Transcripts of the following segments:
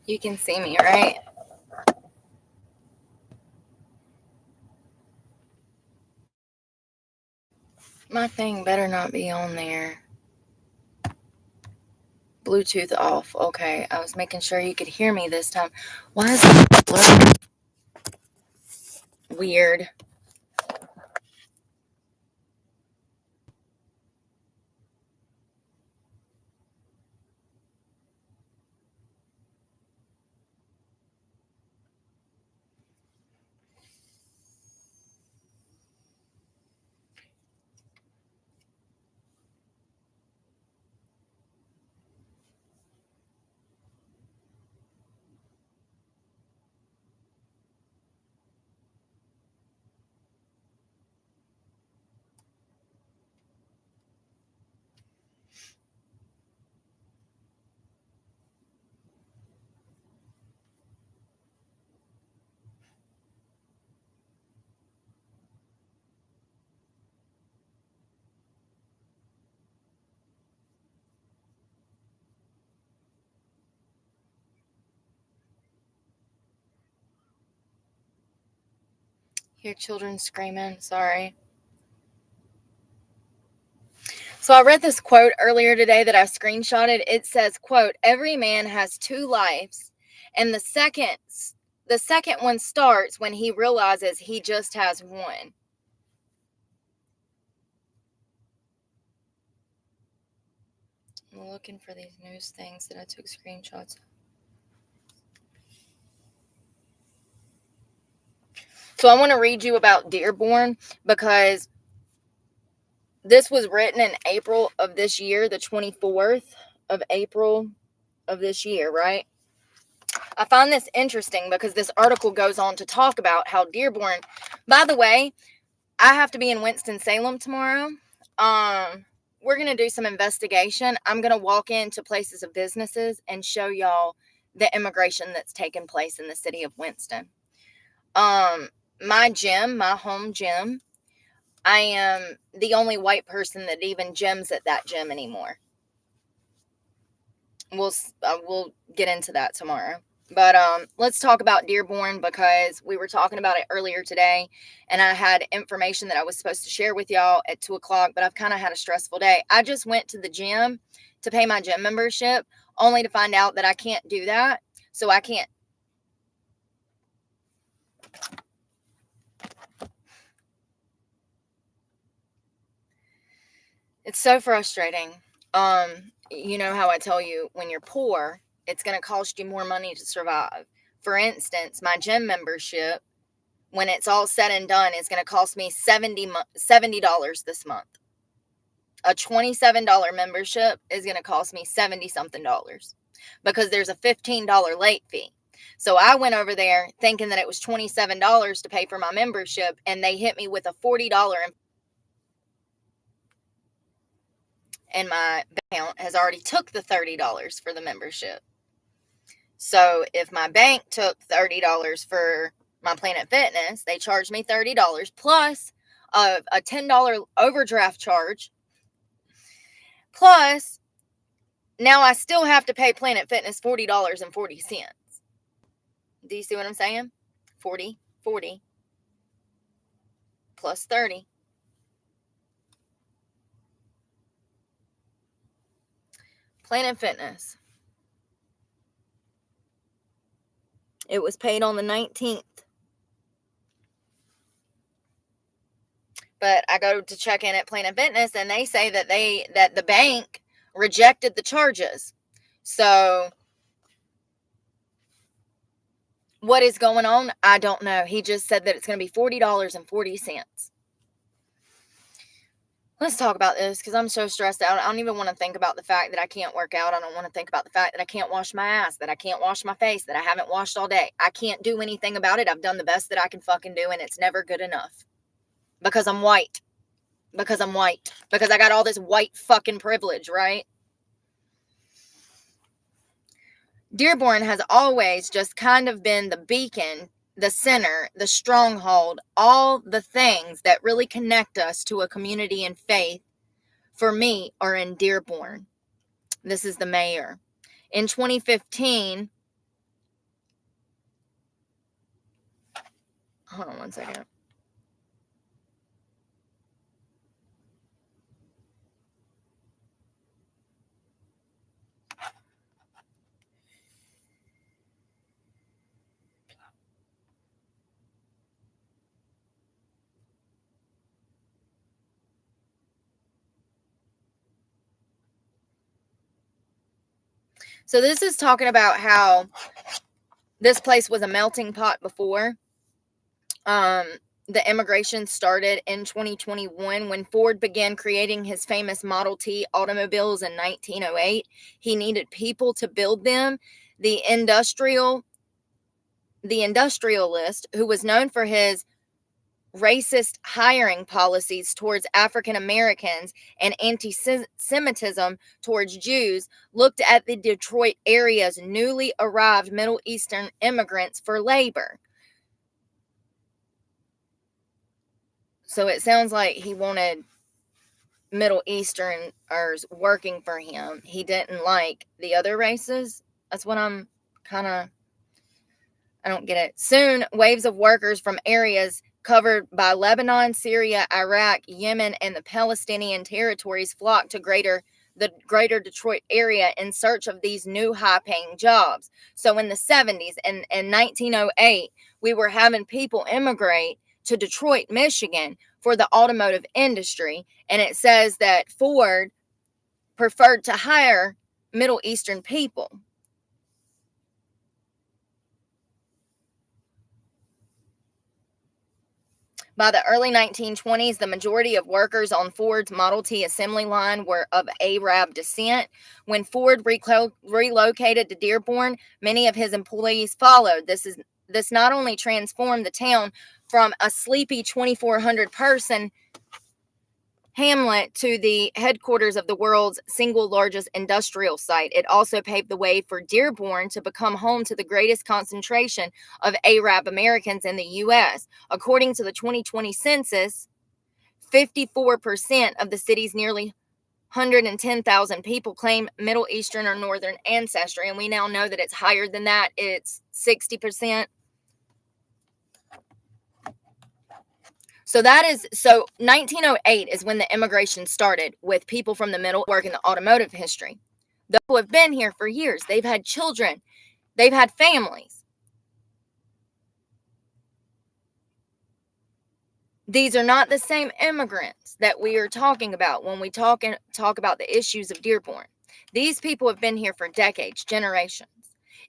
You can see me, right? My thing better not be on there. Bluetooth off. Okay, I was making sure you could hear me this time. Why is it blurry? Weird. Hear children screaming. Sorry. So I read this quote earlier today that I screenshotted. It says, quote, "Every man has two lives, and the second one starts when he realizes he just has one." I'm looking for these news things that I took screenshots of. So I want to read you about Dearborn because this was written in April of this year, the 24th of April of this year, right? I find this interesting because this article goes on to talk about how Dearborn, by the way, I have to be in Winston-Salem tomorrow. We're going to do some investigation. I'm going to walk into places of businesses and show y'all the immigration that's taken place in the city of Winston. My gym, my home gym, I am the only white person that even gyms at that gym anymore. We'll get into that tomorrow. But let's talk about Dearborn because we were talking about it earlier today, and I had information that I was supposed to share with y'all at 2:00. But I've kind of had a stressful day. I just went to the gym to pay my gym membership, only to find out that I can't do that. So I can't. It's so frustrating. You know how I tell you when you're poor, it's going to cost you more money to survive. For instance, my gym membership, when it's all said and done, is going to cost me $70 this month. A $27 membership is going to cost me 70 something dollars because there's a $15 late fee. So I went over there thinking that it was $27 to pay for my membership, and they hit me with a $40, and my bank account has already took the $30 for the membership. So if my bank took $30 for my Planet Fitness, they charged me $30 plus a $10 overdraft charge. Plus, now I still have to pay Planet Fitness $40.40. Do you see what I'm saying? 40, 40 plus 30. Planet Fitness. It was paid on the 19th. But I go to check in at Planet Fitness and they say that the bank rejected the charges. So what is going on? I don't know. He just said that it's going to be $40.40. Let's talk about this because I'm so stressed out. I don't even want to think about the fact that I can't work out. I don't want to think about the fact that I can't wash my ass, that I can't wash my face, that I haven't washed all day. I can't do anything about it. I've done the best that I can fucking do, and it's never good enough. Because I'm white. Because I'm white. Because I got all this white fucking privilege, right? Dearborn has always just kind of been the beacon, the center, the stronghold, all the things that really connect us to a community and faith, for me, are in Dearborn. This is the mayor. In 2015, Hold on one second. So this is talking about how this place was a melting pot before. The immigration started in 2021 when Ford began creating his famous Model T automobiles in 1908. He needed people to build them. The industrialist, who was known for his racist hiring policies towards African Americans and anti Semitism towards Jews, looked at the Detroit area's newly arrived Middle Eastern immigrants for labor. So it sounds like he wanted Middle Easterners working for him. He didn't like the other races. That's what I'm kind of, I don't get it. Soon, waves of workers from areas covered by Lebanon, Syria, Iraq, Yemen, and the Palestinian territories flocked to the greater Detroit area in search of these new high-paying jobs. So in the 70s and in 1908, we were having people immigrate to Detroit, Michigan for the automotive industry. And it says that Ford preferred to hire Middle Eastern people. By the early 1920s, the majority of workers on Ford's Model T assembly line were of Arab descent. When Ford relocated to Dearborn, many of his employees followed. This not only transformed the town from a sleepy 2,400 person hamlet to the headquarters of the world's single largest industrial site, it also paved the way for Dearborn to become home to the greatest concentration of Arab Americans in the U.S. According to the 2020 census, 54% of the city's nearly 110,000 people claim Middle Eastern or Northern ancestry, and we now know that it's higher than that. It's 60%. So 1908 is when the immigration started with people from the middle work in the automotive history. Those who have been here for years, they've had children, they've had families. These are not the same immigrants that we are talking about when we talk about the issues of Dearborn. These people have been here for decades, generations.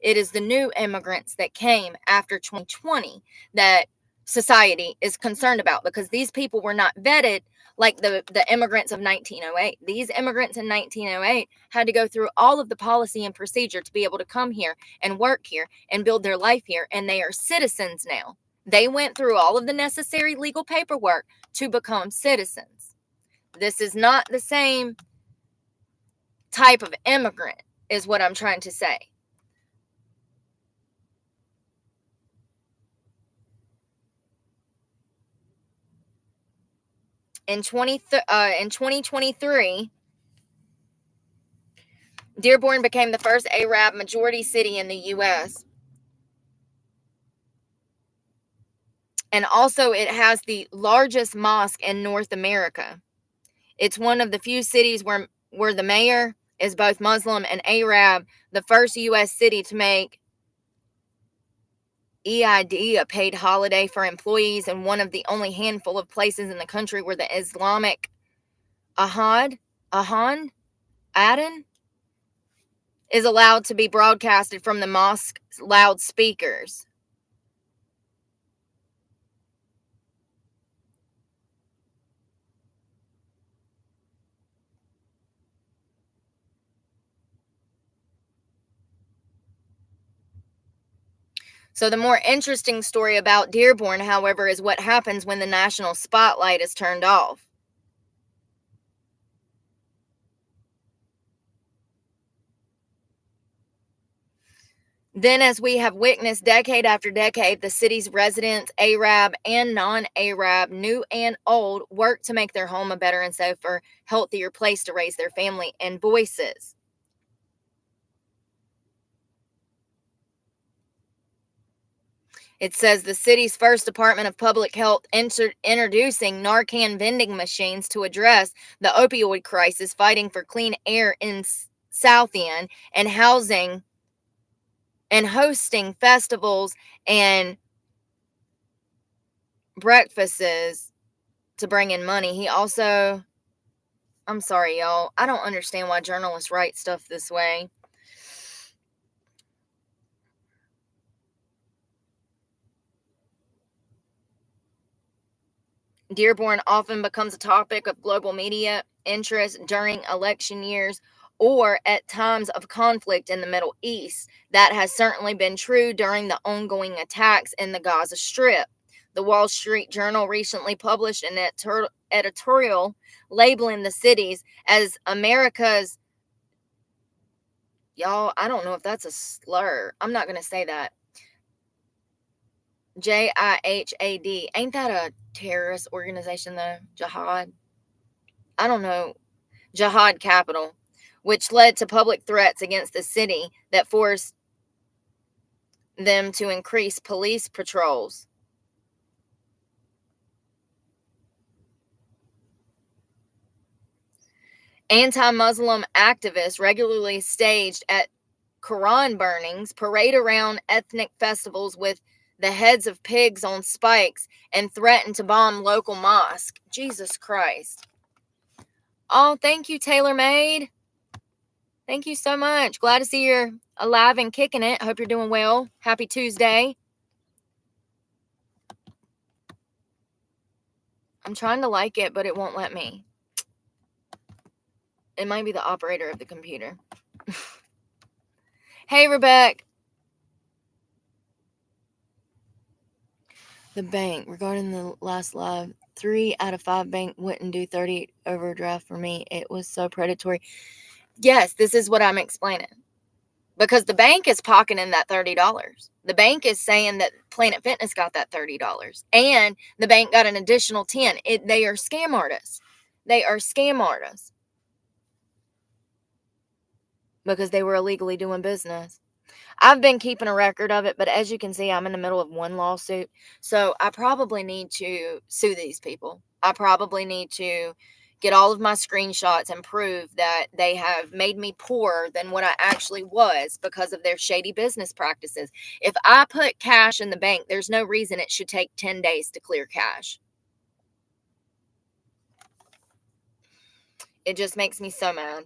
It is the new immigrants that came after 2020 that society is concerned about, because these people were not vetted like the immigrants of 1908. These immigrants in 1908 had to go through all of the policy and procedure to be able to come here and work here and build their life here, and they are citizens now. They went through all of the necessary legal paperwork to become citizens. This is not the same type of immigrant, is what I'm trying to say. In 2023, Dearborn became the first Arab majority city in the U.S. And also, it has the largest mosque in North America. It's one of the few cities where the mayor is both Muslim and Arab, the first U.S. city to make Eid a paid holiday for employees, and one of the only handful of places in the country where the Islamic Adhan is allowed to be broadcasted from the mosque's loudspeakers. So the more interesting story about Dearborn, however, is what happens when the national spotlight is turned off. Then, as we have witnessed decade after decade, the city's residents, Arab and non-Arab, new and old, work to make their home a better and safer, healthier place to raise their family and voices. It says the city's first Department of Public Health introducing Narcan vending machines to address the opioid crisis, fighting for clean air in South End, and housing and hosting festivals and breakfasts to bring in money. He also, I'm sorry, y'all, I don't understand why journalists write stuff this way. Dearborn often becomes a topic of global media interest during election years or at times of conflict in the Middle East. That has certainly been true during the ongoing attacks in the Gaza Strip. The Wall Street Journal recently published an editorial labeling the cities as America's, y'all, I don't know if that's a slur. I'm not going to say that. Jihad. Ain't that a terrorist organization though? Jihad? I don't know. Jihad capital, which led to public threats against the city that forced them to increase police patrols. Anti-Muslim activists regularly staged at Quran burnings, parade around ethnic festivals with the heads of pigs on spikes, and threatened to bomb local mosques. Jesus Christ. Oh, thank you, TaylorMade. Thank you so much. Glad to see you're alive and kicking it. Hope you're doing well. Happy Tuesday. I'm trying to like it, but it won't let me. It might be the operator of the computer. Hey, Rebecca. The bank, regarding the last live, 3 out of 5 bank wouldn't do 30 overdraft for me. It was so predatory. Yes, this is what I'm explaining. Because the bank is pocketing that $30. The bank is saying that Planet Fitness got that $30. And the bank got an additional 10. They are scam artists. They are scam artists. Because they were illegally doing business. I've been keeping a record of it, but as you can see, I'm in the middle of one lawsuit. So I probably need to sue these people. I probably need to get all of my screenshots and prove that they have made me poorer than what I actually was because of their shady business practices. If I put cash in the bank, there's no reason it should take 10 days to clear cash. It just makes me so mad.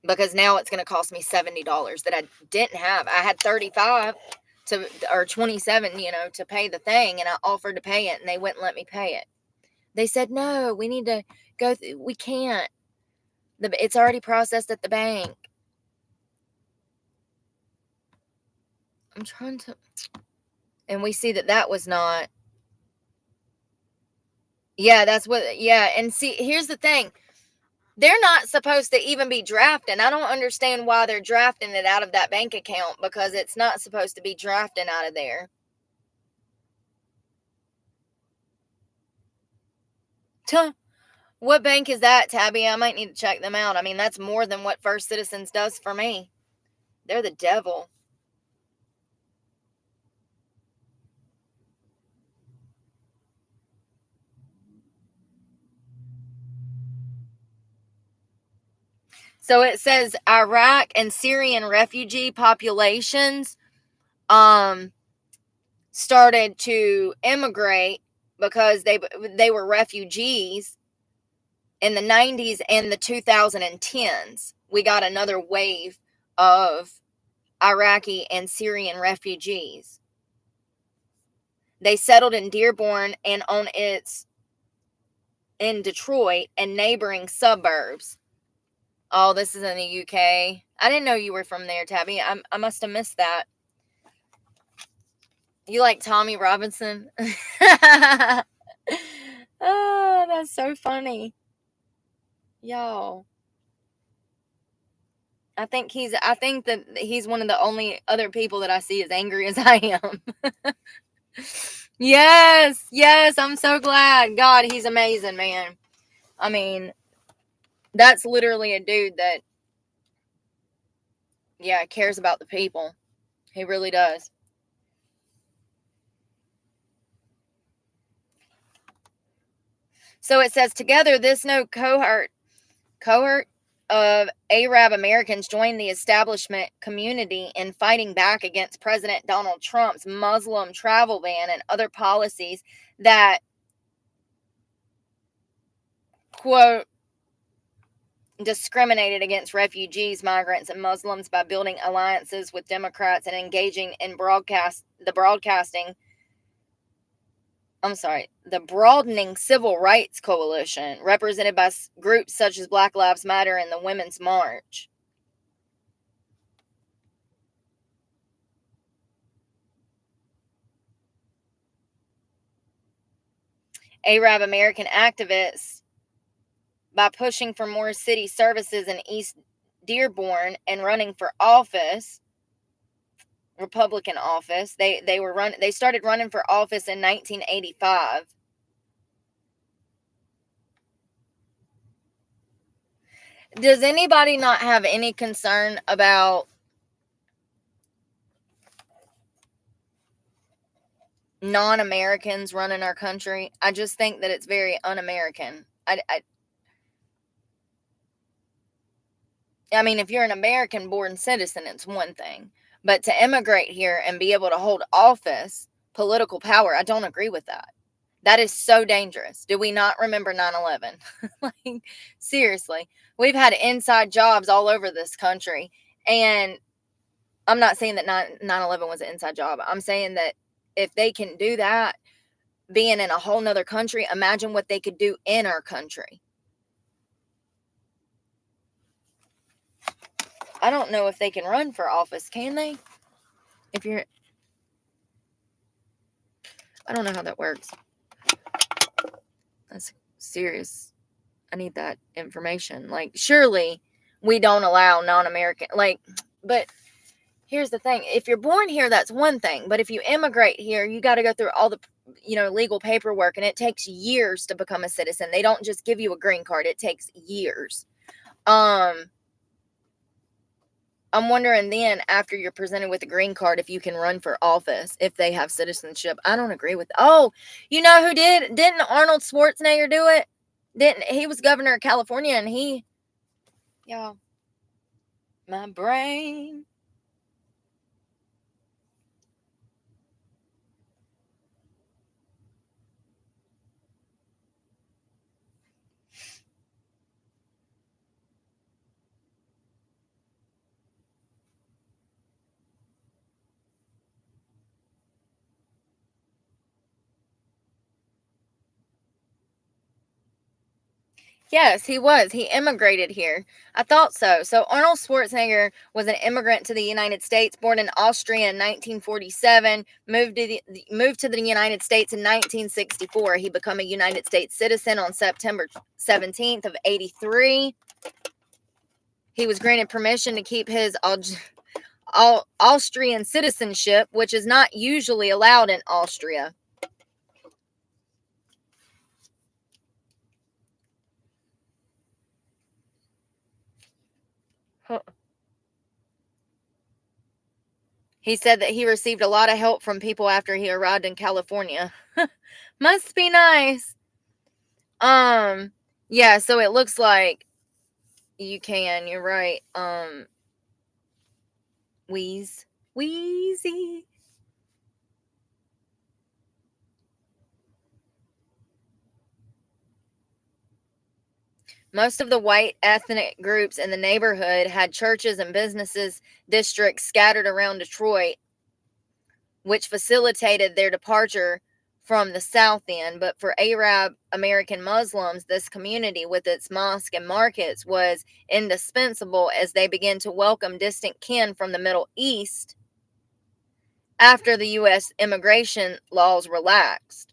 Because now it's going to cost me $70 that I didn't have. I had 35 to, or 27, to pay the thing, and I offered to pay it, and they wouldn't let me pay it. They said, no, we need to go, we can't. It's already processed at the bank. I'm trying to, and we see that was not, yeah, that's what, yeah, and see, here's the thing. They're not supposed to even be drafting. I don't understand why they're drafting it out of that bank account because it's not supposed to be drafting out of there. What bank is that, Tabby? I might need to check them out. I mean, that's more than what First Citizens does for me. They're the devil. So it says Iraq and Syrian refugee populations started to immigrate because they were refugees in the 90s and the 2010s. We got another wave of Iraqi and Syrian refugees. They settled in Dearborn and in Detroit and neighboring suburbs. Oh, this is in the UK. I didn't know you were from there, Tabby. I must have missed that. You like Tommy Robinson? Oh, that's so funny. Y'all. I think that he's one of the only other people that I see as angry as I am. Yes, I'm so glad. God, he's amazing, man. I mean, that's literally a dude that, yeah, cares about the people. He really does. So it says, together, this new cohort of Arab Americans joined the establishment community in fighting back against President Donald Trump's Muslim travel ban and other policies that, quote, discriminated against refugees, migrants, and Muslims by building alliances with Democrats and engaging in the broadening civil rights coalition represented by groups such as Black Lives Matter and the Women's March. Arab American activists, by pushing for more city services in East Dearborn and running for office, Republican office. They started running for office in 1985. Does anybody not have any concern about non-Americans running our country? I just think that it's very un-American. I mean, if you're an American-born citizen, it's one thing. But to immigrate here and be able to hold office, political power, I don't agree with that. That is so dangerous. Do we not remember 9/11? Like, seriously. We've had inside jobs all over this country. And I'm not saying that 9/11 was an inside job. I'm saying that if they can do that, being in a whole nother country, imagine what they could do in our country. I don't know if they can run for office, can they? I don't know how that works. That's serious. I need that information. Like, surely we don't allow non-American, but here's the thing. If you're born here, that's one thing. But if you immigrate here, you got to go through all the, legal paperwork, and it takes years to become a citizen. They don't just give you a green card. It takes years. I'm wondering then, after you're presented with a green card, if you can run for office, if they have citizenship. I don't agree with. Oh, you know who did? Didn't Arnold Schwarzenegger do it? He was governor of California, and my brain. Yes, he was. He immigrated here. I thought so. So Arnold Schwarzenegger was an immigrant to the United States, born in Austria in 1947, moved to the United States in 1964. He became a United States citizen on September 17th of 83. He was granted permission to keep his Austrian citizenship, which is not usually allowed in Austria. He said that he received a lot of help from people after he arrived in California. Must be nice. Yeah, so it looks like you're right. Wheezy. Most of the white ethnic groups in the neighborhood had churches and businesses districts scattered around Detroit, which facilitated their departure from the South End. But for Arab American Muslims, this community with its mosque and markets was indispensable as they began to welcome distant kin from the Middle East after the U.S. immigration laws relaxed.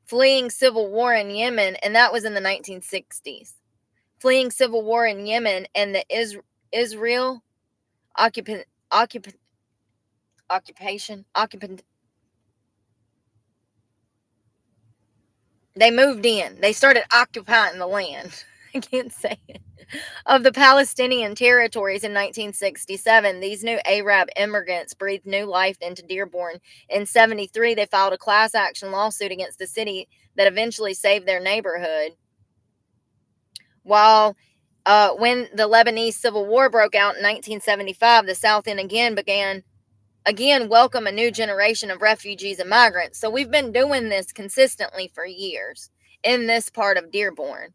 Fleeing civil war in Yemen, and that was in the 1960s. Fleeing civil war in Yemen and the Israel occupation. They moved in. They started occupying the land. I can't say it. Of the Palestinian territories in 1967, these new Arab immigrants breathed new life into Dearborn. In 73, they filed a class action lawsuit against the city that eventually saved their neighborhood. While when the Lebanese Civil War broke out in 1975, the South End began welcome a new generation of refugees and migrants. So we've been doing this consistently for years in this part of Dearborn.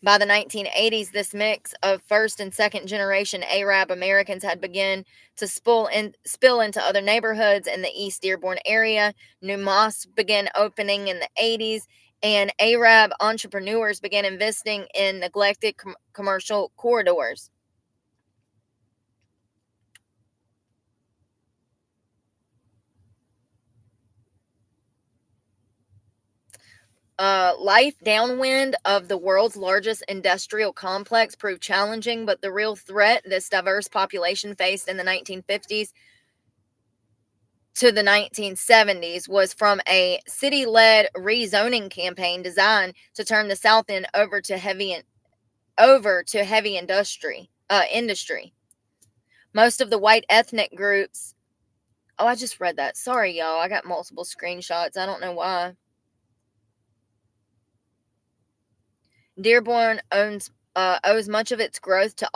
By the 1980s, this mix of first and second generation Arab Americans had begun to spill into other neighborhoods in the East Dearborn area. New mosques began opening in the 80s, and Arab entrepreneurs began investing in neglected commercial corridors. Life downwind of the world's largest industrial complex proved challenging, but the real threat this diverse population faced in the 1950s to the 1970s was from a city-led rezoning campaign designed to turn the South End over to heavy industry. Most of the white ethnic groups. Oh, I just read that. Sorry, y'all. I got multiple screenshots. I don't know why. Dearborn owes much of its growth to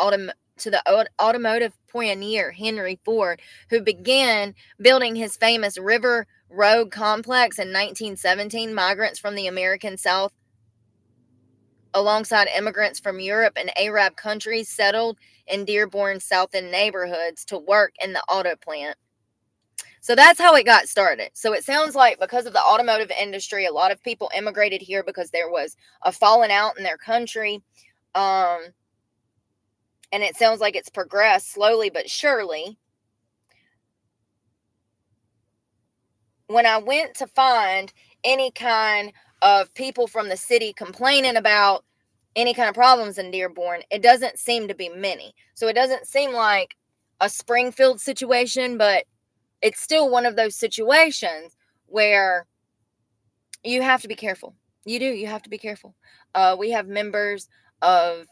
the automotive pioneer Henry Ford, who began building his famous River Road complex in 1917. Migrants from the American South, alongside immigrants from Europe and Arab countries, settled in Dearborn's South End neighborhoods to work in the auto plant. So that's how it got started. So it sounds like because of the automotive industry, a lot of people immigrated here because there was a falling out in their country. And it sounds like it's progressed slowly but surely. When I went to find any kind of people from the city complaining about any kind of problems in Dearborn, it doesn't seem to be many. So it doesn't seem like a Springfield situation, but it's still one of those situations where you have to be careful. You have to be careful. We have members of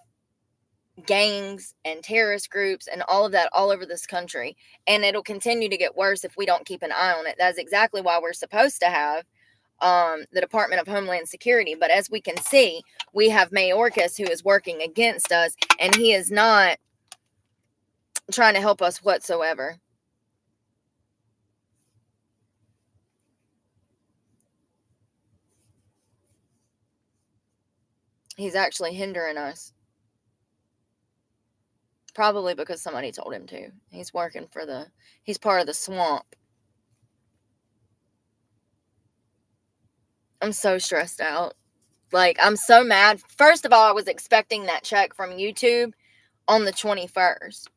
gangs and terrorist groups and all of that all over this country, and it'll continue to get worse if we don't keep an eye on it. That's exactly why we're supposed to have the Department of Homeland Security. But as we can see, we have Mayorkas who is working against us, and he is not trying to help us whatsoever. He's actually hindering us. Probably because somebody told him to. He's part of the swamp. I'm so stressed out. Like, I'm so mad. First of all, I was expecting that check from YouTube on the 21st.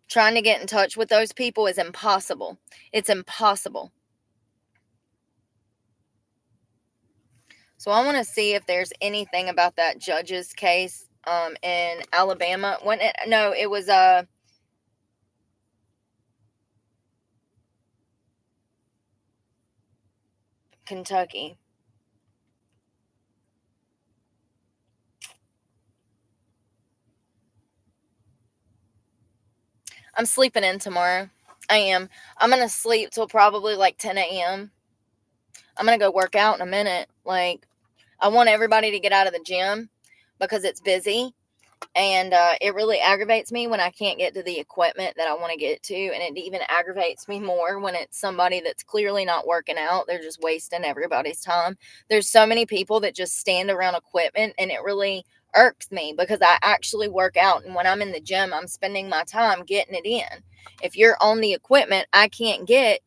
Trying to get in touch with those people is impossible. It's impossible. So I want to see if there's anything about that judge's case in Alabama. It was Kentucky. I'm sleeping in tomorrow. I am. I'm going to sleep till probably like 10 a.m. I'm going to go work out in a minute. Like, I want everybody to get out of the gym because it's busy. And it really aggravates me when I can't get to the equipment that I want to get to. And it even aggravates me more when it's somebody that's clearly not working out. They're just wasting everybody's time. There's so many people that just stand around equipment, and it really irks me because I actually work out. And when I'm in the gym, I'm spending my time getting it in. If you're on the equipment, I can't get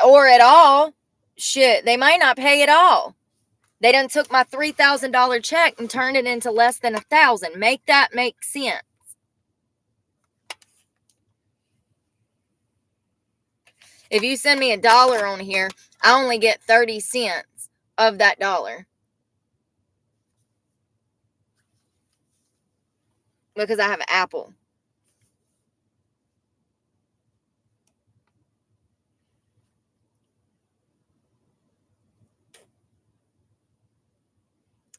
or at all. Shit, they might not pay at all. They done took my $3,000 check and turned it into less than $1,000. Make that make sense. If you send me $1 on here, I only get 30 cents of that dollar. Because I have Apple.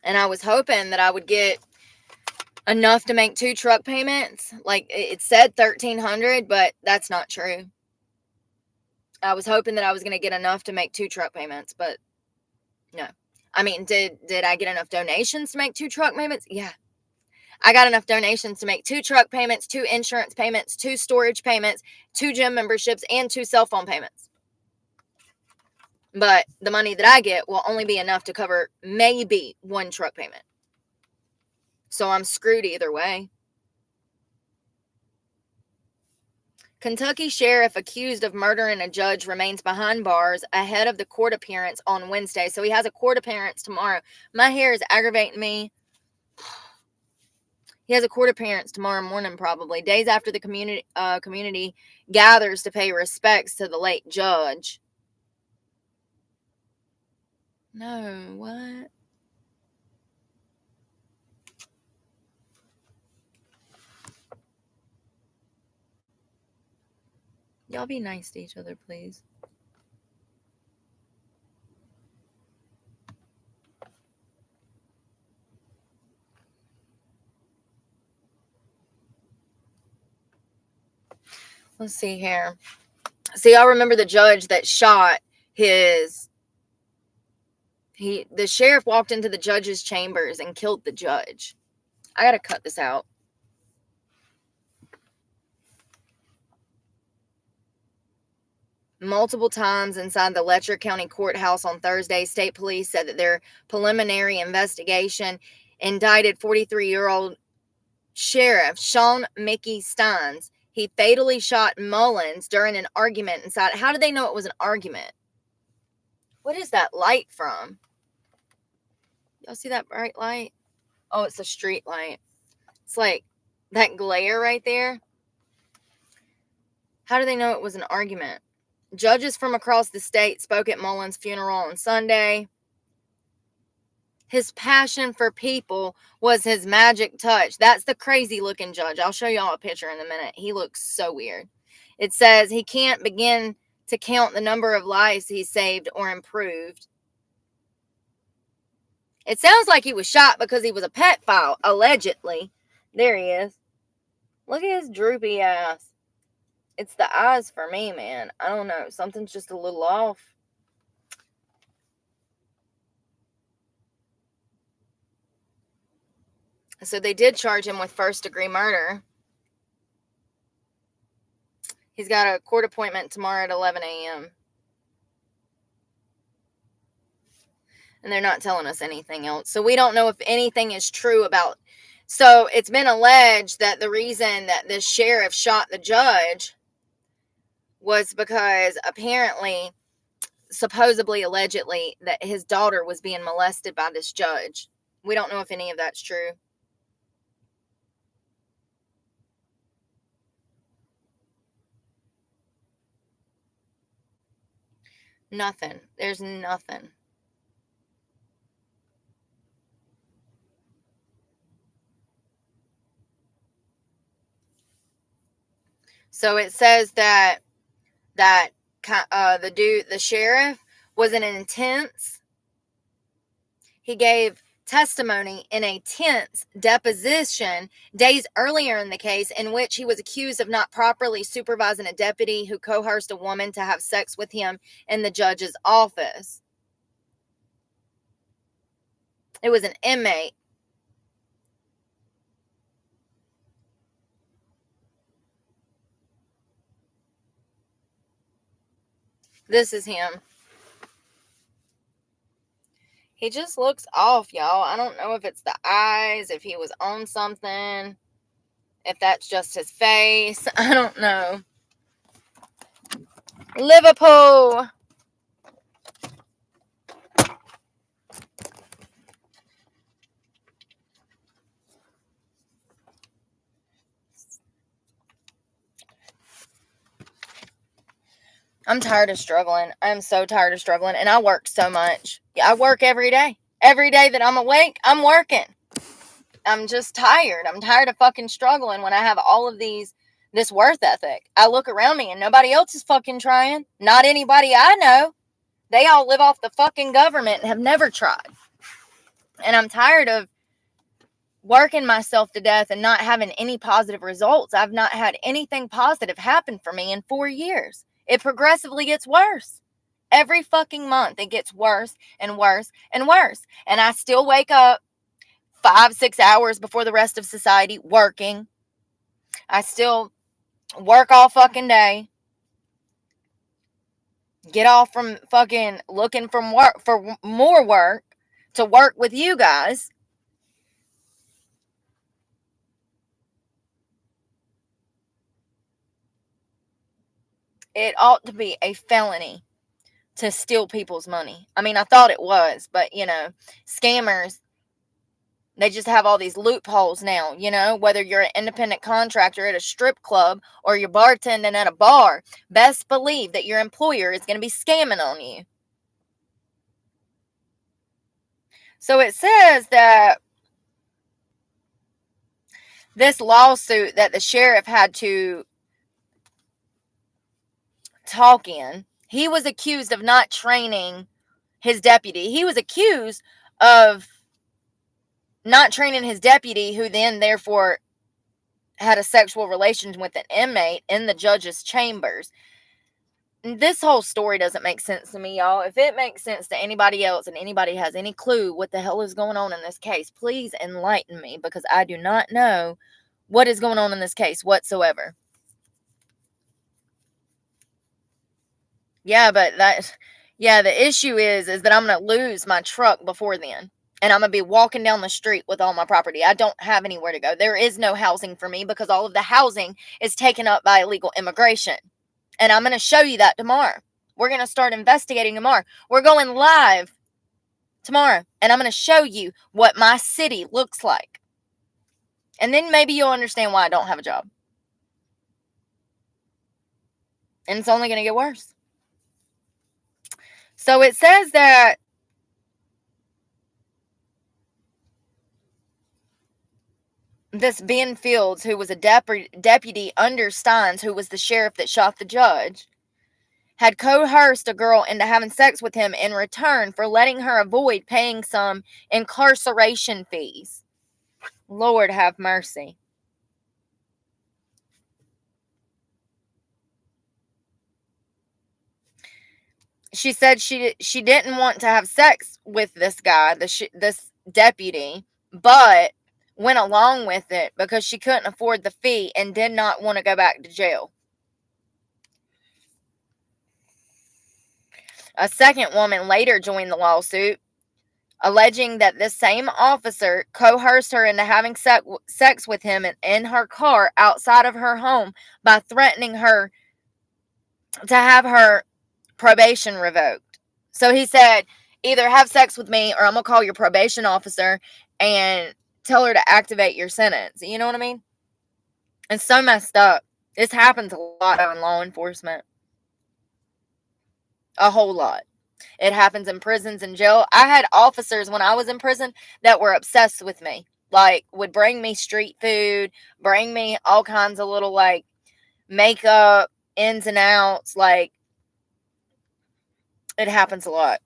And I was hoping that I would get enough to make 2 truck payments. Like it said 1,300, but that's not true. I was hoping that I was going to get enough to make 2 truck payments, but no. I mean, did I get enough donations to make 2 truck payments? Yeah. I got enough donations to make 2 truck payments, 2 insurance payments, 2 storage payments, 2 gym memberships, and 2 cell phone payments. But the money that I get will only be enough to cover maybe 1 truck payment. So I'm screwed either way. Kentucky sheriff accused of murdering a judge remains behind bars ahead of the court appearance on Wednesday. So he has a court appearance tomorrow. My hair is aggravating me. He has a court appearance tomorrow morning, probably days after the community gathers to pay respects to the late judge. No, what? Y'all be nice to each other, please. Let's see here. See, I remember the judge that shot the sheriff walked into the judge's chambers and killed the judge. I gotta cut this out. Multiple times inside the Letcher County Courthouse on Thursday, state police said that their preliminary investigation indicted 43-year-old Sheriff Sean Mickey Steins. He fatally shot Mullins during an argument inside. How did they know it was an argument? What is that light from? Y'all see that bright light? Oh, it's a street light. It's like that glare right there. How do they know it was an argument? Judges from across the state spoke at Mullins' funeral on Sunday. His passion for people was his magic touch. That's the crazy looking judge. I'll show y'all a picture in a minute. He looks so weird. It says he can't begin to count the number of lives he saved or improved. It sounds like he was shot because he was a pedophile, allegedly. There he is. Look at his droopy ass. It's the eyes for me, man. I don't know. Something's just a little off. So they did charge him with first-degree murder. He's got a court appointment tomorrow at 11 a.m. And they're not telling us anything else. So we don't know if anything is true about. So it's been alleged that the reason that this sheriff shot the judge was because apparently, supposedly, allegedly, that his daughter was being molested by this judge. We don't know if any of that's true. Nothing. There's nothing. So it says that the sheriff was in an intense. He gave testimony in a tense deposition days earlier in the case in which he was accused of not properly supervising a deputy who coerced a woman to have sex with him in the judge's office. It was an inmate. This is him. He just looks off, y'all. I don't know if it's the eyes, if he was on something, if that's just his face. I don't know. Liverpool. I'm tired of struggling. I'm so tired of struggling. And I work so much. I work every day. Every day that I'm awake, I'm working. I'm just tired. I'm tired of fucking struggling when I have all of this worth ethic. I look around me and nobody else is fucking trying. Not anybody I know. They all live off the fucking government and have never tried. And I'm tired of working myself to death and not having any positive results. I've not had anything positive happen for me in 4 years. It progressively gets worse. Every fucking month, it gets worse and worse and worse. And I still wake up 5, 6 hours before the rest of society working. I still work all fucking day. Get off from fucking looking for more work to work with you guys. It ought to be a felony to steal people's money. I mean, I thought it was, but scammers, they just have all these loopholes now, whether you're an independent contractor at a strip club or you're bartending at a bar, best believe that your employer is going to be scamming on you. So it says that this lawsuit that the sheriff had to talk in, he was accused of not training his deputy. He was accused of not training his deputy, who then therefore had a sexual relation with an inmate in the judge's chambers. This whole story doesn't make sense to me, y'all. If it makes sense to anybody else and anybody has any clue what the hell is going on in this case, please enlighten me, because I do not know what is going on in this case whatsoever. Yeah, but the issue is that I'm going to lose my truck before then. And I'm going to be walking down the street with all my property. I don't have anywhere to go. There is no housing for me because all of the housing is taken up by illegal immigration. And I'm going to show you that tomorrow. We're going to start investigating tomorrow. We're going live tomorrow. And I'm going to show you what my city looks like. And then maybe you'll understand why I don't have a job. And it's only going to get worse. So it says that this Ben Fields, who was a deputy under Steins, who was the sheriff that shot the judge, had coerced a girl into having sex with him in return for letting her avoid paying some incarceration fees. Lord have mercy. She said she didn't want to have sex with this guy, this deputy, but went along with it because she couldn't afford the fee and did not want to go back to jail. A second woman later joined the lawsuit, alleging that this same officer coerced her into having sex with him in her car outside of her home by threatening her to have her probation revoked. So he said, either have sex with me or I'm going to call your probation officer and tell her to activate your sentence. You know what I mean? It's so messed up. This happens a lot in law enforcement. A whole lot. It happens in prisons and jail. I had officers when I was in prison that were obsessed with me. Like, would bring me street food, bring me all kinds of little, like, makeup, ins and outs. Like, it happens a lot.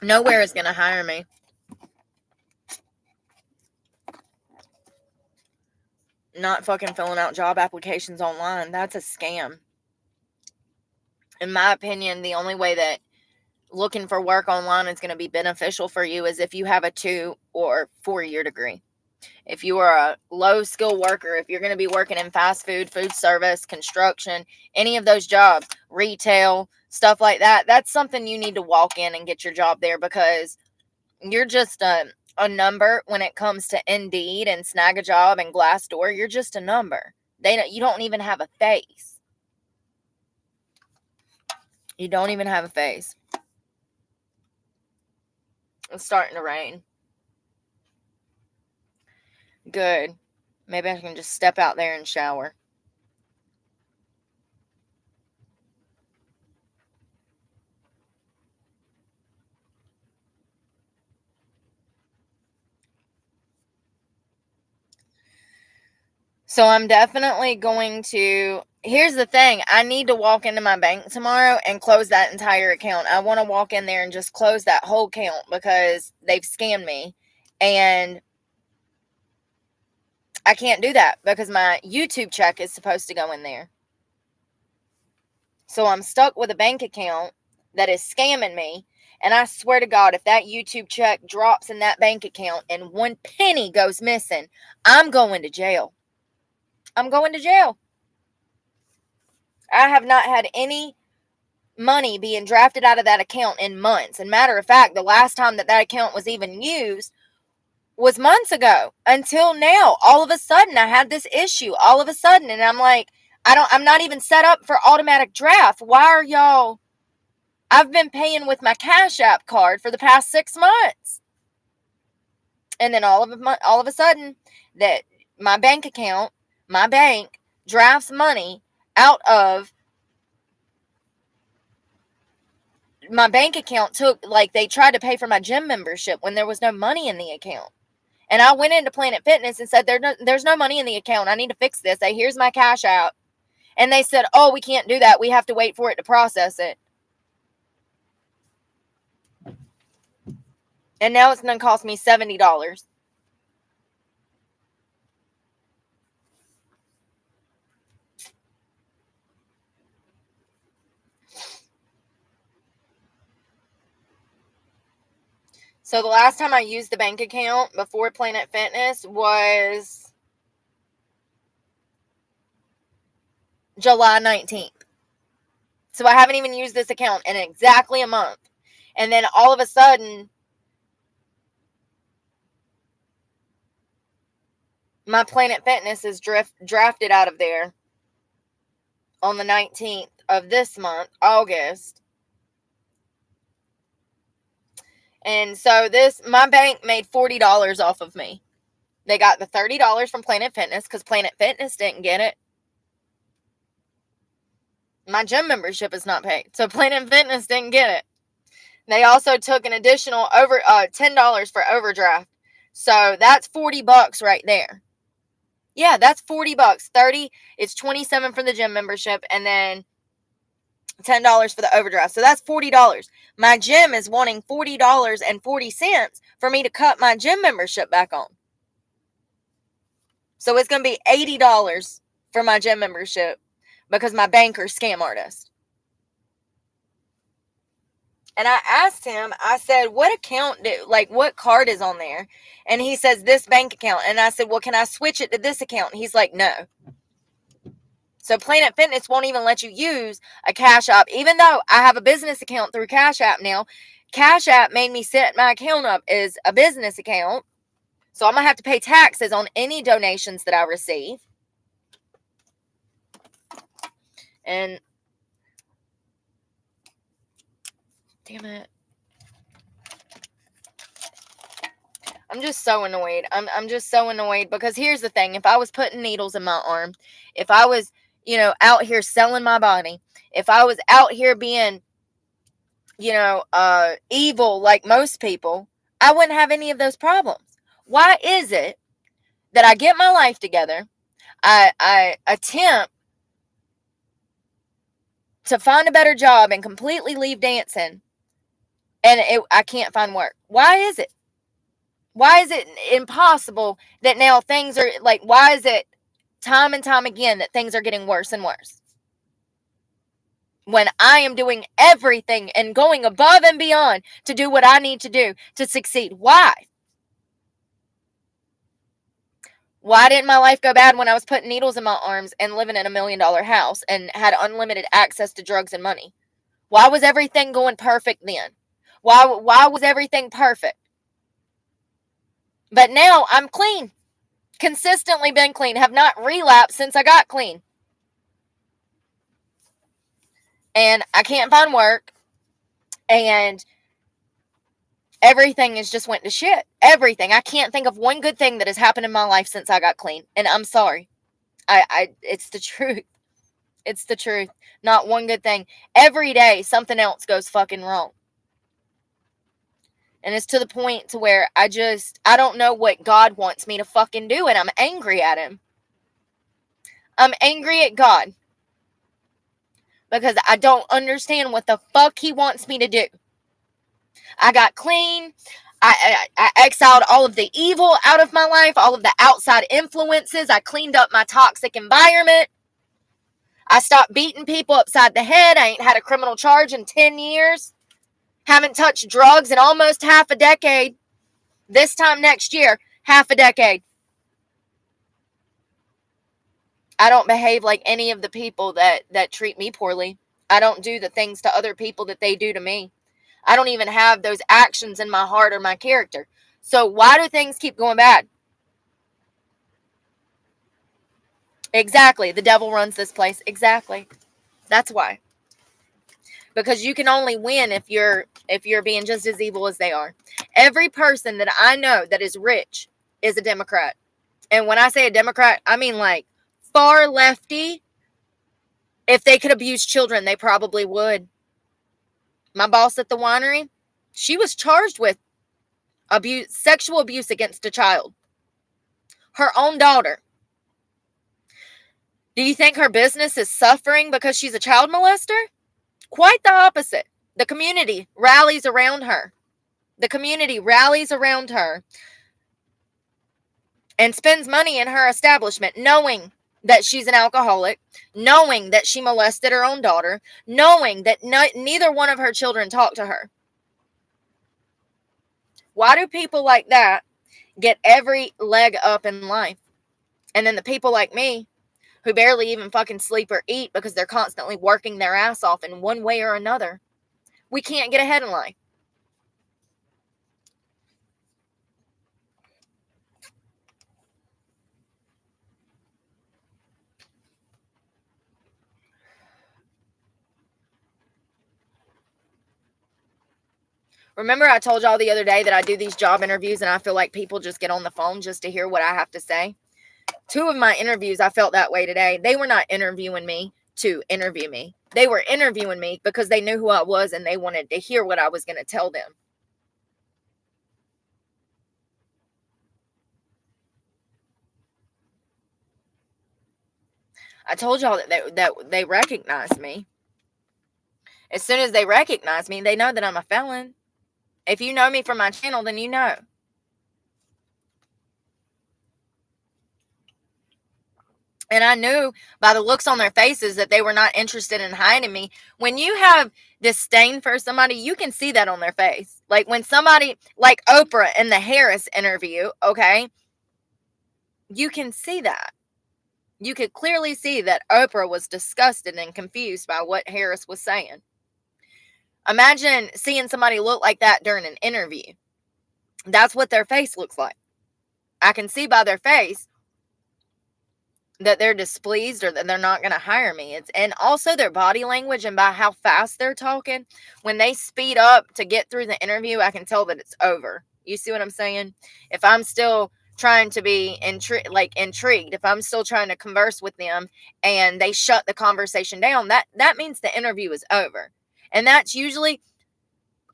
Nowhere is going to hire me. Not fucking filling out job applications online. That's a scam. In my opinion, the only way that looking for work online is going to be beneficial for you is if you have a 2 or 4-year degree. If you are a low skill worker, if you're going to be working in fast food, food service, construction, any of those jobs, retail, stuff like that, that's something you need to walk in and get your job there, because you're just a number when it comes to Indeed and Snag a Job and Glassdoor. You're just a number. You don't even have a face. You don't even have a face. It's starting to rain. Good. Maybe I can just step out there and shower. So I'm definitely going to. Here's the thing. I need to walk into my bank tomorrow and close that entire account. I want to walk in there and just close that whole account because they've scammed me. And I can't do that because my YouTube check is supposed to go in there. So I'm stuck with a bank account that is scamming me. And I swear to God, if that YouTube check drops in that bank account and one penny goes missing, I'm going to jail. I'm going to jail. I have not had any money being drafted out of that account in months. And matter of fact, the last time that account was even used was months ago. Until now, all of a sudden I had this issue all of a sudden, and I'm like, I'm not even set up for automatic draft. Why are y'all? I've been paying with my Cash App card for the past 6 months. And then all of a sudden that my bank account, my bank drafts money out of my bank account. They tried to pay for my gym membership when there was no money in the account. And I went into Planet Fitness and said, there's no money in the account. I need to fix this. Here's my Cash App. And they said, oh, we can't do that. We have to wait for it to process it. And now it's going to cost me $70. So the last time I used the bank account before Planet Fitness was July 19th. So I haven't even used this account in exactly a month. And then all of a sudden, my Planet Fitness is drafted out of there on the 19th of this month, August. And so my bank made $40 off of me. They got the $30 from Planet Fitness because Planet Fitness didn't get it. My gym membership is not paid, so Planet Fitness didn't get it. They also took an additional $10 for overdraft. So that's $40 right there. Yeah, that's $40. 30, it's $27 for the gym membership, and then $10 for the overdraft. So that's $40. My gym is wanting $40.40 for me to cut my gym membership back on. So it's going to be $80 for my gym membership because my banker's scam artist. And I asked him, I said, what card is on there? And he says, this bank account. And I said, well, can I switch it to this account? And he's like, no. So Planet Fitness won't even let you use a Cash App. Even though I have a business account through Cash App now, Cash App made me set my account up as a business account. So I'm going to have to pay taxes on any donations that I receive. And damn it. I'm just so annoyed. I'm just so annoyed because here's the thing. If I was putting needles in my arm, if I was, out here selling my body, if I was out here being, evil like most people, I wouldn't have any of those problems. Why is it that I get my life together, I attempt to find a better job and completely leave dancing, and I can't find work? Why is it? Why is it impossible that now things are why is it time and time again that things are getting worse and worse? When I am doing everything and going above and beyond to do what I need to do to succeed. Why? Why didn't my life go bad when I was putting needles in my arms and living in $1 million house and had unlimited access to drugs and money? Why was everything going perfect then? Why was everything perfect? But now I'm clean. Consistently been clean. Have not relapsed since I got clean. And I can't find work. And everything has just went to shit. Everything. I can't think of one good thing that has happened in my life since I got clean. And I'm sorry. It's the truth. It's the truth. Not one good thing. Every day something else goes fucking wrong. And it's to the point to where I don't know what God wants me to fucking do, and I'm angry at him. I'm angry at God because I don't understand what the fuck he wants me to do. I got clean. I exiled all of the evil out of my life, all of the outside influences. I cleaned up my toxic environment. I stopped beating people upside the head. I ain't had a criminal charge in 10 years. Haven't touched drugs in almost half a decade. This time next year, half a decade. I don't behave like any of the people that treat me poorly. I don't do the things to other people that they do to me. I don't even have those actions in my heart or my character. So why do things keep going bad? Exactly. The devil runs this place. Exactly. That's why. Because you can only win if you're being just as evil as they are. Every person that I know that is rich is a Democrat. And when I say a Democrat, I mean like far lefty. If they could abuse children, they probably would. My boss at the winery, she was charged with sexual abuse against a child. Her own daughter. Do you think her business is suffering because she's a child molester? Quite the opposite. The community rallies around her. The community rallies around her and spends money in her establishment knowing that she's an alcoholic, knowing that she molested her own daughter, knowing that neither one of her children talk to her. Why do people like that get every leg up in life? And then the people like me who barely even fucking sleep or eat because they're constantly working their ass off in one way or another, we can't get ahead in life. Remember I told y'all the other day that I do these job interviews and I feel like people just get on the phone just to hear what I have to say? 2 of my interviews, I felt that way today. They were not interviewing me to interview me. They were interviewing me because they knew who I was and they wanted to hear what I was going to tell them. I told y'all that they recognized me. As soon as they recognize me, they know that I'm a felon. If you know me from my channel, then you know. And I knew by the looks on their faces that they were not interested in hiding me. When you have disdain for somebody, you can see that on their face. Like when somebody, like Oprah in the Harris interview, okay, you can see that. You could clearly see that Oprah was disgusted and confused by what Harris was saying. Imagine seeing somebody look like that during an interview. That's what their face looks like. I can see by their face that they're displeased or that they're not going to hire me. And also their body language and by how fast they're talking. When they speed up to get through the interview, I can tell that it's over. You see what I'm saying? If I'm still trying to be intrigued, if I'm still trying to converse with them and they shut the conversation down, that means the interview is over. And that's usually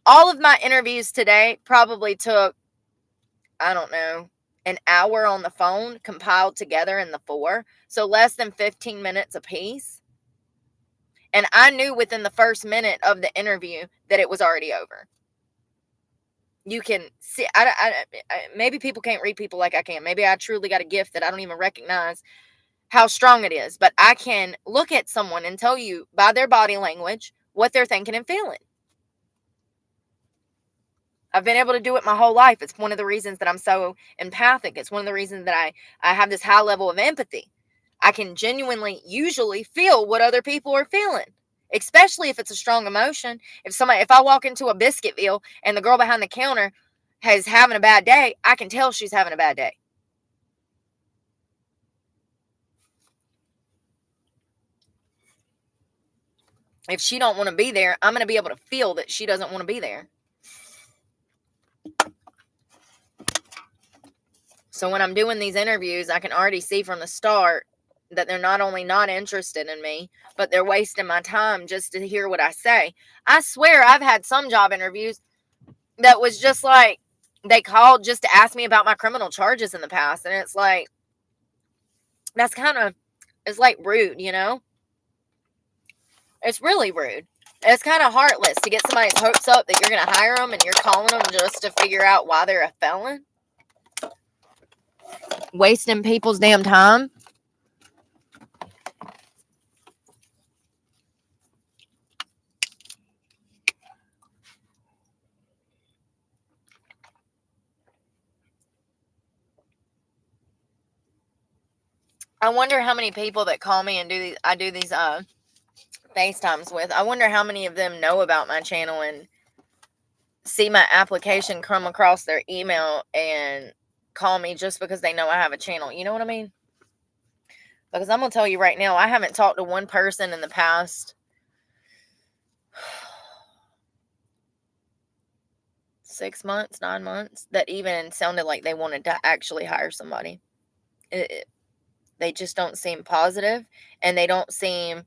all of my interviews today probably took, I don't know, an hour on the phone compiled together in the 4. So less than 15 minutes a piece. And I knew within the first minute of the interview that it was already over. You can see, maybe people can't read people like I can. Maybe I truly got a gift that I don't even recognize how strong it is. But I can look at someone and tell you by their body language what they're thinking and feeling. I've been able to do it my whole life. It's one of the reasons that I'm so empathic. It's one of the reasons that I have this high level of empathy. I can genuinely usually feel what other people are feeling, especially if it's a strong emotion. If I walk into a Biscuitville and the girl behind the counter is having a bad day, I can tell she's having a bad day. If she don't want to be there, I'm going to be able to feel that she doesn't want to be there. So when I'm doing these interviews, I can already see from the start that they're not only not interested in me, but they're wasting my time just to hear what I say. I swear I've had some job interviews that was just like, they called just to ask me about my criminal charges in the past. And it's like, that's kind of It's like rude, you know? It's really rude. It's kind of heartless to get somebody's hopes up that you're going to hire them and you're calling them just to figure out why they're a felon. Wasting people's damn time. I wonder how many people that call me and I do these FaceTimes with. I wonder how many of them know about my channel and see my application come across their email and call me just because they know I have a channel. You know what I mean? Because I'm going to tell you right now, I haven't talked to one person in the past 6 months, 9 months that even sounded like they wanted to actually hire somebody. They just don't seem positive, and they don't seem.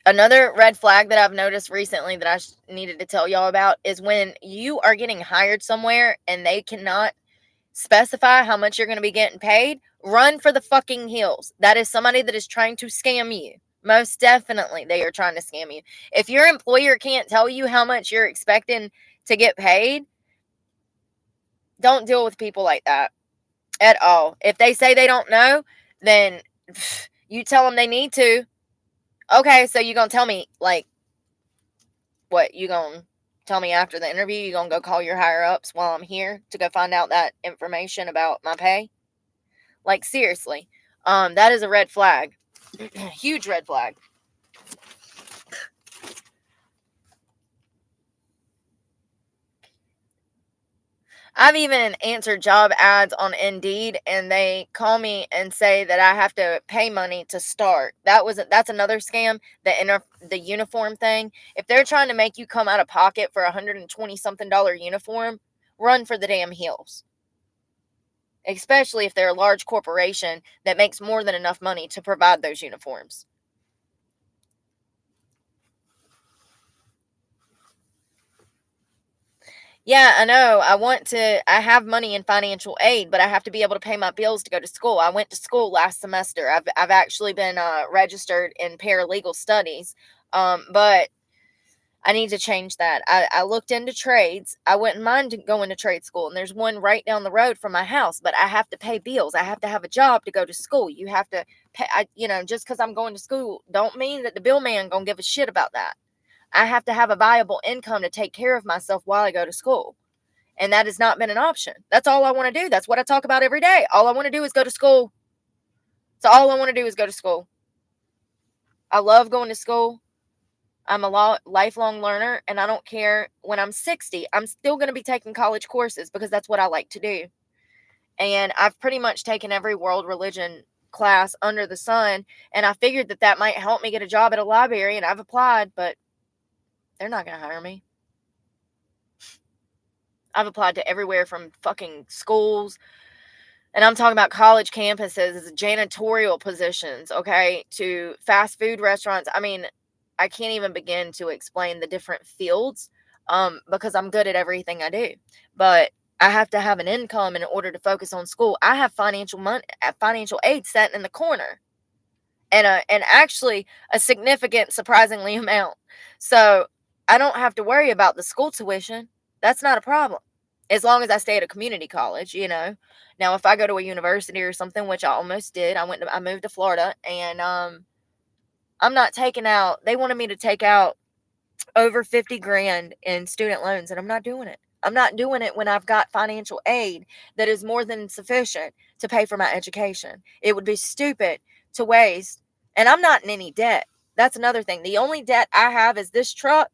Another red flag that I've noticed recently that I needed to tell y'all about is when you are getting hired somewhere and they cannot specify how much you're going to be getting paid, run for the fucking hills. That is somebody that is trying to scam you. Most definitely, they are trying to scam you. If your employer can't tell you how much you're expecting to get paid, don't deal with people like that at all. If they say they don't know, then you tell them they need to. Okay, so you gonna tell me, like, what? You gonna tell me after the interview you gonna go call your higher ups while I'm here to go find out that information about my pay? Like, seriously. That is a red flag. Huge red flag. I've even answered job ads on Indeed, and they call me and say that I have to pay money to start. That's another scam. The uniform thing. If they're trying to make you come out of pocket for $120 something uniform, run for the damn hills. Especially if they're a large corporation that makes more than enough money to provide those uniforms. Yeah, I know. I have money in financial aid, but I have to be able to pay my bills to go to school. I went to school last semester. I've actually been registered in paralegal studies. But I need to change that. I looked into trades. I wouldn't mind going to trade school, and there's one right down the road from my house, but I have to pay bills. I have to have a job to go to school. You have to pay, just because I'm going to school don't mean that the bill man gonna give a shit about that. I have to have a viable income to take care of myself while I go to school. And that has not been an option. That's all I want to do. That's what I talk about every day. All I want to do is go to school. So all I want to do is go to school. I love going to school. I'm a lifelong learner, and I don't care when I'm 60. I'm still going to be taking college courses because that's what I like to do. And I've pretty much taken every world religion class under the sun, and I figured that might help me get a job at a library, and I've applied, but they're not going to hire me. I've applied to everywhere from fucking schools, and I'm talking about college campuses, janitorial positions, okay, to fast food restaurants. I mean, I can't even begin to explain the different fields because I'm good at everything I do. But I have to have an income in order to focus on school. I have financial aid set in the corner, and actually a significant, surprisingly amount. So I don't have to worry about the school tuition. That's not a problem as long as I stay at a community college, Now, if I go to a university or something, which I almost did, I moved to Florida, and I'm not taking out. They wanted me to take out over 50 grand in student loans, and I'm not doing it. I'm not doing it when I've got financial aid that is more than sufficient to pay for my education. It would be stupid to waste, and I'm not in any debt. That's another thing. The only debt I have is this truck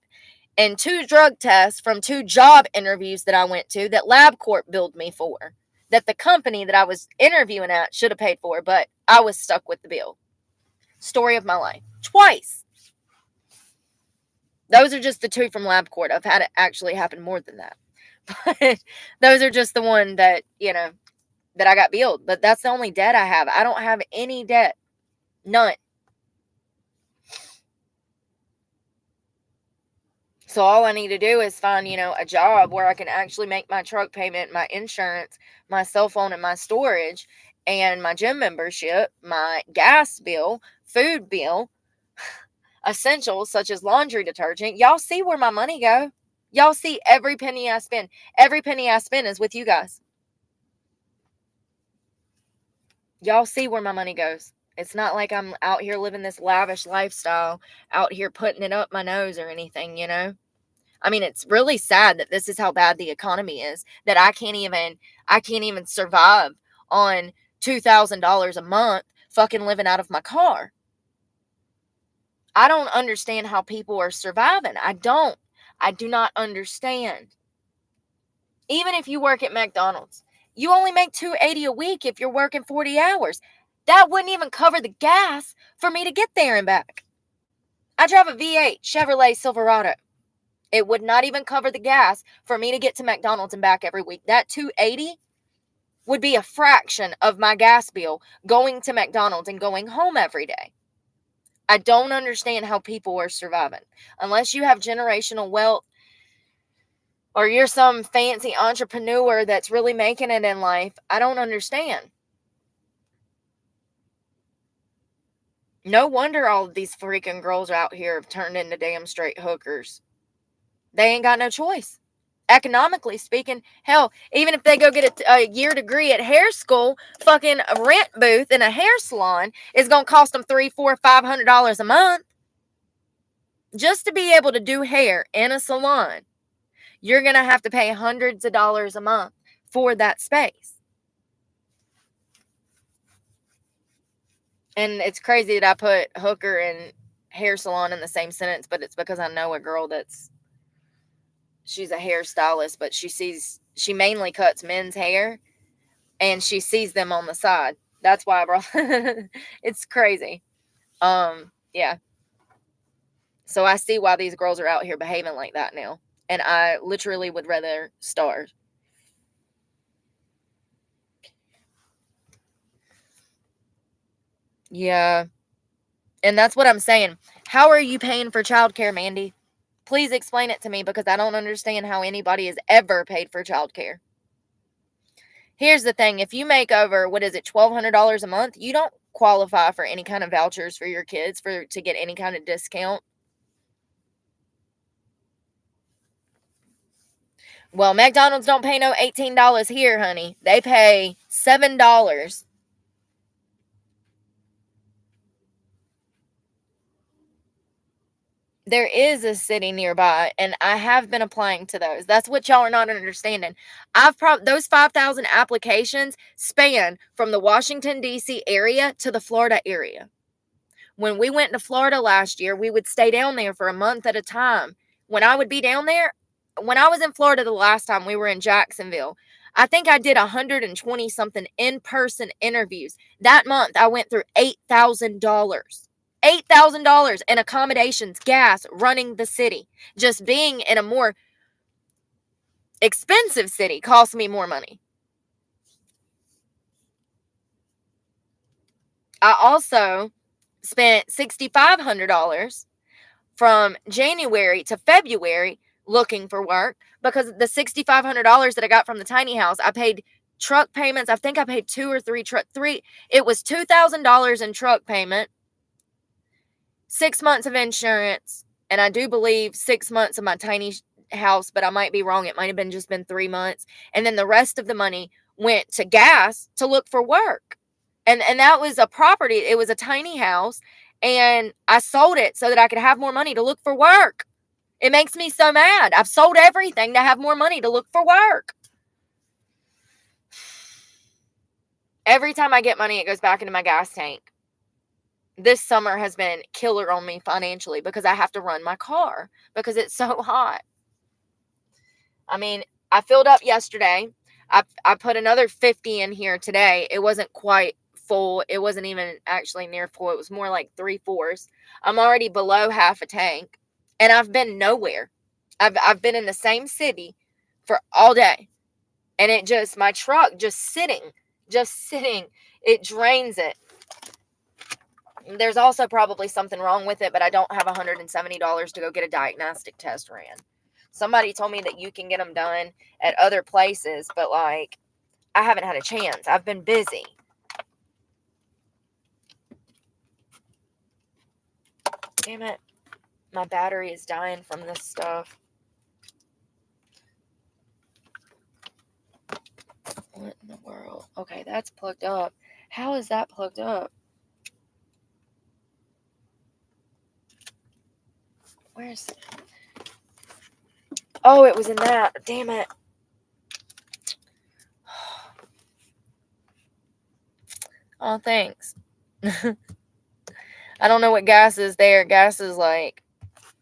and 2 drug tests from 2 job interviews that I went to that LabCorp billed me for, that the company that I was interviewing at should have paid for, but I was stuck with the bill. Story of my life. Twice. Those are just the 2 from LabCorp. I've had it actually happen more than that. But those are just the one that, that I got billed. But that's the only debt I have. I don't have any debt. None. So all I need to do is find, a job where I can actually make my truck payment, my insurance, my cell phone, and my storage. and my gym membership, my gas bill, food bill, essentials such as laundry detergent. Y'all see where my money go. Y'all see every penny I spend. Every penny I spend is with you guys. Y'all see where my money goes. It's not like I'm out here living this lavish lifestyle, out here putting it up my nose or anything, you know? I mean, it's really sad that this is how bad the economy is, that I can't even survive on $2,000 a month fucking living out of my car. I don't understand how people are surviving. I do not understand. Even if you work at McDonald's, you only make $280 a week if you're working 40 hours. That wouldn't even cover the gas for me to get there and back. I drive a V8 Chevrolet Silverado. It would not even cover the gas for me to get to McDonald's and back every week. That $280 would be a fraction of my gas bill going to McDonald's and going home every day. I don't understand how people are surviving. Unless you have generational wealth or you're some fancy entrepreneur that's really making it in life, I don't understand. No wonder all of these freaking girls out here have turned into damn straight hookers. They ain't got no choice. Economically speaking, hell, even if they go get a year degree at hair school, fucking a rent booth in a hair salon is going to cost them $300, $400, $500 a month. Just to be able to do hair in a salon, you're going to have to pay hundreds of dollars a month for that space. And it's crazy that I put hooker and hair salon in the same sentence, but it's because I know a girl she's a hairstylist, but she mainly cuts men's hair and she sees them on the side. That's why I brought it's crazy. Yeah. So I see why these girls are out here behaving like that now. And I literally would rather starve. Yeah. And that's what I'm saying. How are you paying for childcare, Mandy? Please explain it to me because I don't understand how anybody has ever paid for childcare. Here's the thing. If you make over, $1,200 a month, you don't qualify for any kind of vouchers for your kids to get any kind of discount. Well, McDonald's don't pay no $18 here, honey. They pay $7. There is a city nearby, and I have been applying to those. That's what y'all are not understanding. Those 5,000 applications span from the Washington, D.C. area to the Florida area. When we went to Florida last year, we would stay down there for a month at a time. When I would be down there, when I was in Florida the last time, we were in Jacksonville. I think I did 120 something in-person interviews. That month, I went through $8,000. $8,000 in accommodations, gas, running the city. Just being in a more expensive city cost me more money. I also spent $6,500 from January to February looking for work because the $6,500 that I got from the tiny house, I paid truck payments. I think I paid it was $2,000 in truck payment, 6 months of insurance, and I do believe 6 months of my tiny house, but I might be wrong. It might have just been 3 months. And then the rest of the money went to gas to look for work. And that was a property. It was a tiny house, and I sold it so that I could have more money to look for work. It makes me so mad. I've sold everything to have more money to look for work. Every time I get money, it goes back into my gas tank. This summer has been killer on me financially because I have to run my car because it's so hot. I mean, I filled up yesterday. I put another 50 in here today. It wasn't quite full. It wasn't even actually near full. It was more like 3/4. I'm already below half a tank, and I've been nowhere. I've been in the same city for all day, and my truck just sitting, it drains it. There's also probably something wrong with it, but I don't have $170 to go get a diagnostic test ran. Somebody told me that you can get them done at other places, but I haven't had a chance. I've been busy. Damn it. My battery is dying from this stuff. What in the world? Okay, that's plugged up. How is that plugged up? Where's... Oh, it was in that. Damn it. Oh, thanks. I don't know what gas is there. Gas is like...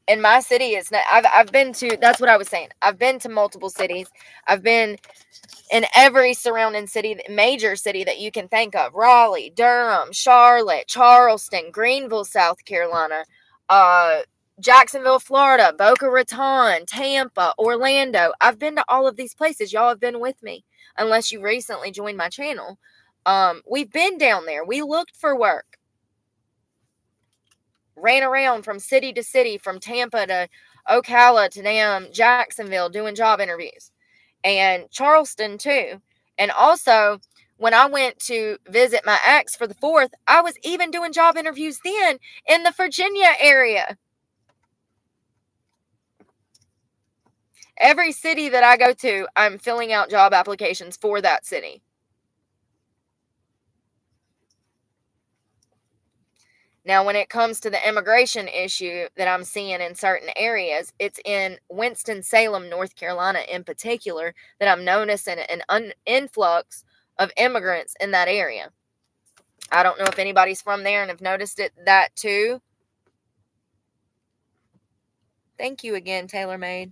In my city, it's not... I've been to... That's what I was saying. I've been to multiple cities. I've been in every surrounding city, major city that you can think of. Raleigh, Durham, Charlotte, Charleston, Greenville, South Carolina, Jacksonville, Florida, Boca Raton, Tampa, Orlando. I've been to all of these places. Y'all have been with me, unless you recently joined my channel. We've been down there. We looked for work. Ran around from city to city, from Tampa to Ocala to Jacksonville, doing job interviews. And Charleston too. And also, when I went to visit my ex for the 4th, I was even doing job interviews then in the Virginia area. Every city that I go to, I'm filling out job applications for that city. Now, when it comes to the immigration issue that I'm seeing in certain areas, it's in Winston-Salem, North Carolina in particular, that I'm noticing an influx of immigrants in that area. I don't know if anybody's from there and have noticed that too. Thank you again, TaylorMade.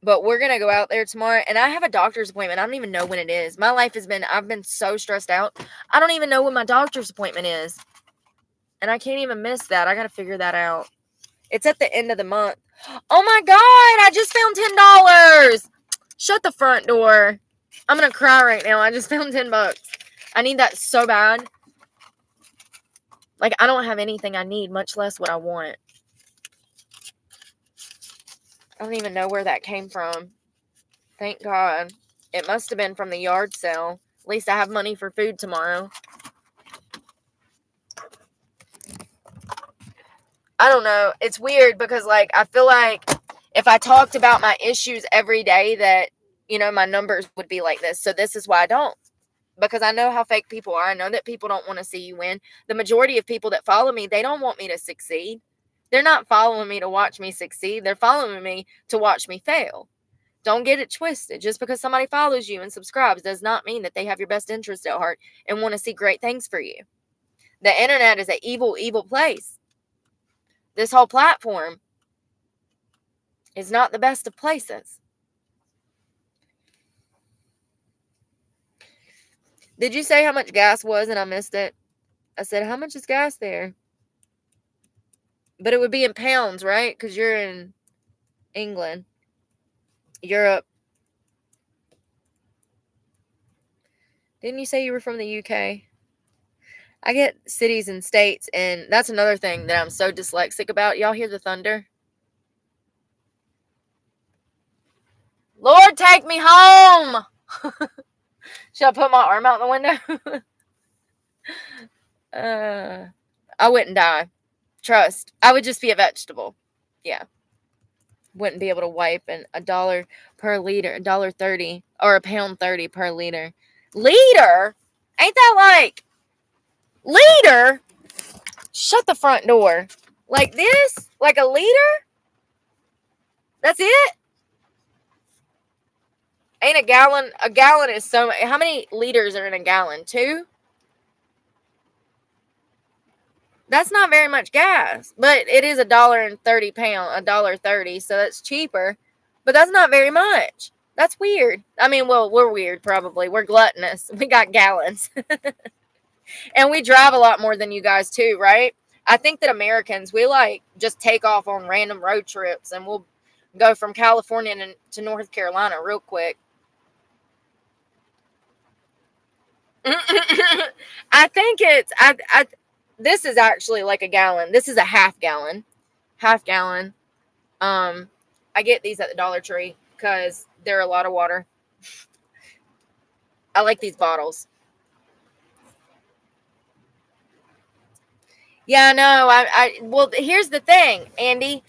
But we're going to go out there tomorrow, and I have a doctor's appointment. I don't even know when it is. My life I've been so stressed out. I don't even know when my doctor's appointment is. And I can't even miss that. I got to figure that out. It's at the end of the month. Oh my God, I just found $10. Shut the front door. I'm going to cry right now. I just found $10. I need that so bad. Like, I don't have anything I need, much less what I want. I don't even know where that came from. Thank God. It must have been from the yard sale. At least I have money for food tomorrow. I don't know. It's weird because, like, I feel like if I talked about my issues every day that, you know, my numbers would be like this. So this is why I don't. Because I know how fake people are. I know that people don't want to see you win. The majority of people that follow me, they don't want me to succeed. They're not following me to watch me succeed. They're following me to watch me fail. Don't get it twisted. Just because somebody follows you and subscribes does not mean that they have your best interest at heart and want to see great things for you. The internet is an evil, evil place. This whole platform is not the best of places. Did you say how much gas was and I missed it? I said, how much is gas there? But it would be in pounds, right? Because you're in England, Europe. Didn't you say you were from the UK? I get cities and states, and that's another thing that I'm so dyslexic about. Y'all hear the thunder? Lord, take me home! Should I put my arm out the window? I wouldn't die. Trust. I would just be a vegetable. Yeah. Wouldn't be able to wipe and $1 per liter, $1.30 or £1.30 per liter. Liter? Ain't that like liter? Shut the front door. Like this? Like a liter? That's it? Ain't a gallon? A gallon is so much. How many liters are in a gallon? 2? That's not very much gas, but it is $1.30, $1.30, so that's cheaper. But that's not very much. That's weird. I mean, well, we're weird probably. We're gluttonous. We got gallons. And we drive a lot more than you guys too, right? I think that Americans, we like just take off on random road trips and we'll go from California to North Carolina real quick. I think it's this is actually like a gallon. This is a half gallon. I get these at the Dollar Tree because they're a lot of water. I like these bottles. Yeah, no, well, here's the thing, Andy.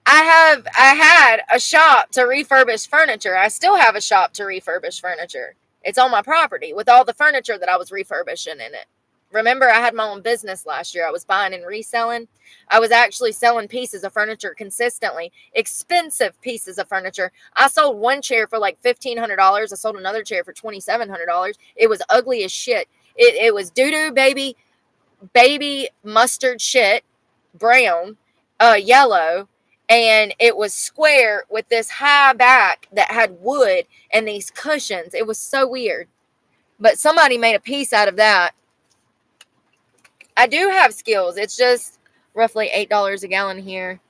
I had a shop to refurbish furniture. I still have a shop to refurbish furniture. It's on my property with all the furniture that I was refurbishing in it. Remember, I had my own business last year. I was buying and reselling. I was actually selling pieces of furniture consistently, expensive pieces of furniture. I sold one chair for like $1,500. I sold another chair for $2,700. It was ugly as shit. It was doo doo baby mustard shit, brown, yellow, and it was square with this high back that had wood and these cushions. It was so weird. But somebody made a piece out of that. I do have skills. It's just roughly $8 a gallon here.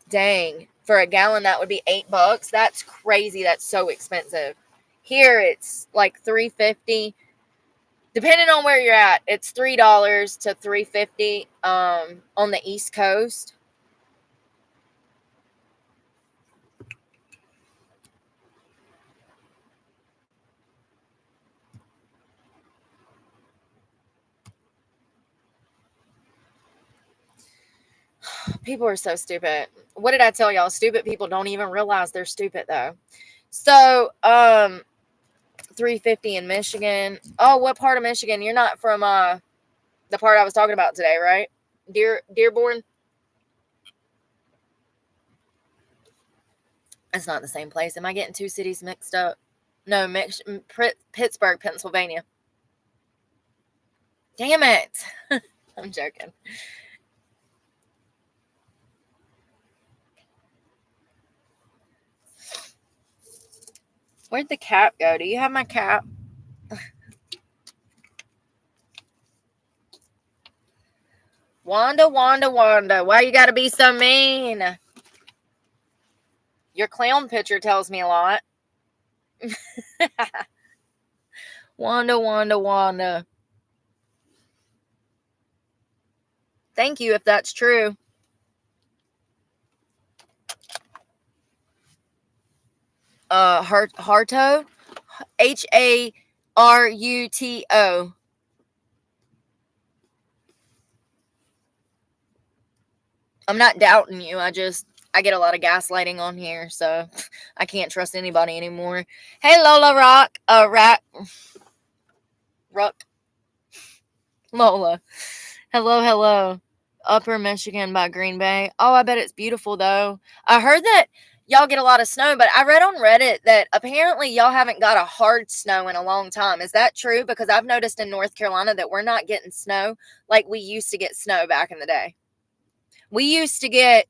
Dang. For a gallon, that would be $8. That's crazy. That's so expensive. Here it's like $3.50. Depending on where you're at, it's $3 to $3.50 on the East Coast. People are so stupid. What did I tell y'all? Stupid people don't even realize they're stupid though. So, 350 in Michigan. Oh, what part of Michigan? You're not from the part I was talking about today, right? Dearborn. It's not the same place. Am I getting two cities mixed up? No, Pittsburgh, Pennsylvania. Damn it. I'm joking. Where'd the cap go? Do you have my cap? Wanda, Wanda, Wanda. Why you gotta be so mean? Your clown picture tells me a lot. Wanda, Wanda, Wanda. Thank you if that's true. Harto? Haruto. I'm not doubting you. I get a lot of gaslighting on here, so I can't trust anybody anymore. Hey, Lola Rock. Ruck. Lola. Hello, hello. Upper Michigan by Green Bay. Oh, I bet it's beautiful, though. I heard that y'all get a lot of snow, but I read on Reddit that apparently y'all haven't got a hard snow in a long time. Is that true? Because I've noticed in North Carolina that we're not getting snow like we used to get snow back in the day. We used to get,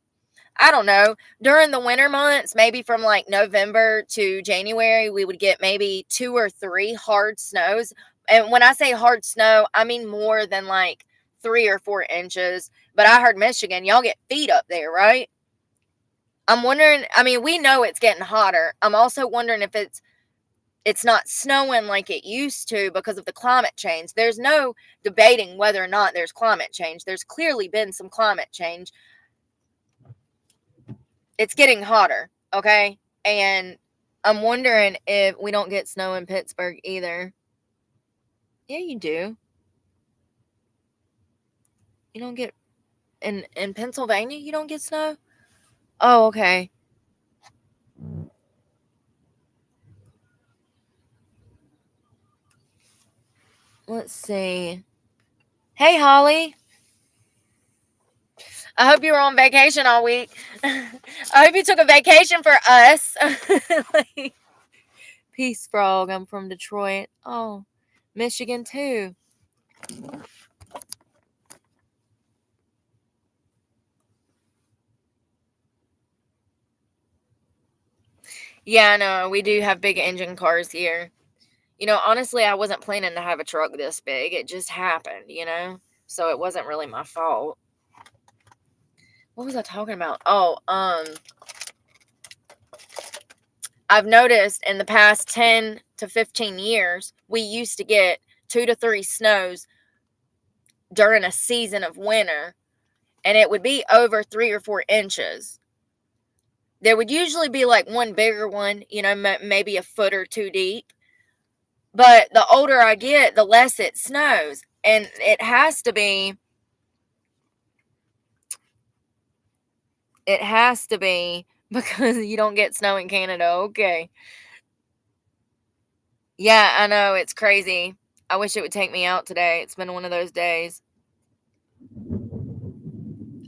I don't know, during the winter months, maybe from like November to January, we would get maybe 2 or 3 hard snows. And when I say hard snow, I mean more than like 3 or 4 inches. But I heard Michigan, y'all get feet up there, right? I'm wondering, I mean, we know it's getting hotter. I'm also wondering if it's not snowing like it used to because of the climate change. There's no debating whether or not there's climate change. There's clearly been some climate change. It's getting hotter, okay? And I'm wondering if we don't get snow in Pittsburgh either. Yeah, you do. You don't get in Pennsylvania, you don't get snow? Oh, okay. Let's see. Hey, Holly. I hope you were on vacation all week. I hope you took a vacation for us. Like, Peace Frog. I'm from Detroit. Oh, Michigan too. Yeah, I know. We do have big engine cars here. Honestly, I wasn't planning to have a truck this big. It just happened. So it wasn't really my fault. What was I talking about? Oh, I've noticed in the past 10 to 15 years, we used to get 2 to 3 snows during a season of winter, and it would be over 3 or 4 inches. There would usually be like one bigger one, maybe a foot or two deep. But the older I get, the less it snows. And it has to be because you don't get snow in Canada. Okay. Yeah, I know. It's crazy. I wish it would take me out today. It's been one of those days.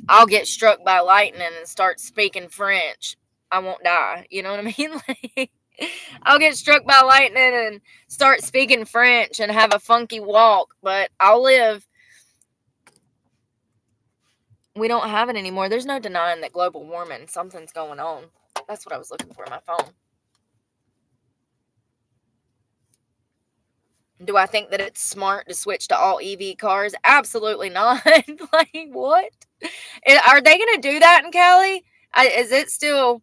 I'll get struck by lightning and start speaking French. I won't die. You know what I mean? Like, I'll get struck by lightning and start speaking French and have a funky walk, but I'll live. We don't have it anymore. There's no denying that global warming, something's going on. That's what I was looking for in my phone. Do I think that it's smart to switch to all EV cars? Absolutely not. Like, what? Are they going to do that in Cali? Is it still...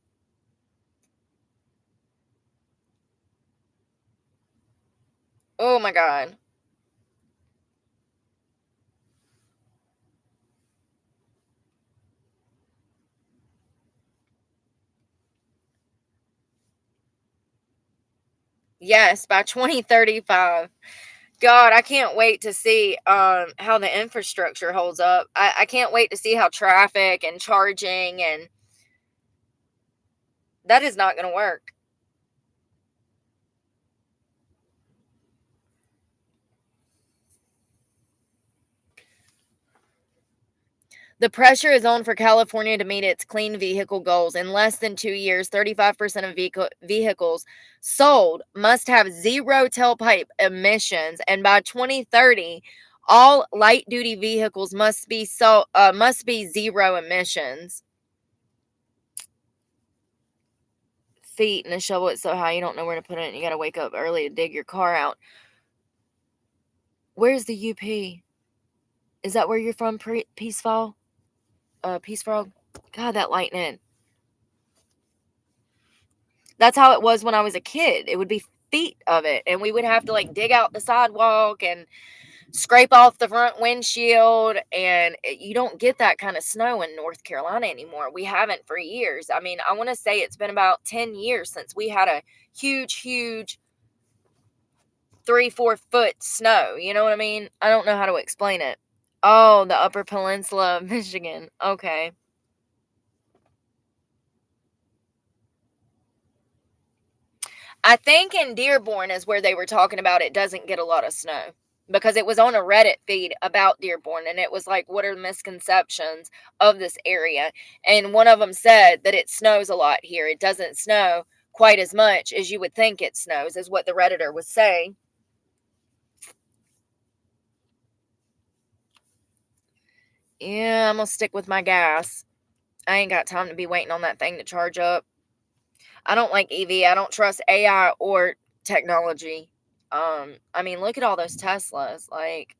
Oh my God. Yes, by 2035. God, I can't wait to see how the infrastructure holds up. I can't wait to see how traffic and charging, and that is not going to work. The pressure is on for California to meet its clean vehicle goals. In less than 2 years, 35% of vehicles sold must have zero tailpipe emissions, and by 2030, all light duty vehicles must be zero emissions. Feet and a shovel it so high you don't know where to put it, and you got to wake up early to dig your car out. Where's the UP? Is that where you're from, Peaceful? Peace Frog? God, that lightning. That's how it was when I was a kid. It would be feet of it, and we would have to like dig out the sidewalk and scrape off the front windshield. And you don't get that kind of snow in North Carolina anymore. We haven't for years. I mean, I want to say it's been about 10 years since we had a huge 3-4 foot snow. You know what I mean? I don't know how to explain it. Oh, the Upper Peninsula of Michigan. Okay. I think in Dearborn is where they were talking about it doesn't get a lot of snow, because it was on a Reddit feed about Dearborn, and it was like, what are the misconceptions of this area? And one of them said that it snows a lot here. It doesn't snow quite as much as you would think it snows, is what the Redditor was saying. Yeah, I'm going to stick with my gas. I ain't got time to be waiting on that thing to charge up. I don't like EV. I don't trust AI or technology. I mean, look at all those Teslas. Like,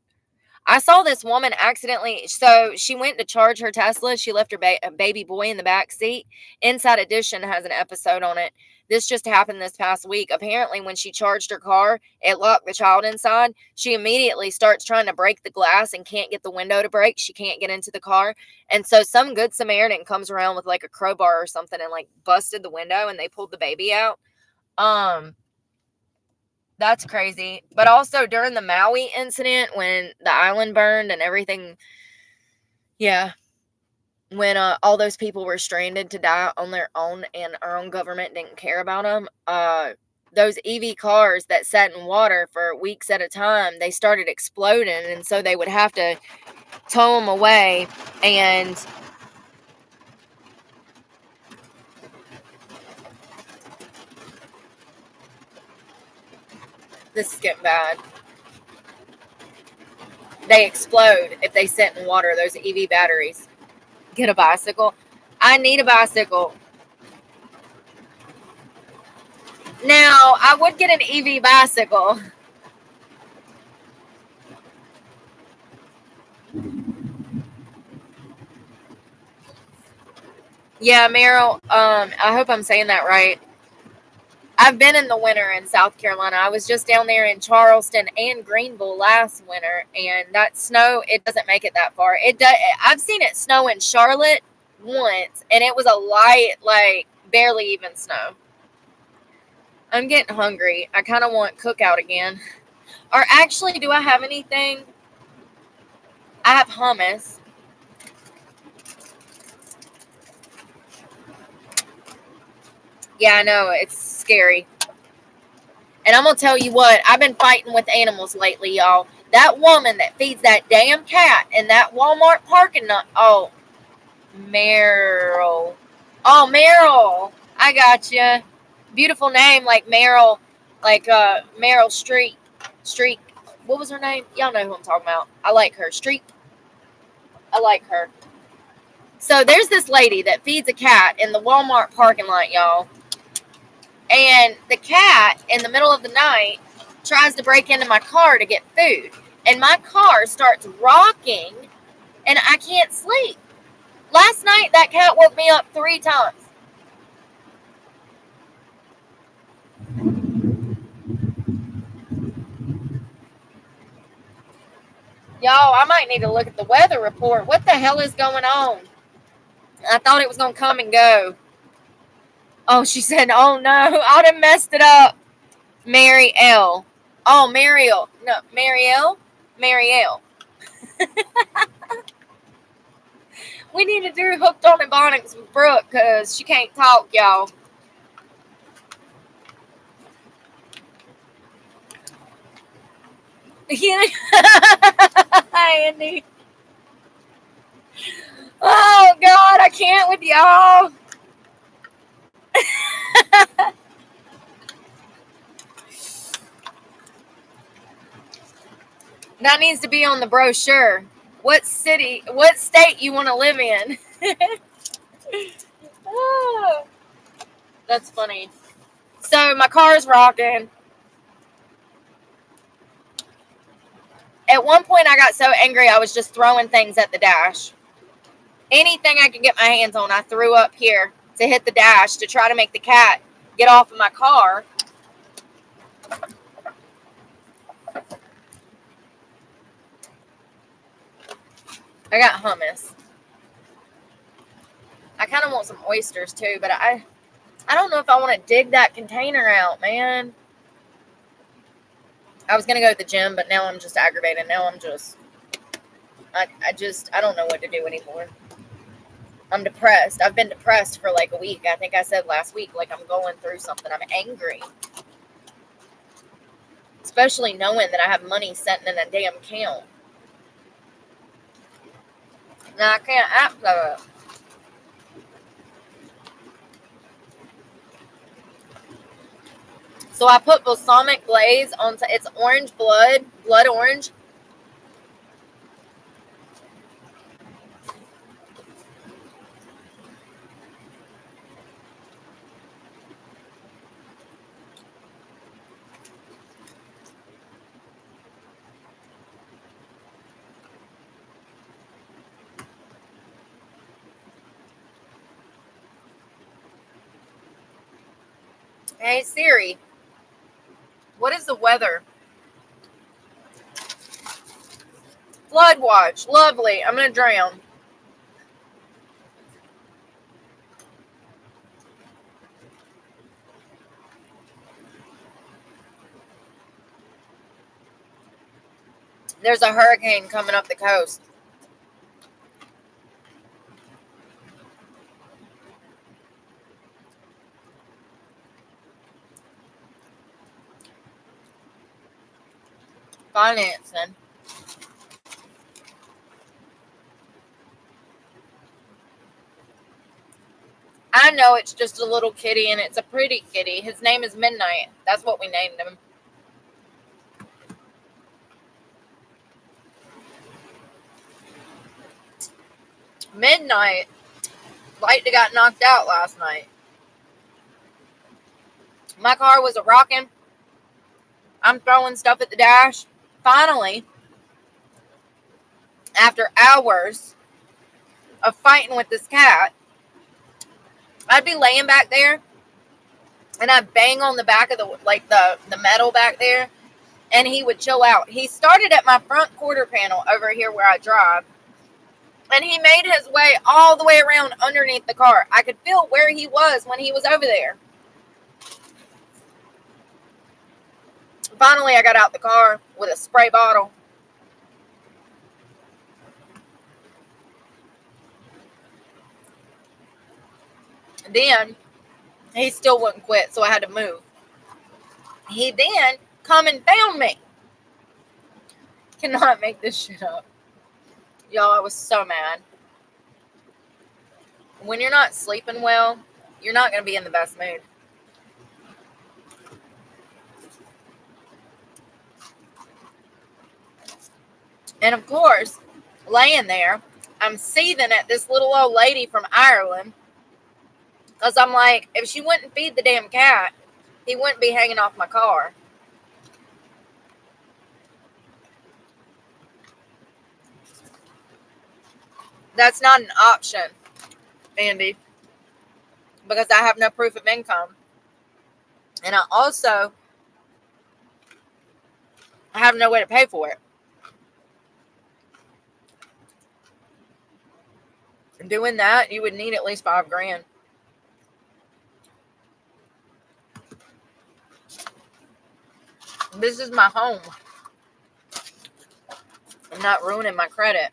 I saw this woman accidentally. So she went to charge her Tesla. She left her baby boy in the back seat. Inside Edition has an episode on it. This just happened this past week. Apparently, when she charged her car, it locked the child inside. She immediately starts trying to break the glass and can't get the window to break. She can't get into the car. And so some good Samaritan comes around with like a crowbar or something and like busted the window, and they pulled the baby out. That's crazy. But also during the Maui incident, when the island burned and everything, yeah, when all those people were stranded to die on their own and our own government didn't care about them, those EV cars that sat in water for weeks at a time, they started exploding, and so they would have to tow them away. And this is getting bad. They explode if they sit in water, those EV batteries. Get a bicycle. I need a bicycle. Now, I would get an EV bicycle. Yeah, Meryl, I hope I'm saying that right. I've been in the winter in South Carolina. I was just down there in Charleston and Greenville last winter, and that snow, it doesn't make it that far. It does. I've seen it snow in Charlotte once, and it was a light, like barely even snow. I'm getting hungry. I kind of want cookout again. Or actually, do I have anything? I have hummus. Yeah, I know. It's scary. And I'm going to tell you what, I've been fighting with animals lately, y'all. That woman that feeds that damn cat in that Walmart parking lot. Oh, Meryl. Oh, Meryl. I got you. Beautiful name, like Meryl, like Meryl Streep. Streep. What was her name? Y'all know who I'm talking about. I like her. Streep. I like her. So there's this lady that feeds a cat in the Walmart parking lot, y'all. And the cat, in the middle of the night, tries to break into my car to get food. And my car starts rocking, and I can't sleep. Last night, that cat woke me up 3 times. Y'all, I might need to look at the weather report. What the hell is going on? I thought it was going to come and go. Oh, she said, oh no, I done messed it up. Mary L. Oh, Mariel. No, Marielle? Marielle. We need to do Hooked on Ebonics with Brooke because she can't talk, y'all. Andy. Oh, God, I can't with y'all. That needs to be on the brochure. What state you want to live in? Oh, that's funny. So my car's rocking. At one point, I got so angry, I was just throwing things at the dash. Anything I could get my hands on, I threw up here to hit the dash to try to make the cat get off of my car. I got hummus. I kind of want some oysters too, but I don't know if I want to dig that container out, man. I was going to go to the gym, but now I'm just aggravated. Now I'm just, I don't know what to do anymore. I'm depressed. I've been depressed for like a week. I think I said last week, like I'm going through something. I'm angry. Especially knowing that I have money sitting in a damn account. Now I can't act that up. So I put balsamic glaze on, it's orange blood orange. Hey Siri, what is the weather? Flood watch. Lovely. I'm going to drown. There's a hurricane coming up the coast. Financing. I know it's just a little kitty and it's a pretty kitty. His name is Midnight. That's what we named him. Midnight. Light got knocked out last night. My car was a rocking. I'm throwing stuff at the dash. Finally, after hours of fighting with this cat, I'd be laying back there and I'd bang on the back of the metal back there and he would chill out. He started at my front quarter panel over here where I drive. And he made his way all the way around underneath the car. I could feel where he was when he was over there. Finally, I got out the car with a spray bottle. Then he still wouldn't quit, so I had to move. He then come and found me. Cannot make this shit up. Y'all, I was so mad. When you're not sleeping well, you're not going to be in the best mood. And of course, laying there, I'm seething at this little old lady from Ireland. Because I'm like, if she wouldn't feed the damn cat, he wouldn't be hanging off my car. That's not an option, Andy, because I have no proof of income. And I have no way to pay for it. And doing that, you would need at least $5,000. This is my home. I'm not ruining my credit.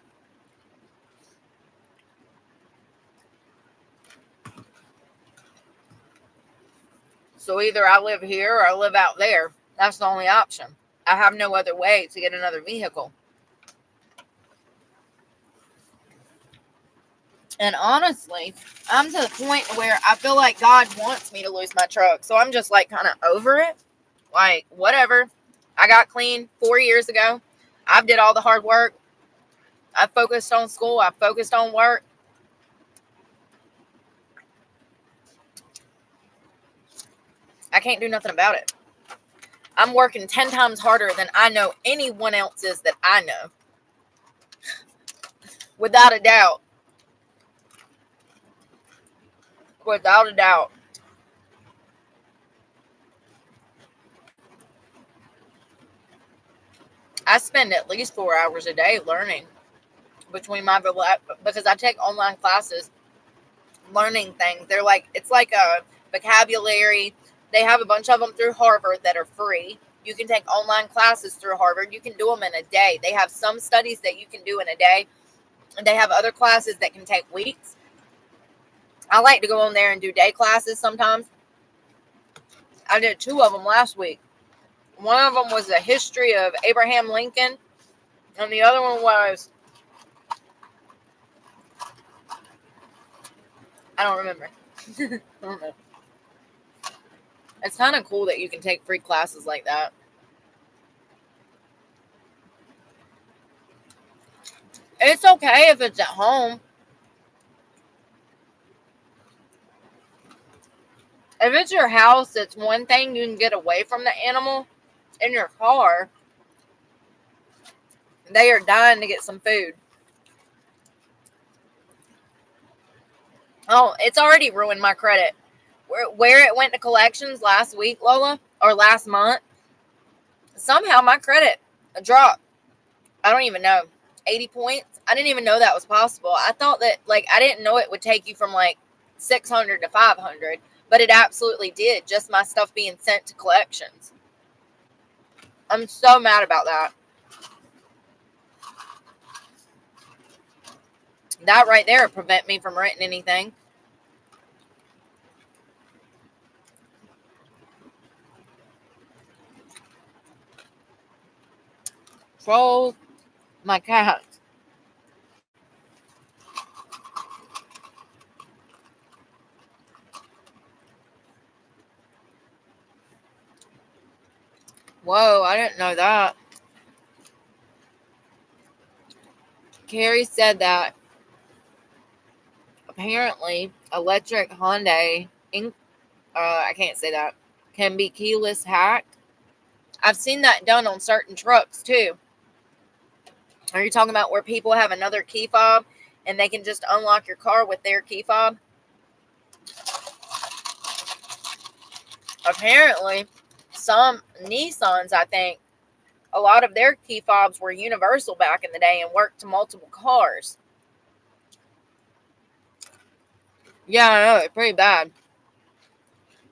So either I live here or I live out there. That's the only option. I have no other way to get another vehicle. And honestly, I'm to the point where I feel like God wants me to lose my truck. So I'm just like kind of over it. Like, whatever. I got clean 4 years ago. I've did all the hard work. I focused on school. I focused on work. I can't do nothing about it. I'm working 10 times harder than I know anyone else is that I know. Without a doubt. Without a doubt. I spend at least 4 hours a day learning between because I take online classes, learning things. They're like, it's like a vocabulary. They have a bunch of them through Harvard that are free. You can take online classes through Harvard. You can do them in a day. They have some studies that you can do in a day, and they have other classes that can take weeks. I like to go on there and do day classes sometimes. I did 2 of them last week. One of them was the history of Abraham Lincoln, and the other one was, I don't remember. I don't know. It's kind of cool that you can take free classes like that. It's okay if it's at home. If it's your house, it's one thing. You can get away from the animal. In your car, they are dying to get some food. Oh, it's already ruined my credit. Where it went to collections last week, Lola, or last month, somehow my credit dropped. I don't even know. 80 points? I didn't even know that was possible. I thought that, like, I didn't know it would take you from, like, 600 to 500, but it absolutely did. Just my stuff being sent to collections. I'm so mad about that. That right there would prevent me from renting anything. Trolls, my cat. Whoa, I didn't know that. Carrie said that apparently electric Hyundai, I can't say that, can be keyless hacked. I've seen that done on certain trucks too. Are you talking about where people have another key fob and they can just unlock your car with their key fob? Apparently, some Nissans, I think, a lot of their key fobs were universal back in the day and worked to multiple cars. Yeah, I know, it's pretty bad.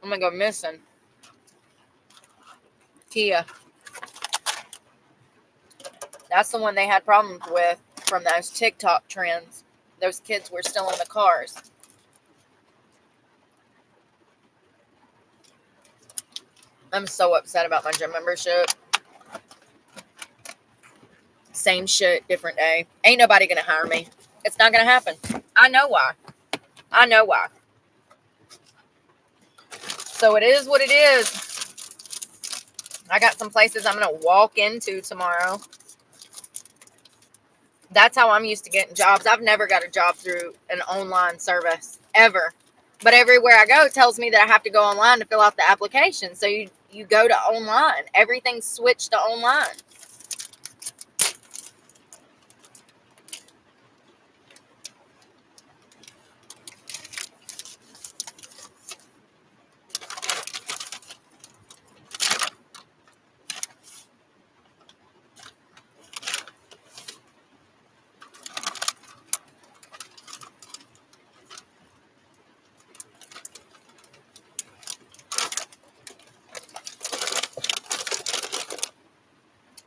I'm gonna go missing. Kia. That's the one they had problems with from those TikTok trends. Those kids were still in the cars. I'm so upset about my gym membership. Same shit, different day. Ain't nobody gonna hire me. It's not gonna happen. I know why. I know why. So it is what it is. I got some places I'm gonna walk into tomorrow. That's how I'm used to getting jobs. I've never got a job through an online service, ever. But everywhere I go, it tells me that I have to go online to fill out the application. So you go to online. Everything's switched to online.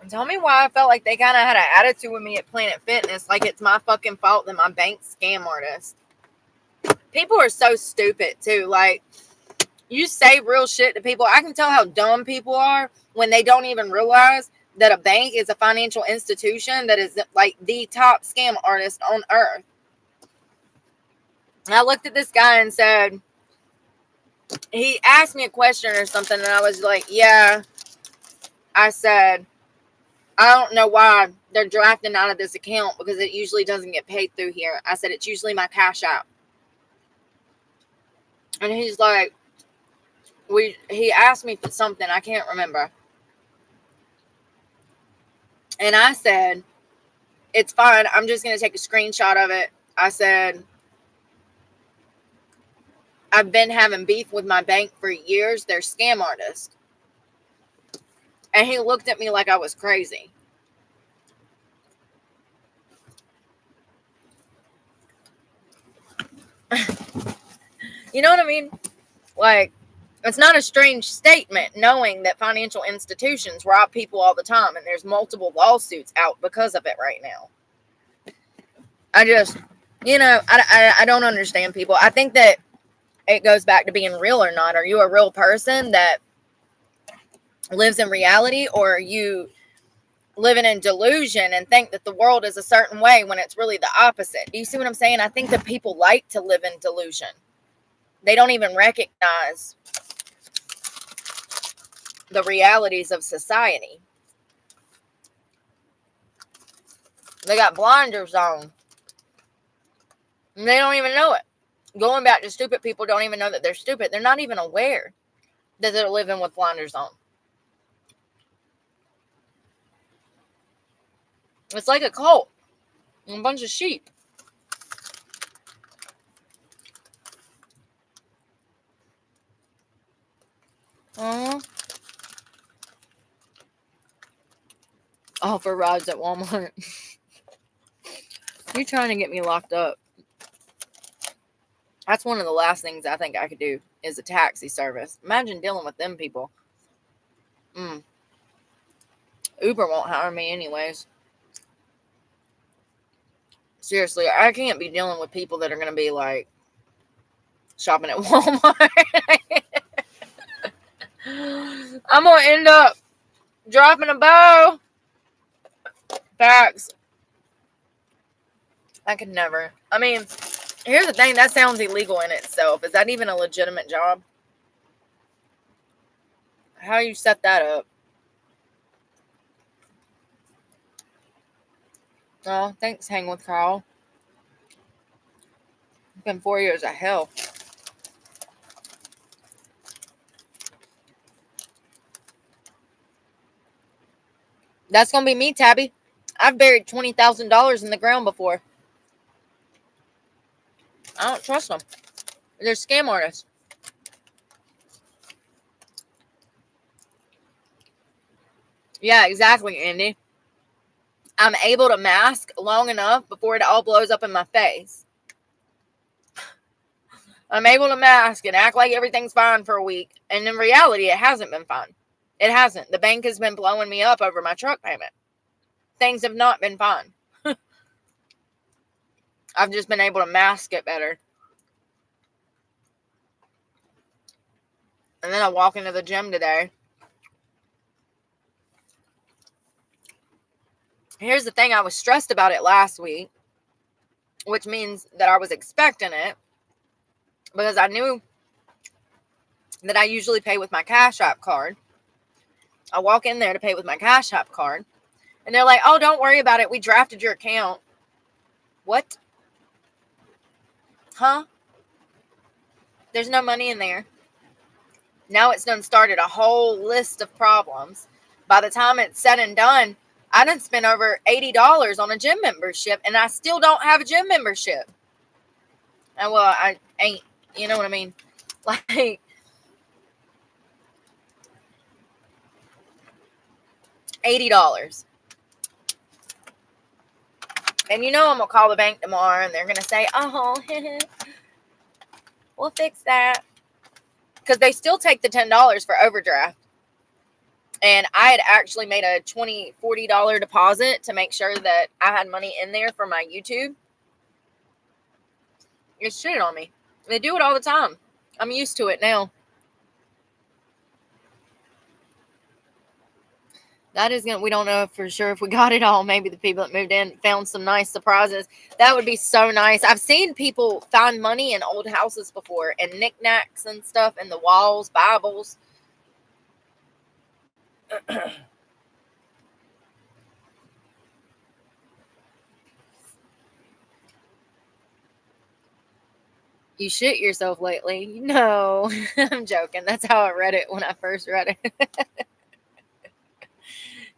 And tell me why I felt like they kind of had an attitude with me at Planet Fitness, like it's my fucking fault that my bank's scam artist. People are so stupid too. Like, you say real shit to people. I can tell how dumb people are when they don't even realize that a bank is a financial institution that is like the top scam artist on earth. And I looked at this guy and said, he asked me a question or something, and I was like, yeah. I said, I don't know why they're drafting out of this account because it usually doesn't get paid through here. I said, it's usually my cash app. And he's like, he asked me for something. I can't remember. And I said, it's fine. I'm just going to take a screenshot of it. I said, I've been having beef with my bank for years. They're scam artists. And he looked at me like I was crazy. You know what I mean? Like, it's not a strange statement knowing that financial institutions rob people all the time and there's multiple lawsuits out because of it right now. I just, I don't understand people. I think that it goes back to being real or not. Are you a real person that lives in reality, or are you living in delusion and think that the world is a certain way when it's really the opposite? Do you see what I'm saying? I think that people like to live in delusion. They don't even recognize the realities of society. They got blinders on. And they don't even know it. Going back to stupid people don't even know that they're stupid. They're not even aware that they're living with blinders on. It's like a cult. A bunch of sheep. Offer rides at Walmart. You're trying to get me locked up. That's one of the last things I think I could do is a taxi service. Imagine dealing with them people. Uber won't hire me anyways. Seriously, I can't be dealing with people that are going to be like shopping at Walmart. I'm going to end up dropping a bow. Facts. I could never. I mean, here's the thing. That sounds illegal in itself. Is that even a legitimate job? How you set that up? Oh, thanks, Hang with Carl. It's been 4 years of hell. That's going to be me, Tabby. I've buried $20,000 in the ground before. I don't trust them. They're scam artists. Yeah, exactly, Andy. I'm able to mask long enough before it all blows up in my face. I'm able to mask and act like everything's fine for a week. And in reality, it hasn't been fine. It hasn't. The bank has been blowing me up over my truck payment. things have not been fun. I've just been able to mask it better. And then I walk into the gym today. Here's the thing, I was stressed about it last week, which means that I was expecting it, because I knew that I usually pay with my Cash App card. I walk in there to pay with my Cash App card, and they're like, oh, don't worry about it. We drafted your account. What? Huh? There's no money in there. Now it's done started a whole list of problems. By the time it's said and done, I done spent over $80 on a gym membership, and I still don't have a gym membership. And well, I ain't, you know what I mean? Like, $80. And you know I'm going to call the bank tomorrow, and they're going to say, oh, we'll fix that. Because they still take the $10 for overdraft. And I had actually made a $20, $40 deposit to make sure that I had money in there for my YouTube. It's shit on me. They do it all the time. I'm used to it now. That is going to, we don't know for sure if we got it all. Maybe the people that moved in found some nice surprises. That would be so nice. I've seen people find money in old houses before, and knickknacks and stuff in the walls, Bibles. You shit yourself lately? No, I'm joking. That's how I read it when I first read it.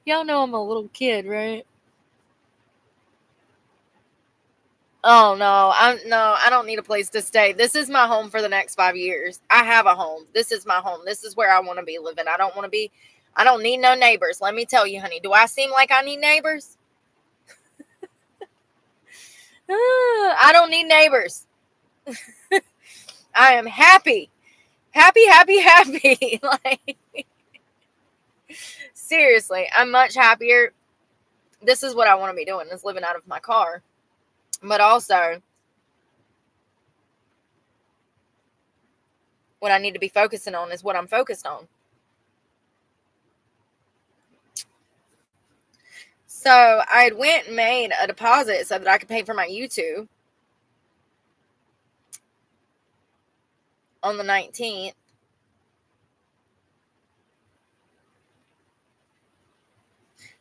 Y'all know I'm a little kid, right? Oh no, I don't need a place to stay. This is my home for the next 5 years. I have a home. This is my home. This is where I want to be living. I don't need no neighbors. Let me tell you, honey. Do I seem like I need neighbors? I don't need neighbors. I am happy. Happy. Like, seriously, I'm much happier. This is what I want to be doing, is living out of my car. But also, what I need to be focusing on is what I'm focused on. So I went and made a deposit so that I could pay for my YouTube on the 19th.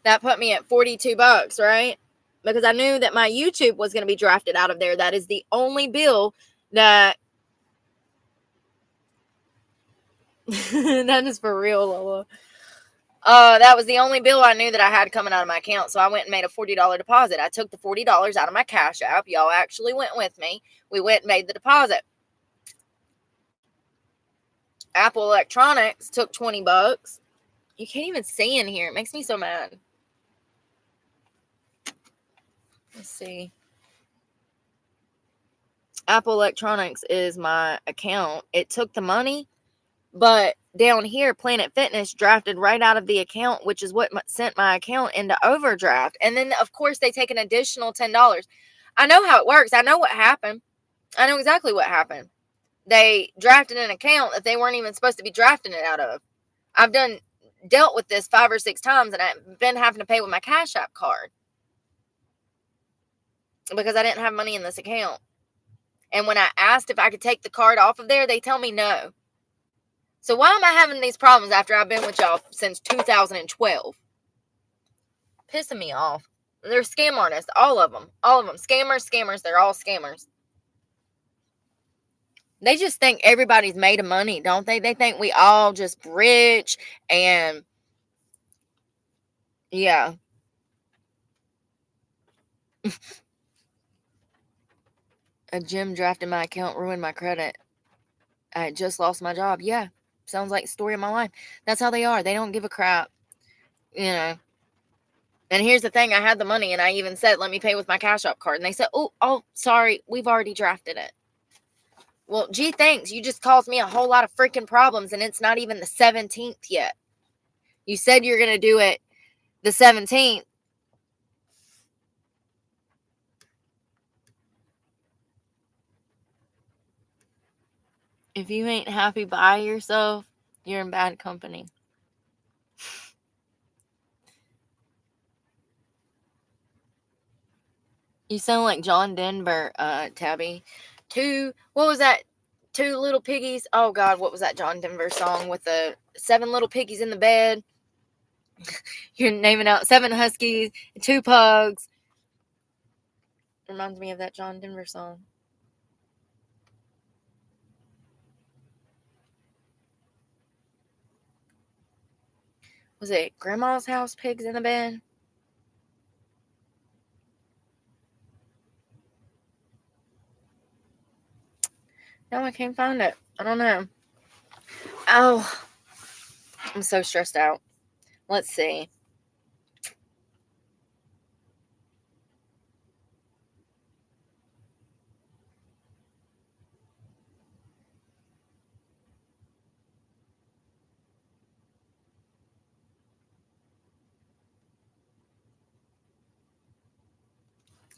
That put me at $42, right? Because I knew that my YouTube was going to be drafted out of there. That is the only bill that that is for real, Lola. That was the only bill I knew that I had coming out of my account. So I went and made a $40 deposit. I took the $40 out of my Cash App. Y'all actually went with me. We went and made the deposit. Apple Electronics took $20. You can't even see in here. It makes me so mad. Let's see. Apple Electronics is my account. It took the money, but down here, Planet Fitness drafted right out of the account, which is what sent my account into overdraft. And then, of course, they take an additional $10. I know how it works. I know what happened. I know exactly what happened. They drafted an account that they weren't even supposed to be drafting it out of. I've dealt with this 5 or 6 times, and I've been having to pay with my Cash App card because I didn't have money in this account. And when I asked if I could take the card off of there, they tell me no. So why am I having these problems after I've been with y'all since 2012? Pissing me off. They're scam artists, all of them. Scammers. They're all scammers. They just think everybody's made of money, don't they? They think we all just rich and yeah. A gym drafted my account, ruined my credit. I just lost my job. Yeah. Sounds like the story of my life. That's how they are. They don't give a crap. You know. And here's the thing. I had the money and I even said, let me pay with my Cash App card. And they said, oh, sorry. We've already drafted it. Well, gee, thanks. You just caused me a whole lot of freaking problems and it's not even the 17th yet. You said you're going to do it the 17th. If you ain't happy by yourself, you're in bad company. You sound like John Denver, Tabby. What was that? Two little piggies. Oh God, what was that John Denver song with the 7 little piggies in the bed? You're naming out 7 huskies, 2 pugs. Reminds me of that John Denver song. Was it Grandma's House, Pigs in the Bed? No, I can't find it. I don't know. Oh, I'm so stressed out. Let's see.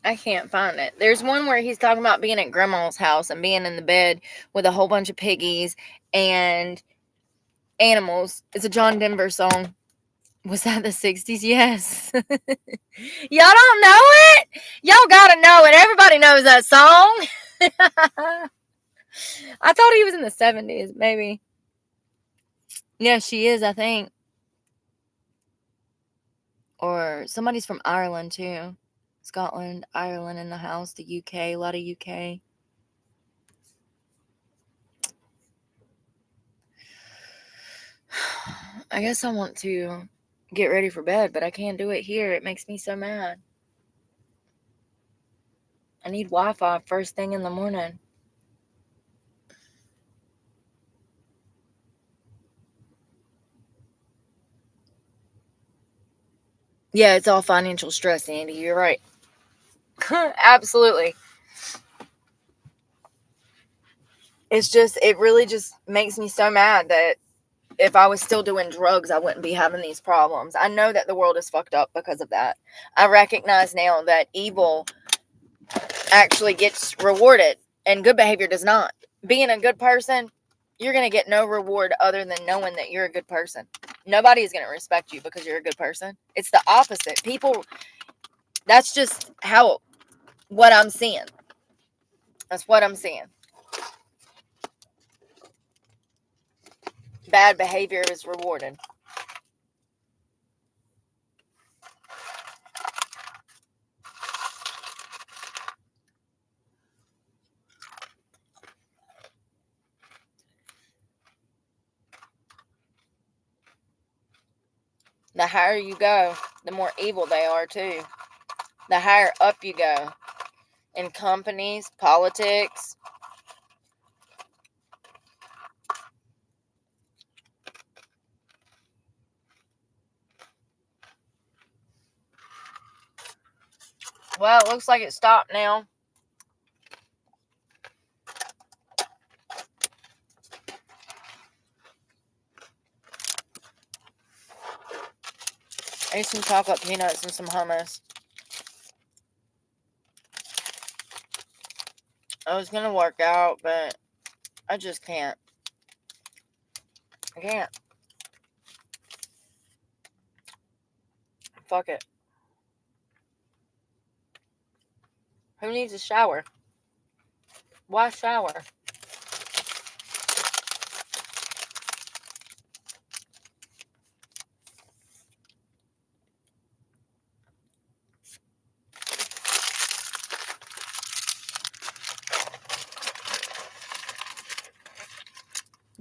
I can't find it. There's one where he's talking about being at Grandma's house and being in the bed with a whole bunch of piggies and animals. It's a John Denver song. Was that the 60s? Yes. Y'all don't know it? Y'all gotta know it. Everybody knows that song. I thought he was in the 70s, maybe. Yeah, she is, I think. Or somebody's from Ireland, too. Scotland, Ireland in the house, the UK, a lot of UK. I guess I want to get ready for bed, but I can't do it here. It makes me so mad. I need Wi-Fi first thing in the morning. Yeah, it's all financial stress, Andy. You're right. Absolutely. It really just makes me so mad that if I was still doing drugs, I wouldn't be having these problems. I know that the world is fucked up because of that. I recognize now that evil actually gets rewarded and good behavior does not. Being a good person, you're going to get no reward other than knowing that you're a good person. Nobody is going to respect you because you're a good person. It's the opposite. That's just what I'm seeing. That's what I'm seeing. Bad behavior is rewarded. The higher you go, the more evil they are too. The higher up you go in companies, politics. Well, it looks like it stopped now. I ate some chocolate peanuts and some hummus. I was gonna work out, but I just can't. I can't. Fuck it. Who needs a shower? Why shower?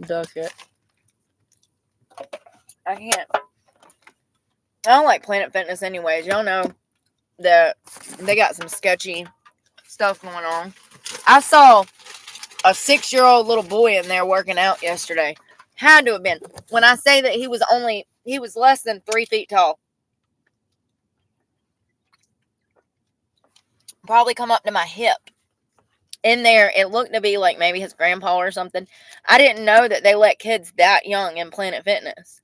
Duck it. I can't. I don't like Planet Fitness anyways. Y'all know that they got some sketchy stuff going on. I saw a 6-year-old little boy in there working out yesterday. Had to have been. When I say that he was less than 3 feet tall. Probably come up to my hip. In there, it looked to be like maybe his grandpa or something. I didn't know that they let kids that young in Planet Fitness.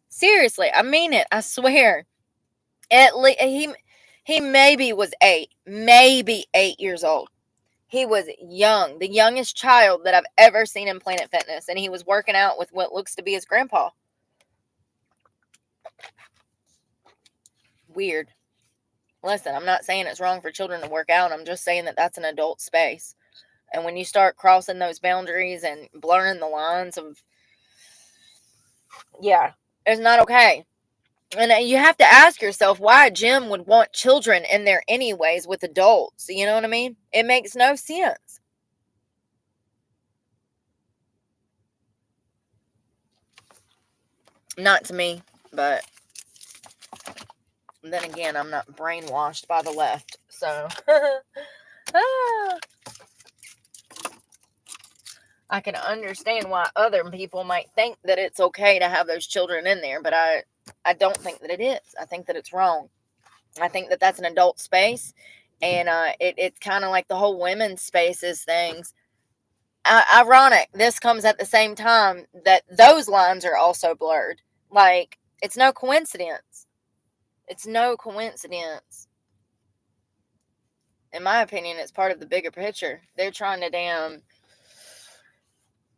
Seriously, I mean it. I swear. At least he maybe was 8 years old. He was young, the youngest child that I've ever seen in Planet Fitness, and he was working out with what looks to be his grandpa. Weird. Listen, I'm not saying it's wrong for children to work out. I'm just saying that that's an adult space. And when you start crossing those boundaries and blurring the lines of, yeah, it's not okay. And you have to ask yourself why a gym would want children in there anyways with adults. You know what I mean? It makes no sense. Not to me, but then again, I'm not brainwashed by the left. So, I can understand why other people might think that it's okay to have those children in there, but I don't think that it is. I think that it's wrong. I think that that's an adult space, and it's kind of like the whole women's spaces things. Ironic, this comes at the same time that those lines are also blurred. Like, it's no coincidence. It's no coincidence. In my opinion, it's part of the bigger picture. They're trying to damn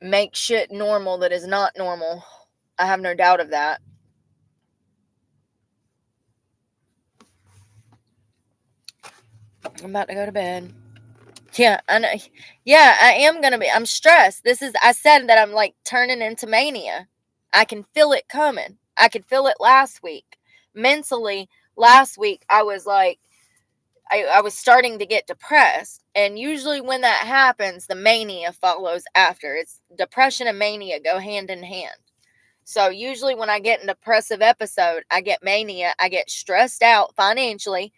make shit normal that is not normal. I have no doubt of that. I'm about to go to bed. Yeah, I know. Yeah, I am gonna be. I'm stressed. I said that I'm like turning into mania. I can feel it coming. I could feel it last week. Mentally, last week, I was like, I was starting to get depressed. And usually when that happens, the mania follows after. It's depression and mania go hand in hand. So usually when I get an depressive episode, I get mania, I get stressed out financially.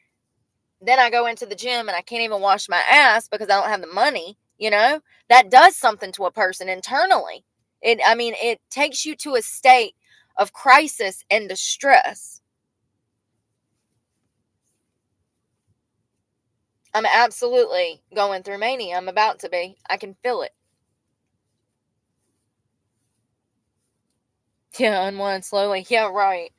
Then I go into the gym and I can't even wash my ass because I don't have the money, That does something to a person internally. It takes you to a state of crisis and distress. I'm absolutely going through mania. I'm about to be. I can feel it. Yeah, unwind slowly. Yeah, right.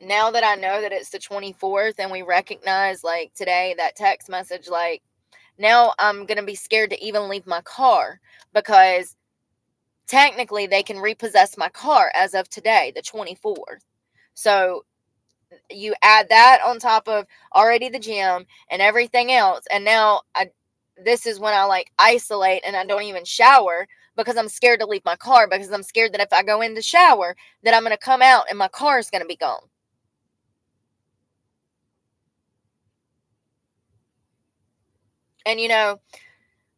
Now that I know that it's the 24th and we recognize, like, today, that text message, like, now I'm going to be scared to even leave my car because technically they can repossess my car as of today, the 24th. So you add that on top of already the gym and everything else. And now this is when I like isolate and I don't even shower because I'm scared to leave my car, because I'm scared that if I go in the shower that I'm going to come out and my car is going to be gone. And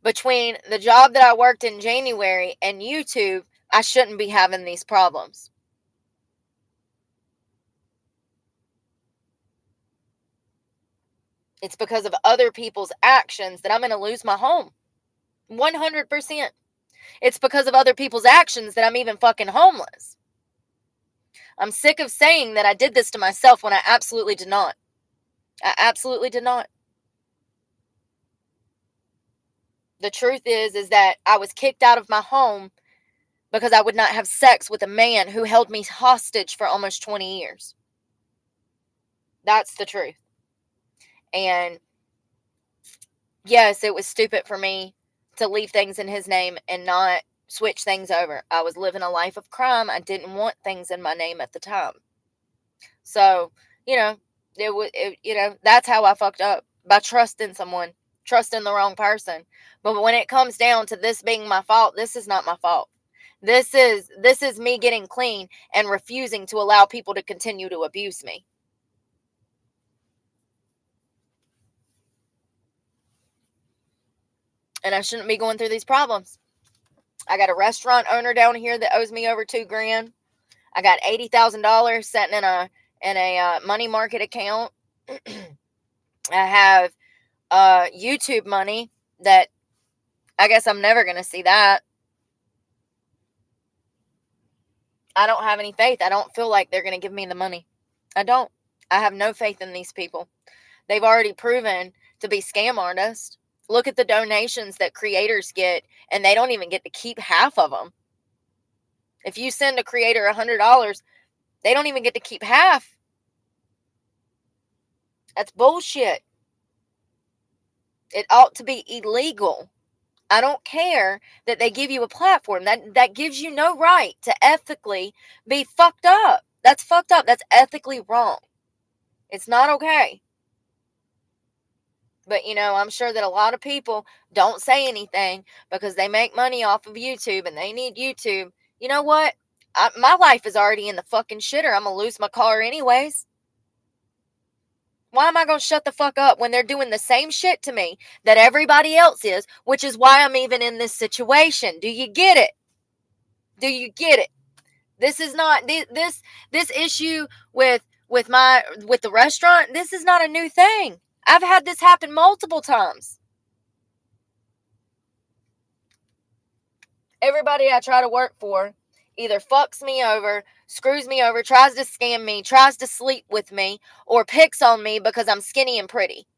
between the job that I worked in January and YouTube, I shouldn't be having these problems. It's because of other people's actions that I'm going to lose my home. 100%. It's because of other people's actions that I'm even fucking homeless. I'm sick of saying that I did this to myself when I absolutely did not. I absolutely did not. The truth is that I was kicked out of my home because I would not have sex with a man who held me hostage for almost 20 years. That's the truth. And yes, it was stupid for me to leave things in his name and not switch things over. I was living a life of crime. I didn't want things in my name at the time. So, that's how I fucked up, by trusting someone, trusting the wrong person. But when it comes down to this being my fault, this is not my fault. This is me getting clean and refusing to allow people to continue to abuse me. And I shouldn't be going through these problems. I got a restaurant owner down here that owes me over $2,000. I got $80,000 sitting in a money market account. I have YouTube money that I guess I'm never going to see that. I don't have any faith. I don't feel like they're going to give me the money. I don't. I have no faith in these people. They've already proven to be scam artists. Look at the donations that creators get, and they don't even get to keep half of them. If you send a creator $100, they don't even get to keep half. That's bullshit. It ought to be illegal. I don't care that they give you a platform. That gives you no right to ethically be fucked up. That's fucked up. That's ethically wrong. It's not okay. But I'm sure that a lot of people don't say anything because they make money off of YouTube and they need YouTube. You know what? My life is already in the fucking shitter. I'm gonna lose my car anyways. Why am I going to shut the fuck up when they're doing the same shit to me that everybody else is, which is why I'm even in this situation? Do you get it? Do you get it? This is not this issue with the restaurant. This is not a new thing. I've had this happen multiple times. Everybody I try to work for either fucks me over, screws me over, tries to scam me, tries to sleep with me, or picks on me because I'm skinny and pretty.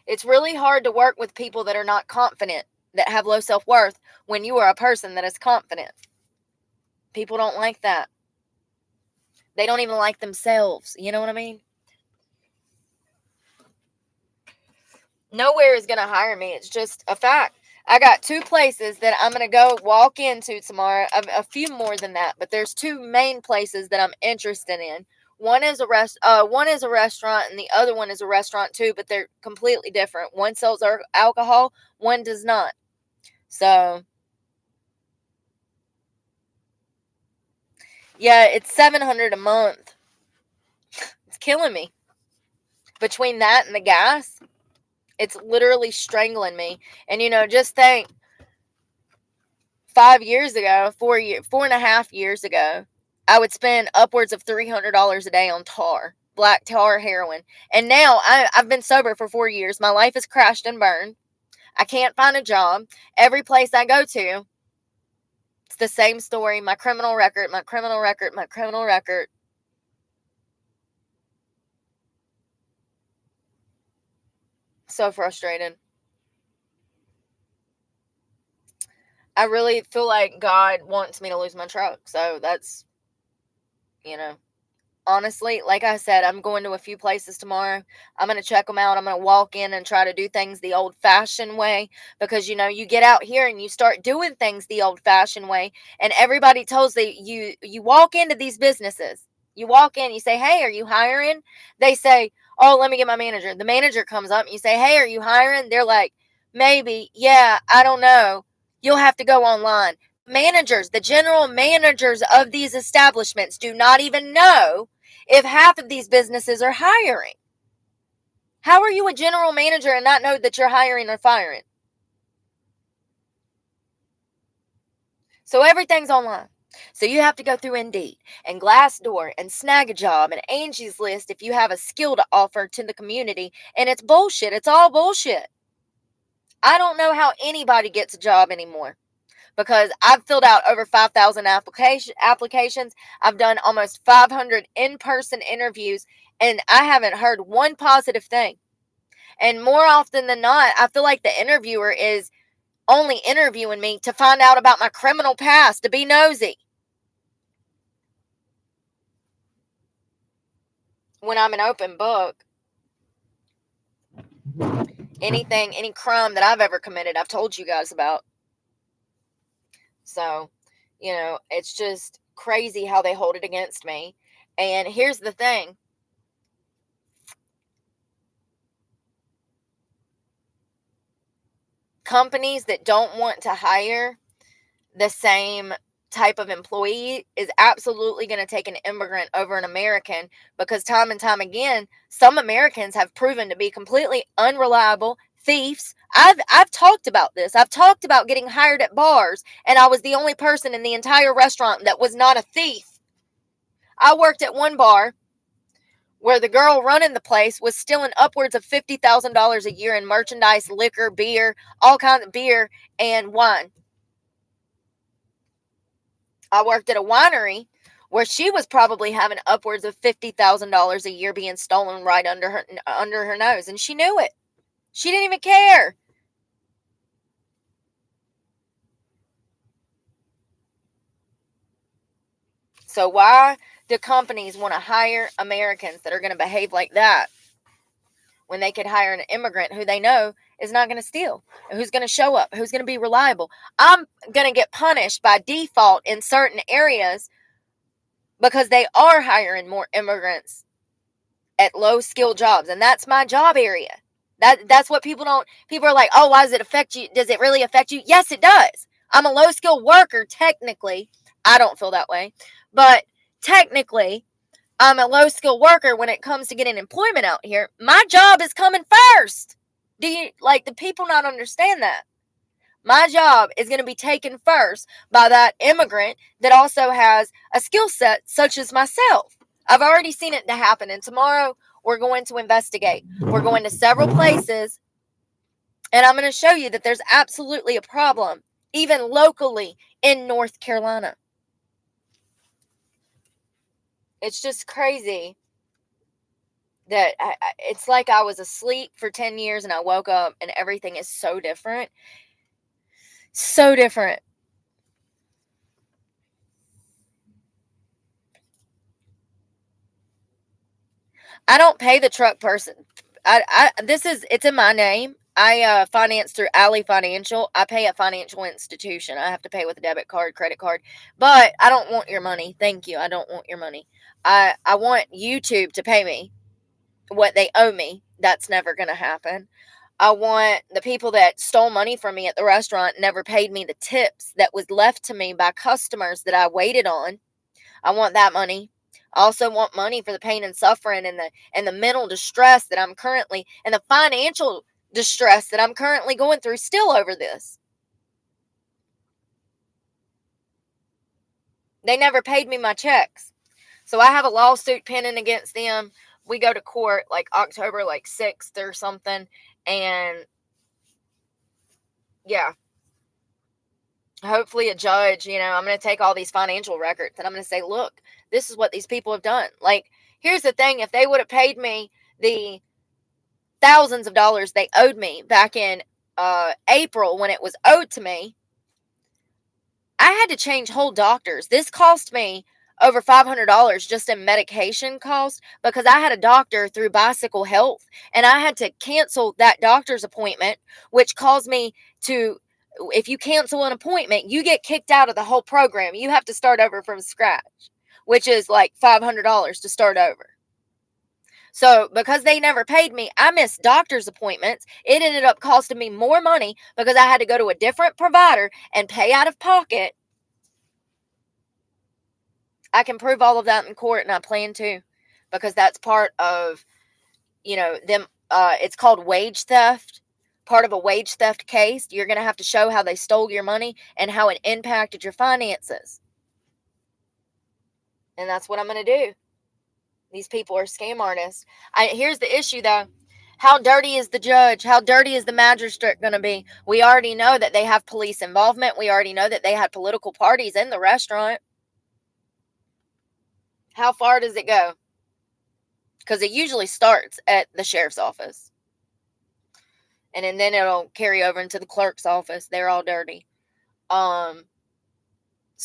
It's really hard to work with people that are not confident, that have low self-worth, when you are a person that is confident. People don't like that. They don't even like themselves. You know what I mean? Nowhere is going to hire me. It's just a fact. I got 2 places that I'm going to go walk into tomorrow. A few more than that, but there's 2 main places that I'm interested in. One is a restaurant, and the other one is a restaurant too, but they're completely different. One sells alcohol, one does not. So, yeah, it's $700 a month. It's killing me. Between that and the gas, it's literally strangling me. And just think, 5 years ago, 4.5 years ago, I would spend upwards of $300 a day on tar, black tar, heroin. And now I've been sober for 4 years. My life has crashed and burned. I can't find a job. Every place I go to, it's the same story. My criminal record, my criminal record, my criminal record. So frustrated. I really feel like God wants me to lose my truck. So that's, you know, honestly, like I said, I'm going to a few places tomorrow. I'm going to check them out. I'm going to walk in and try to do things the old fashioned way because, you get out here and you start doing things the old fashioned way. And everybody tells you walk into these businesses. You walk in, you say, "Hey, are you hiring?" They say, "Oh, let me get my manager." The manager comes up and you say, "Hey, are you hiring?" They're like, "Maybe. Yeah, I don't know. You'll have to go online." Managers, the general managers of these establishments do not even know if half of these businesses are hiring. How are you a general manager and not know that you're hiring or firing? So everything's online. So you have to go through Indeed and Glassdoor and snag a job and Angie's List if you have a skill to offer to the community. And it's bullshit. It's all bullshit. I don't know how anybody gets a job anymore because I've filled out over 5,000 applications. I've done almost 500 in-person interviews, and I haven't heard one positive thing. And more often than not, I feel like the interviewer is only interviewing me to find out about my criminal past, to be nosy. When I'm an open book, any crime that I've ever committed, I've told you guys about. So, it's just crazy how they hold it against me. And here's the thing. Companies that don't want to hire the same type of employee is absolutely going to take an immigrant over an American because time and time again, some Americans have proven to be completely unreliable thieves. I've talked about this. I've talked about getting hired at bars, and I was the only person in the entire restaurant that was not a thief. I worked at one bar where the girl running the place was stealing upwards of $50,000 a year in merchandise, liquor, beer, all kinds of beer and wine. I worked at a winery where she was probably having upwards of $50,000 a year being stolen right under her nose, and she knew it. She didn't even care. So why do companies want to hire Americans that are going to behave like that when they could hire an immigrant who they know is not going to steal, who's going to show up, who's going to be reliable? I'm going to get punished by default in certain areas because they are hiring more immigrants at low skill jobs, and that's my job area. That's what people are like, oh, why does it affect you? Does it really affect you? Yes, it does. I'm a low skill worker, technically. I don't feel that way, but technically I'm a low skill worker when it comes to getting employment out here. My job is coming first. Do people not understand that? My job is going to be taken first by that immigrant that also has a skill set such as myself. I've already seen it to happen, and tomorrow we're going to investigate. We're going to several places, and I'm going to show you that there's absolutely a problem, even locally in North Carolina. It's just crazy that it's like I was asleep for 10 years and I woke up and everything is so different. So different. I don't pay the truck person. It's in my name. I finance through Alley Financial. I pay a financial institution. I have to pay with a debit card, credit card. But I don't want your money. Thank you. I don't want your money. I want YouTube to pay me what they owe me. That's never going to happen. I want the people that stole money from me at the restaurant, never paid me the tips that was left to me by customers that I waited on. I want that money. I also want money for the pain and suffering and the mental distress that I'm currently, and the financial distress that I'm currently going through still over this. They never paid me my checks. So I have a lawsuit pending against them. We go to court like October 6th or something. And yeah, hopefully a judge, I'm going to take all these financial records and I'm going to say, look, this is what these people have done. Here's the thing. If they would have paid me the thousands of dollars they owed me back in April when it was owed to me, I had to change whole doctors. This cost me over $500 just in medication cost because I had a doctor through Bicycle Health and I had to cancel that doctor's appointment, which caused me to, if you cancel an appointment, you get kicked out of the whole program. You have to start over from scratch, which is like $500 to start over. So because they never paid me, I missed doctor's appointments. It ended up costing me more money because I had to go to a different provider and pay out of pocket. I can prove all of that in court, and I plan to, because that's part of, them. It's called wage theft. Part of a wage theft case, you're going to have to show how they stole your money and how it impacted your finances. And that's what I'm going to do. These people are scam artists. Here's the issue, though. How dirty is the judge? How dirty is the magistrate going to be? We already know that they have police involvement. We already know that they had political parties in the restaurant. How far does it go? Because it usually starts at the sheriff's office. And then it'll carry over into the clerk's office. They're all dirty. So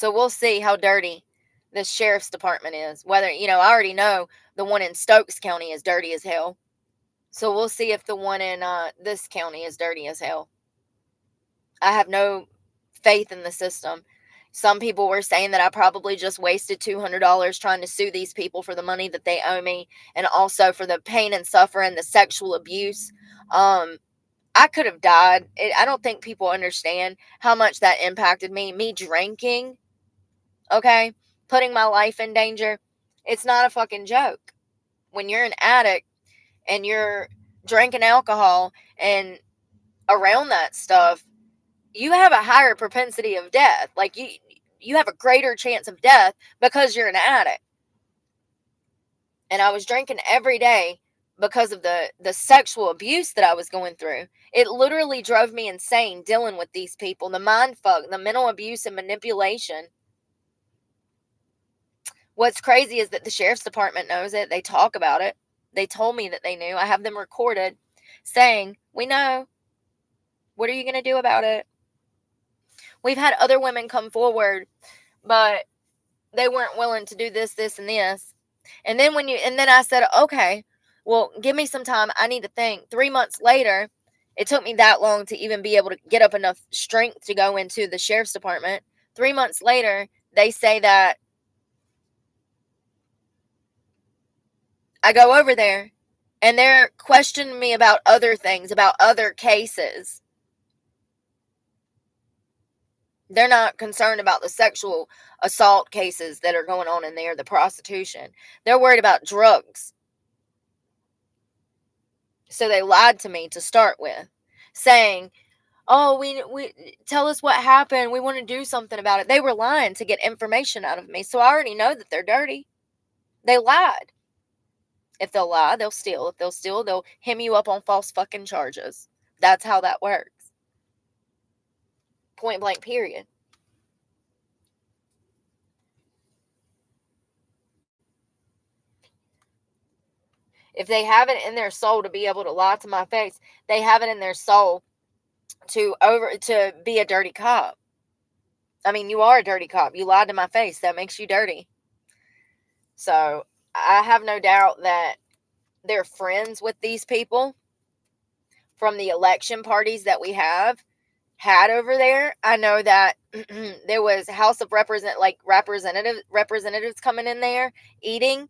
we'll see how dirty the sheriff's department is. Whether, I already know the one in Stokes County is dirty as hell. So we'll see if the one in this county is dirty as hell. I have no faith in the system. Some people were saying that I probably just wasted $200 trying to sue these people for the money that they owe me and also for the pain and suffering, the sexual abuse. I could have died. I don't think people understand how much that impacted me. Me drinking, okay, putting my life in danger. It's not a fucking joke. When you're an addict and you're drinking alcohol and around that stuff, you have a higher propensity of death. You have a greater chance of death because you're an addict. And I was drinking every day because of the sexual abuse that I was going through. It literally drove me insane dealing with these people. The mind fuck, the mental abuse and manipulation. What's crazy is that the sheriff's department knows it. They talk about it. They told me that they knew. I have them recorded saying, we know. What are you going to do about it? We've had other women come forward, but they weren't willing to do this, this, and this. And then I said, okay, well, give me some time. I need to think. 3 months later, it took me that long to even be able to get up enough strength to go into the sheriff's department. 3 months later, they say that I go over there and they're questioning me about other things, about other cases. They're not concerned about the sexual assault cases that are going on in there, the prostitution. They're worried about drugs. So they lied to me to start with, saying, "Oh, we tell us what happened. We want to do something about it." They were lying to get information out of me. So I already know that they're dirty. They lied. If they'll lie, they'll steal. If they'll steal, they'll hem you up on false fucking charges. That's how that works. Point blank, period. If they have it in their soul to be able to lie to my face, they have it in their soul to be a dirty cop. I mean, you are a dirty cop. You lied to my face. That makes you dirty. So I have no doubt that they're friends with these people from the election parties that we had over there. I know that there was House of representatives coming in there eating,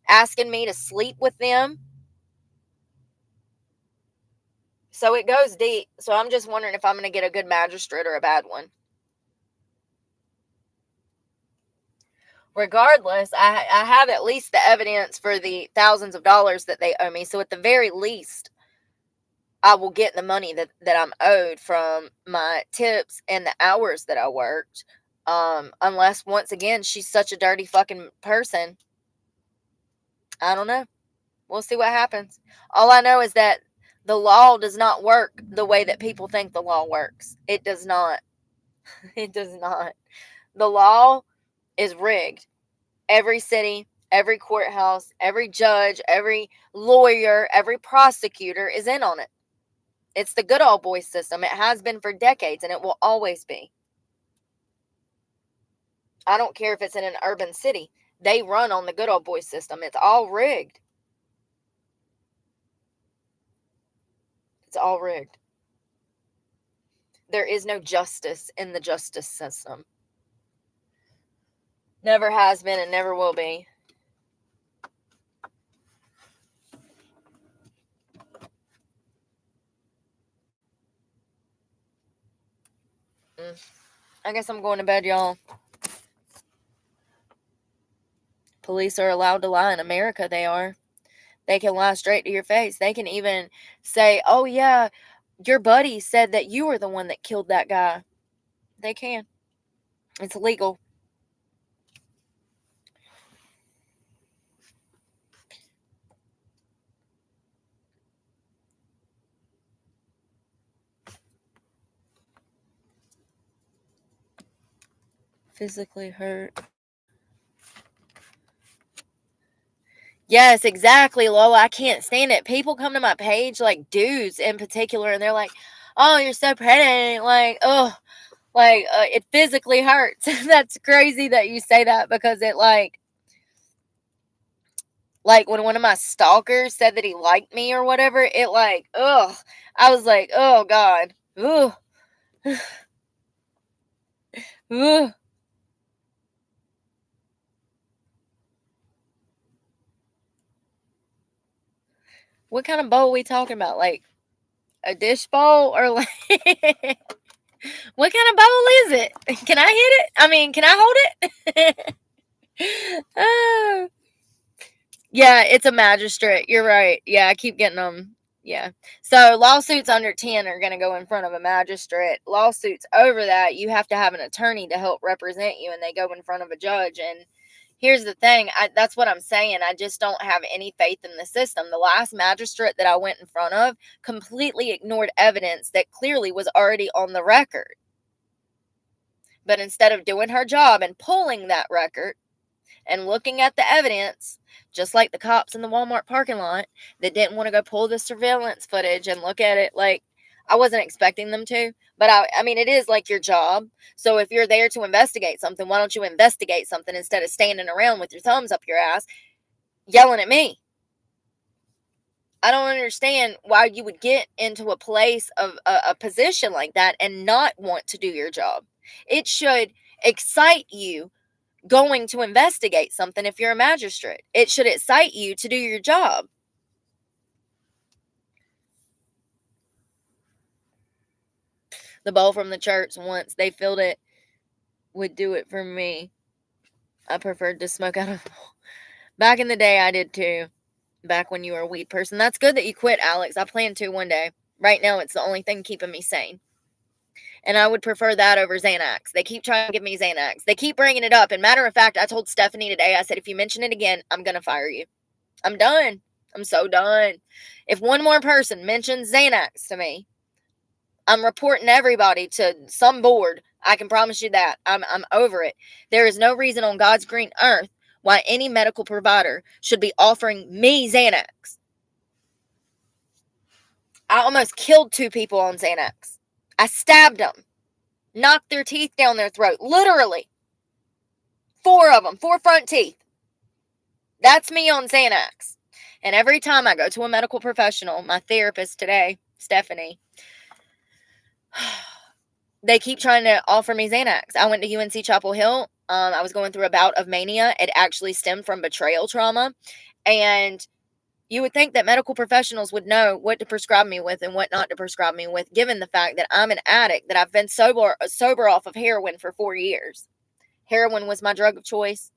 asking me to sleep with them. So it goes deep. So I'm just wondering if I'm going to get a good magistrate or a bad one. Regardless, I have at least the evidence for the thousands of dollars that they owe me. So at the very least, I will get the money that I'm owed from my tips and the hours that I worked. Unless, once again, she's such a dirty fucking person. I don't know. We'll see what happens. All I know is that the law does not work the way that people think the law works. It does not. It does not. The law is rigged. Every city, every courthouse, every judge, every lawyer, every prosecutor is in on it. It's the good old boy system. It has been for decades, and it will always be. I don't care if it's in an urban city. They run on the good old boy system. It's all rigged. It's all rigged. There is no justice in the justice system. Never has been and never will be. I guess I'm going to bed, y'all. Police are allowed to lie in America. They are. They can lie straight to your face. They can even say, "Oh, yeah, your buddy said that you were the one that killed that guy." They can. It's legal. Physically hurt. Yes, exactly, Lola. I can't stand it. People come to my page, like dudes in particular, and they're like, "Oh, you're so pretty." Like, oh, like it physically hurts. That's crazy that you say that because it like when one of my stalkers said that he liked me or whatever, it like, ugh. I was like, oh God. Ugh. Ugh. What kind of bowl are we talking about? Like a dish bowl or like what kind of bowl is it? Can I hit it? I mean, can I hold it? Oh. Yeah, it's a magistrate. You're right. Yeah, I keep getting them. Yeah. So lawsuits under 10 are going to go in front of a magistrate. Lawsuits over that, you have to have an attorney to help represent you, and they go in front of a judge. And here's the thing. That's what I'm saying. I just don't have any faith in the system. The last magistrate that I went in front of completely ignored evidence that clearly was already on the record. But instead of doing her job and pulling that record and looking at the evidence, just like the cops in the Walmart parking lot that didn't want to go pull the surveillance footage and look at it, like, I wasn't expecting them to, but I mean, it is like your job. So if you're there to investigate something, why don't you investigate something instead of standing around with your thumbs up your ass yelling at me? I don't understand why you would get into a place of a position like that and not want to do your job. It should excite you going to investigate something if you're a magistrate. It should excite you to do your job. The bowl from the church, once they filled it, would do it for me. I preferred to smoke out of. Back in the day, I did too. Back when you were a weed person. That's good that you quit, Alex. I plan to one day. Right now, it's the only thing keeping me sane. And I would prefer that over Xanax. They keep trying to give me Xanax. They keep bringing it up. And matter of fact, I told Stephanie today, I said, if you mention it again, I'm going to fire you. I'm done. I'm so done. If one more person mentions Xanax to me, I'm reporting everybody to some board. I can promise you that. I'm over it. There is no reason on God's green earth why any medical provider should be offering me Xanax. I almost killed 2 people on Xanax. I stabbed them, knocked their teeth down their throat, literally. 4 of them, 4 front teeth. That's me on Xanax. And every time I go to a medical professional, my therapist today, Stephanie, they keep trying to offer me Xanax. I went to UNC Chapel Hill. I was going through a bout of mania. It actually stemmed from betrayal trauma. And you would think that medical professionals would know what to prescribe me with and what not to prescribe me with, given the fact that I'm an addict, that I've been sober off of heroin for 4 years. Heroin was my drug of choice.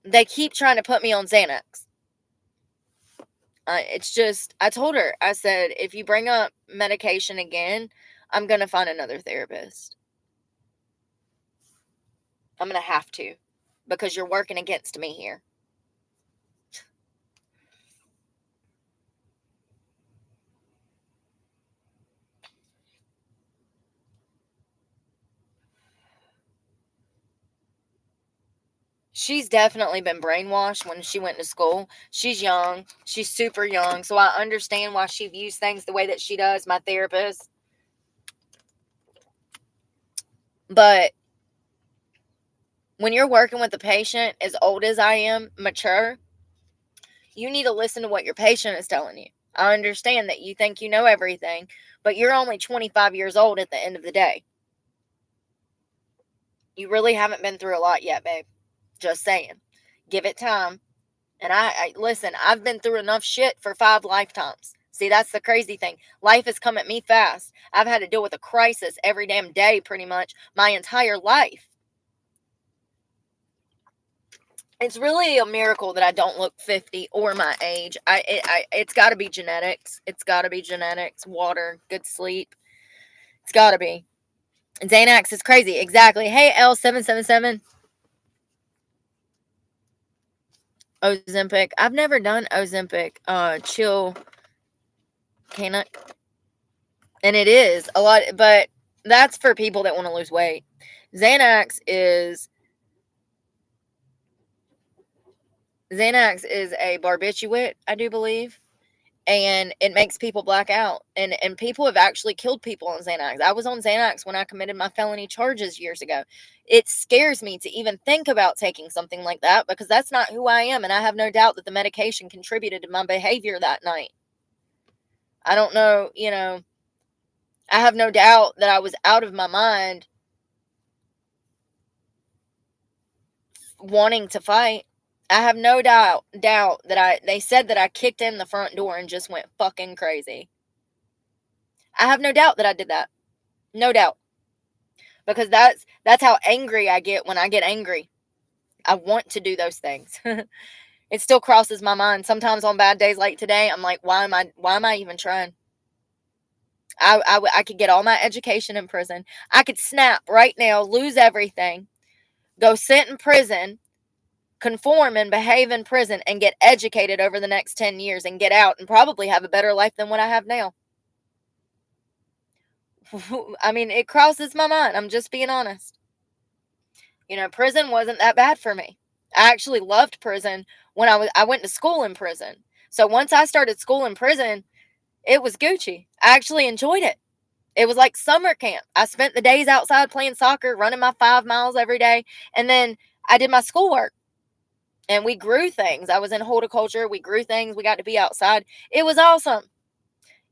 They keep trying to put me on Xanax. It's just, I told her, I said, if you bring up medication again, I'm going to find another therapist. I'm going to have to, because you're working against me here. She's definitely been brainwashed when she went to school. She's young. She's super young. So I understand why she views things the way that she does, my therapist. But when you're working with a patient as old as I am, mature, you need to listen to what your patient is telling you. I understand that you think you know everything, but you're only 25 years old at the end of the day. You really haven't been through a lot yet, babe. Just saying. Give it time. And I listen, I've been through enough shit for 5 lifetimes. See, that's the crazy thing. Life has come at me fast. I've had to deal with a crisis every damn day, pretty much, my entire life. It's really a miracle that I don't look 50 or my age. It's got to be genetics. It's got to be genetics, water, good sleep. It's got to be. Xanax is crazy. Exactly. Hey, L777. Ozempic. I've never done Ozempic. Chill. Can I? And it is a lot, but that's for people that want to lose weight. Xanax is a barbiturate, I do believe, and it makes people black out. And people have actually killed people on Xanax. I was on Xanax when I committed my felony charges years ago. It scares me to even think about taking something like that because that's not who I am, and I have no doubt that the medication contributed to my behavior that night. I don't know, I have no doubt that I was out of my mind wanting to fight. I have no doubt that they said that I kicked in the front door and just went fucking crazy. I have no doubt that I did that. No doubt. Because that's how angry I get when I get angry. I want to do those things. It still crosses my mind. Sometimes on bad days like today, I'm like, why am I even trying? I could get all my education in prison. I could snap right now, lose everything, go sit in prison, conform and behave in prison, and get educated over the next 10 years and get out and probably have a better life than what I have now. I mean, it crosses my mind. I'm just being honest. Prison wasn't that bad for me. I actually loved prison when I went to school in prison. So once I started school in prison, It was Gucci. I actually enjoyed it. It was like summer camp. I spent the days outside playing soccer, running my 5 miles every day, and then I did my schoolwork. And we grew things. I was in horticulture. We grew things. We got to be outside. It was awesome.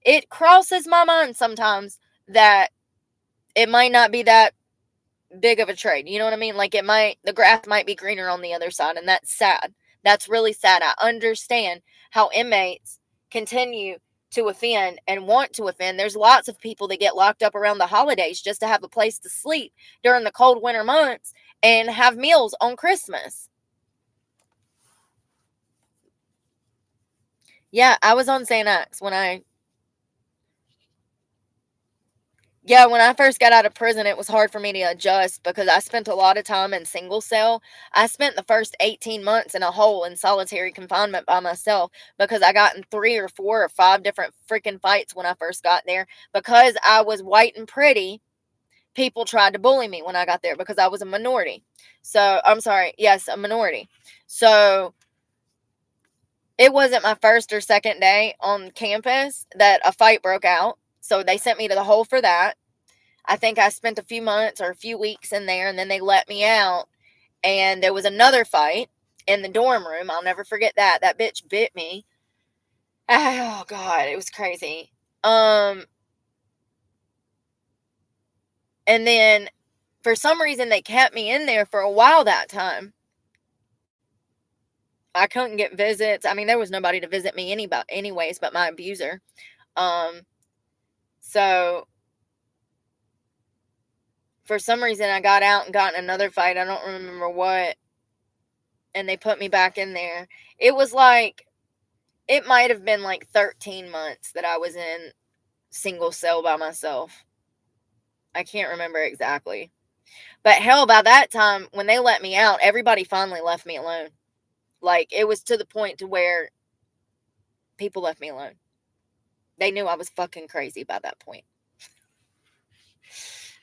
It crosses my mind sometimes that it might not be that big of a trade. You know what I mean? Like the grass might be greener on the other side, and that's sad. That's really sad. I understand how inmates continue to offend and want to offend. There's lots of people that get locked up around the holidays just to have a place to sleep during the cold winter months and have meals on Christmas. Yeah, I was on St. X when I first got out of prison, it was hard for me to adjust because I spent a lot of time in single cell. I spent the first 18 months in a hole in solitary confinement by myself because I got in 3 or 4 or 5 different freaking fights when I first got there. Because I was white and pretty, people tried to bully me when I got there because I was a minority. So, I'm sorry, yes, a minority. So, it wasn't my first or second day on campus that a fight broke out. So, they sent me to the hole for that. I think I spent a few months or a few weeks in there, and then they let me out. And there was another fight in the dorm room. I'll never forget that. That bitch bit me. Oh God, it was crazy. And then for some reason they kept me in there for a while that time. I couldn't get visits. I mean, there was nobody to visit me anyways but my abuser. So for some reason I got out and got in another fight. I don't remember what. And they put me back in there. It was like, it might have been like 13 months that I was in single cell by myself. I can't remember exactly. But hell, by that time, when they let me out, everybody finally left me alone. Like, it was to the point to where people left me alone. They knew I was fucking crazy by that point.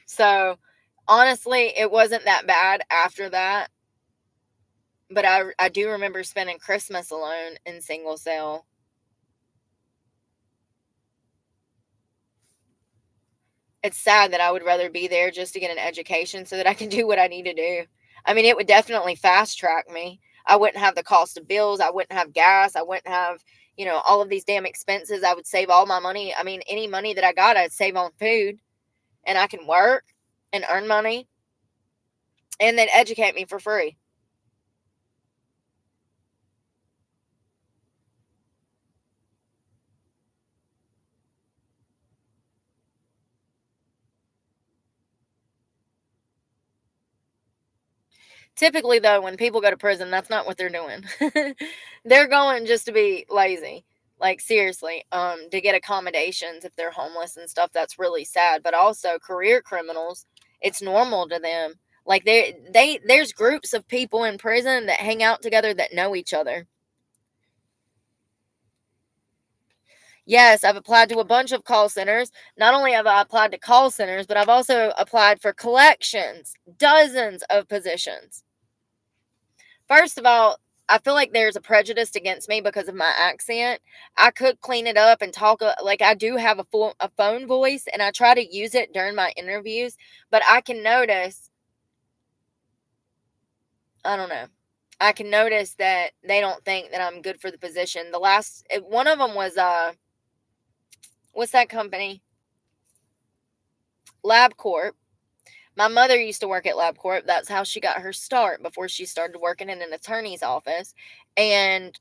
So, honestly, it wasn't that bad after that. But I do remember spending Christmas alone in single cell. It's sad that I would rather be there just to get an education so that I can do what I need to do. I mean, it would definitely fast track me. I wouldn't have the cost of bills. I wouldn't have gas. I wouldn't have, all of these damn expenses. I would save all my money. I mean, any money that I got, I'd save on food. And I can work and earn money and then educate me for free. Typically, though, when people go to prison, that's not what they're doing. They're going just to be lazy. Like, seriously, to get accommodations if they're homeless and stuff. That's really sad. But also, career criminals, it's normal to them. Like, there's groups of people in prison that hang out together that know each other. Yes, I've applied to a bunch of call centers. Not only have I applied to call centers, but I've also applied for collections, dozens of positions. First of all, I feel like there's a prejudice against me because of my accent. I could clean it up and talk like I do have a phone voice, and I try to use it during my interviews, but I can notice, I don't know. I can notice that they don't think that I'm good for the position. One of them was what's that company? LabCorp. My mother used to work at LabCorp. That's how she got her start before she started working in an attorney's office. And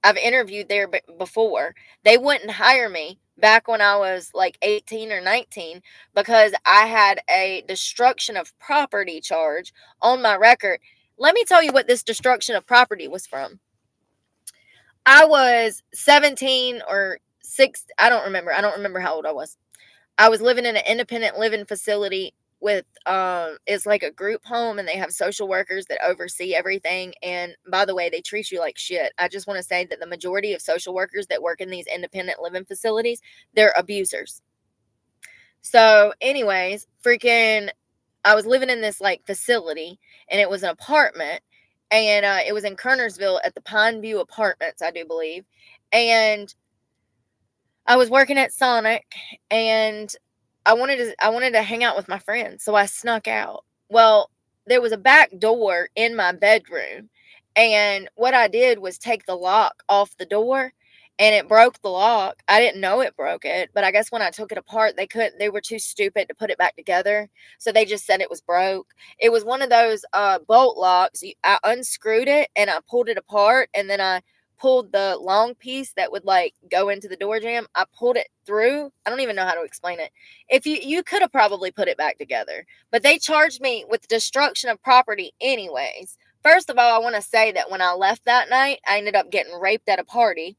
I've interviewed there before. They wouldn't hire me back when I was like 18 or 19 because I had a destruction of property charge on my record. Let me tell you what this destruction of property was from. I was 17 or 6. I don't remember. I don't remember how old I was. I was living in an independent living facility with it's like a group home, and they have social workers that oversee everything. And by the way, they treat you like shit. I just want to say that the majority of social workers that work in these independent living facilities, they're abusers. So anyways, I was living in this like facility, and it was an apartment, and it was in Kernersville at the Pine View Apartments, I do believe. And I was working at Sonic, and I wanted to hang out with my friends, so I snuck out. Well, there was a back door in my bedroom, and what I did was take the lock off the door, and it broke the lock. I didn't know it broke it, but I guess when I took it apart, they were too stupid to put it back together, so they just said it was broke. It was one of those bolt locks. I unscrewed it and I pulled it apart, and then I pulled the long piece that would like go into the door jamb. I pulled it through. I don't even know how to explain it. If you could have probably put it back together, but they charged me with destruction of property anyways. First of all, I want to say that when I left that night, I ended up getting raped at a party.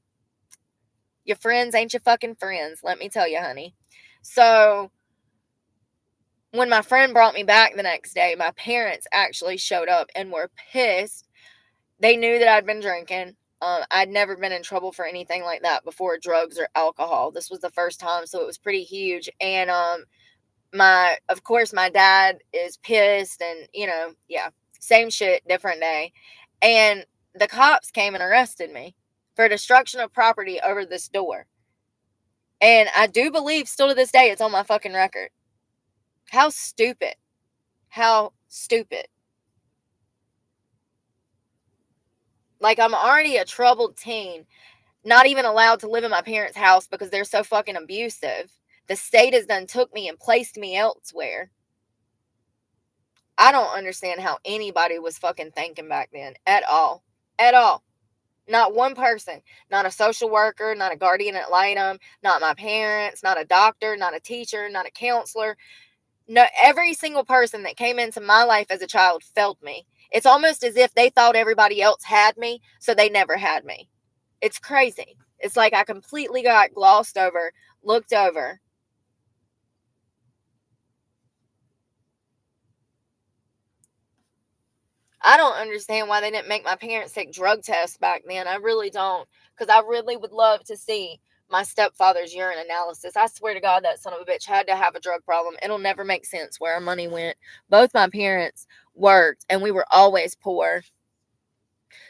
Your friends ain't your fucking friends, let me tell you, honey. So when my friend brought me back the next day, my parents actually showed up and were pissed. They knew that I'd been drinking. I'd never been in trouble for anything like that before, drugs or alcohol. This was the first time, so it was pretty huge. And of course, my dad is pissed, and yeah, same shit, different day. And the cops came and arrested me for destruction of property over this door. And I do believe, still to this day, it's on my fucking record. How stupid. How stupid. Like, I'm already a troubled teen, not even allowed to live in my parents' house because they're so fucking abusive. The state has done took me and placed me elsewhere. I don't understand how anybody was fucking thinking back then at all. At all. Not one person. Not a social worker, not a guardian ad litem, not my parents, not a doctor, not a teacher, not a counselor. No, every single person that came into my life as a child felt me. It's almost as if they thought everybody else had me, so they never had me. It's crazy. It's like I completely got glossed over, looked over. I don't understand why they didn't make my parents take drug tests back then. I really don't. Because I really would love to see my stepfather's urine analysis. I swear to God, that son of a bitch had to have a drug problem. It'll never make sense where our money went. Both my parents worked, and we were always poor.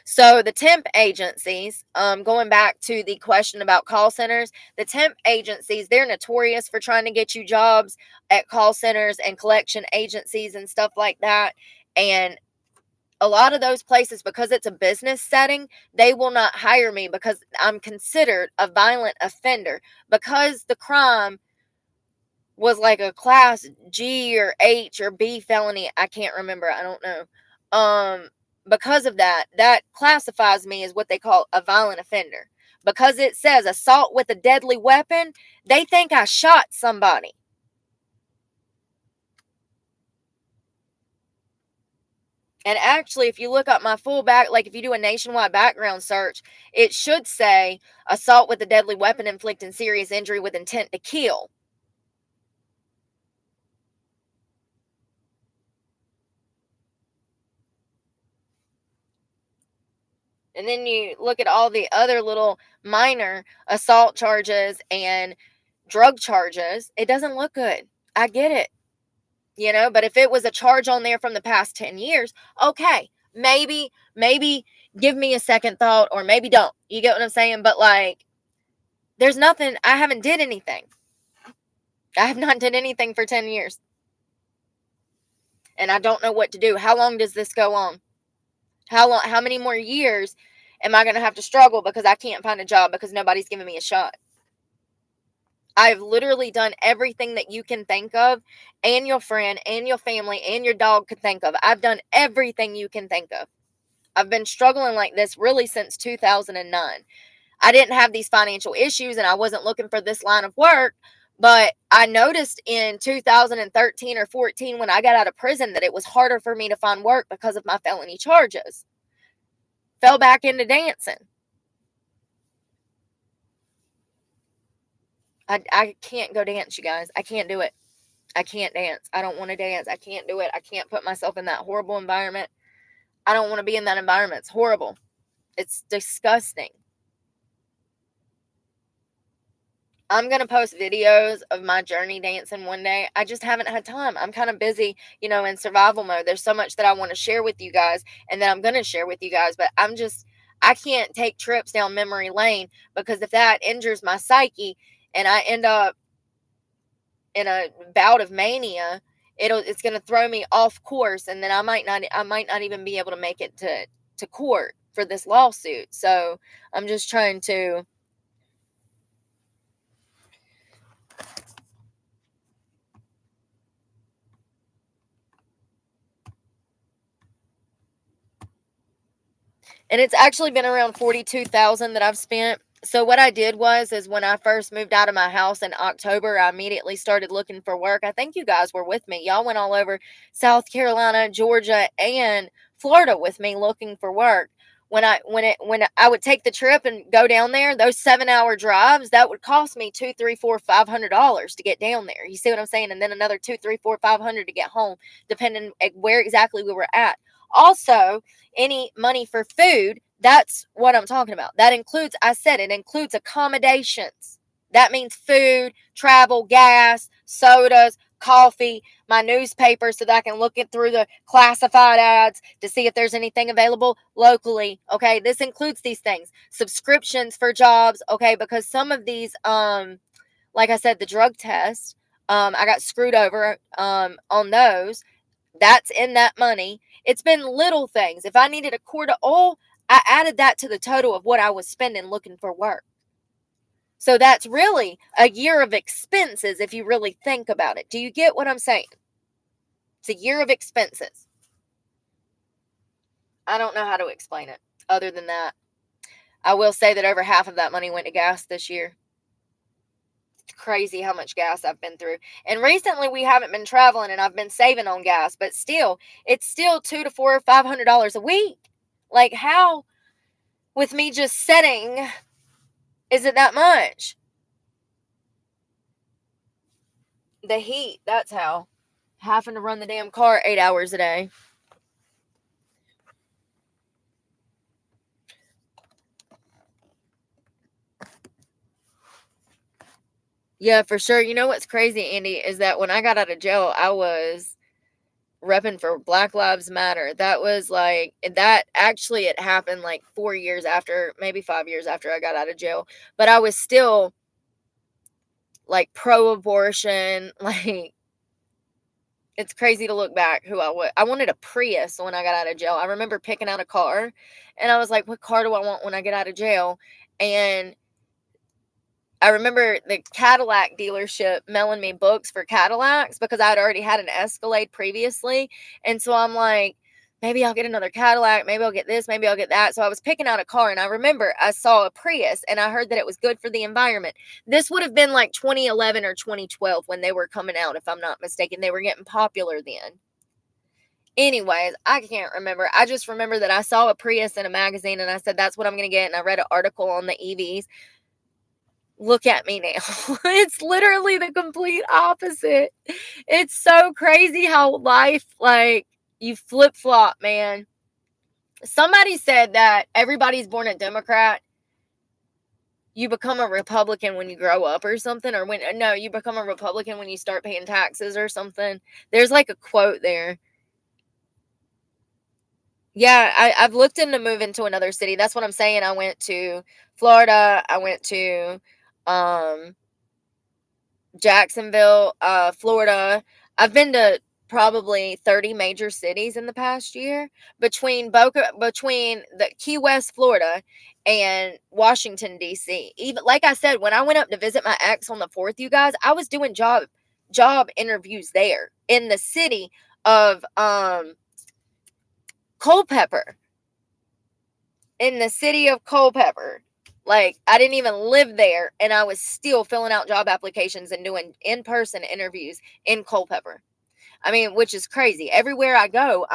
So the temp agencies, going back to the question about call centers, the temp agencies, they're notorious for trying to get you jobs at call centers and collection agencies and stuff like that. And a lot of those places, because it's a business setting, they will not hire me because I'm considered a violent offender, because the crime was like a class G or H or B felony. I can't remember. I don't know. Because of that, that classifies me as what they call a violent offender. Because it says assault with a deadly weapon, they think I shot somebody. And actually, if you look up my full back, like if you do a nationwide background search, it should say assault with a deadly weapon inflicting serious injury with intent to kill. And then you look at all the other little minor assault charges and drug charges, it doesn't look good. I get it. But if it was a charge on there from the past 10 years, okay, maybe give me a second thought, or maybe don't. You get what I'm saying? But like, there's nothing, I haven't did anything. I have not did anything for 10 years. And I don't know what to do. How long does this go on? How many more years am I going to have to struggle because I can't find a job because nobody's giving me a shot? I've literally done everything that you can think of, and your friend and your family and your dog could think of. I've done everything you can think of. I've been struggling like this really since 2009. I didn't have these financial issues and I wasn't looking for this line of work, but I noticed in 2013 or 14 when I got out of prison that it was harder for me to find work because of my felony charges. Fell back into dancing. I can't go dance, you guys. I can't do it. I can't dance. I don't want to dance. I can't do it. I can't put myself in that horrible environment. I don't want to be in that environment. It's horrible. It's disgusting. I'm going to post videos of my journey dancing one day. I just haven't had time. I'm kind of busy, in survival mode. There's so much that I want to share with you guys and that I'm going to share with you guys, but I can't take trips down memory lane because if that injures my psyche, and I end up in a bout of mania, it's going to throw me off course, and then I might not even be able to make it to court for this lawsuit. So I'm just trying to. And it's actually been around 42,000 that I've spent. So what I did is when I first moved out of my house in October, I immediately started looking for work. I think you guys were with me. Y'all went all over South Carolina, Georgia, and Florida with me looking for work. When I would take the trip and go down there, those 7 hour drives, that would cost me $2, $3, $4, $500 to get down there. You see what I'm saying? And then another $2, $3, $4, $500 to get home, depending at where exactly we were at. Also, any money for food, that's what I'm talking about. That includes, I said, it includes accommodations. That means food, travel, gas, sodas, coffee, my newspaper so that I can look it through the classified ads to see if there's anything available locally. Okay, this includes these things. Subscriptions for jobs, okay, because some of these, like I said, the drug test, I got screwed over on those. That's in that money. It's been little things. If I needed a quart of oil, I added that to the total of what I was spending looking for work. So that's really a year of expenses if you really think about it. Do you get what I'm saying? It's a year of expenses. I don't know how to explain it other than that. I will say that over half of that money went to gas this year. It's crazy how much gas I've been through. And recently we haven't been traveling and I've been saving on gas, but still, it's still $200 to $400 or $500 a week. Like, how, with me just sitting, is it that much? The heat, that's how. Having to run the damn car 8 hours a day. Yeah, for sure. You know what's crazy, Andy, is that when I got out of jail, I was repping for Black Lives Matter. That was like, that actually, it happened like 4 years after, maybe 5 years after I got out of jail. But I was still like pro abortion. Like, it's crazy to look back who I was. I wanted a Prius when I got out of jail. I remember picking out a car and I was like, what car do I want when I get out of jail? And I remember the Cadillac dealership mailing me books for Cadillacs because I'd already had an Escalade previously. And so I'm like, maybe I'll get another Cadillac. Maybe I'll get this. Maybe I'll get that. So I was picking out a car and I remember I saw a Prius and I heard that it was good for the environment. This would have been like 2011 or 2012 when they were coming out, if I'm not mistaken. They were getting popular then. Anyways, I can't remember. I just remember that I saw a Prius in a magazine and I said, that's what I'm going to get. And I read an article on the EVs. Look at me now. It's literally the complete opposite. It's so crazy how life, like, you flip flop, man. Somebody said that everybody's born a Democrat. You become a Republican when you grow up or something, or no, you become a Republican when you start paying taxes or something. There's like a quote there. Yeah, I've looked into moving to another city. That's what I'm saying. I went to Florida. I went to um Jacksonville, Florida. I've been to probably 30 major cities in the past year between the Key West, Florida and Washington D.C. Even like I said, when I went up to visit my ex on the 4th, you guys, I was doing job interviews there in the city of Culpeper. In the city of Culpeper. Like, I didn't even live there, and I was still filling out job applications and doing in-person interviews in Culpeper. I mean, which is crazy. Everywhere I go,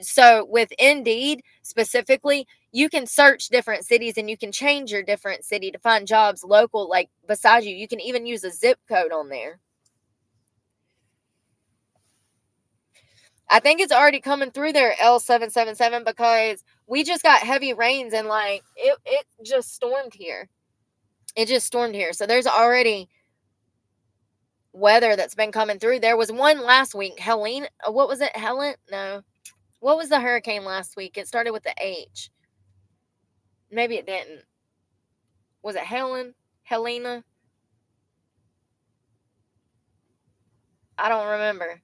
so with Indeed specifically, you can search different cities and you can change your different city to find jobs local, like beside you. You can even use a zip code on there. I think it's already coming through there, L777, because we just got heavy rains and like it just stormed here. It just stormed here. So there's already weather that's been coming through. There was one last week, Helene. What was it? Helen? No. What was the hurricane last week? It started with the H. Maybe it didn't. Was it Helen? Helena? I don't remember.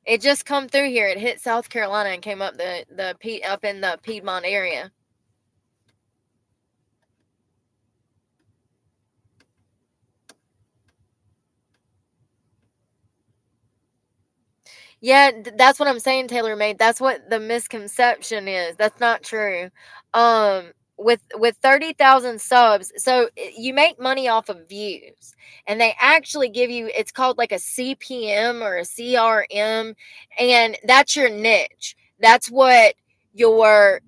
It just come through here. It hit South Carolina and came up up in the Piedmont area. Yeah, that's what I'm saying, Taylor made. That's what the misconception is. That's not true. With 30,000 subs, so you make money off of views, and they actually give you, it's called like a CPM or a CRM, and that's your niche. Your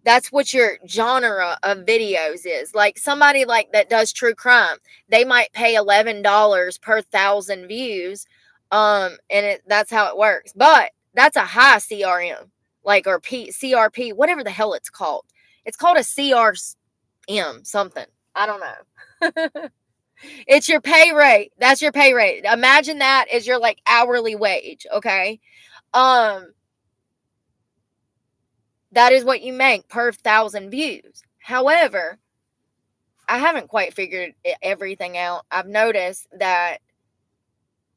that's what your genre of videos is. Like somebody like that does true crime, they might pay $11 per 1,000 views, that's how it works. But that's a high CRM, like, or CRP, whatever the hell it's called. It's called a CRM something. I don't know. It's your pay rate. That's your pay rate. Imagine that as your like hourly wage. Okay. Um, That is what you make per 1,000 views. However, I haven't quite figured everything out. I've noticed that,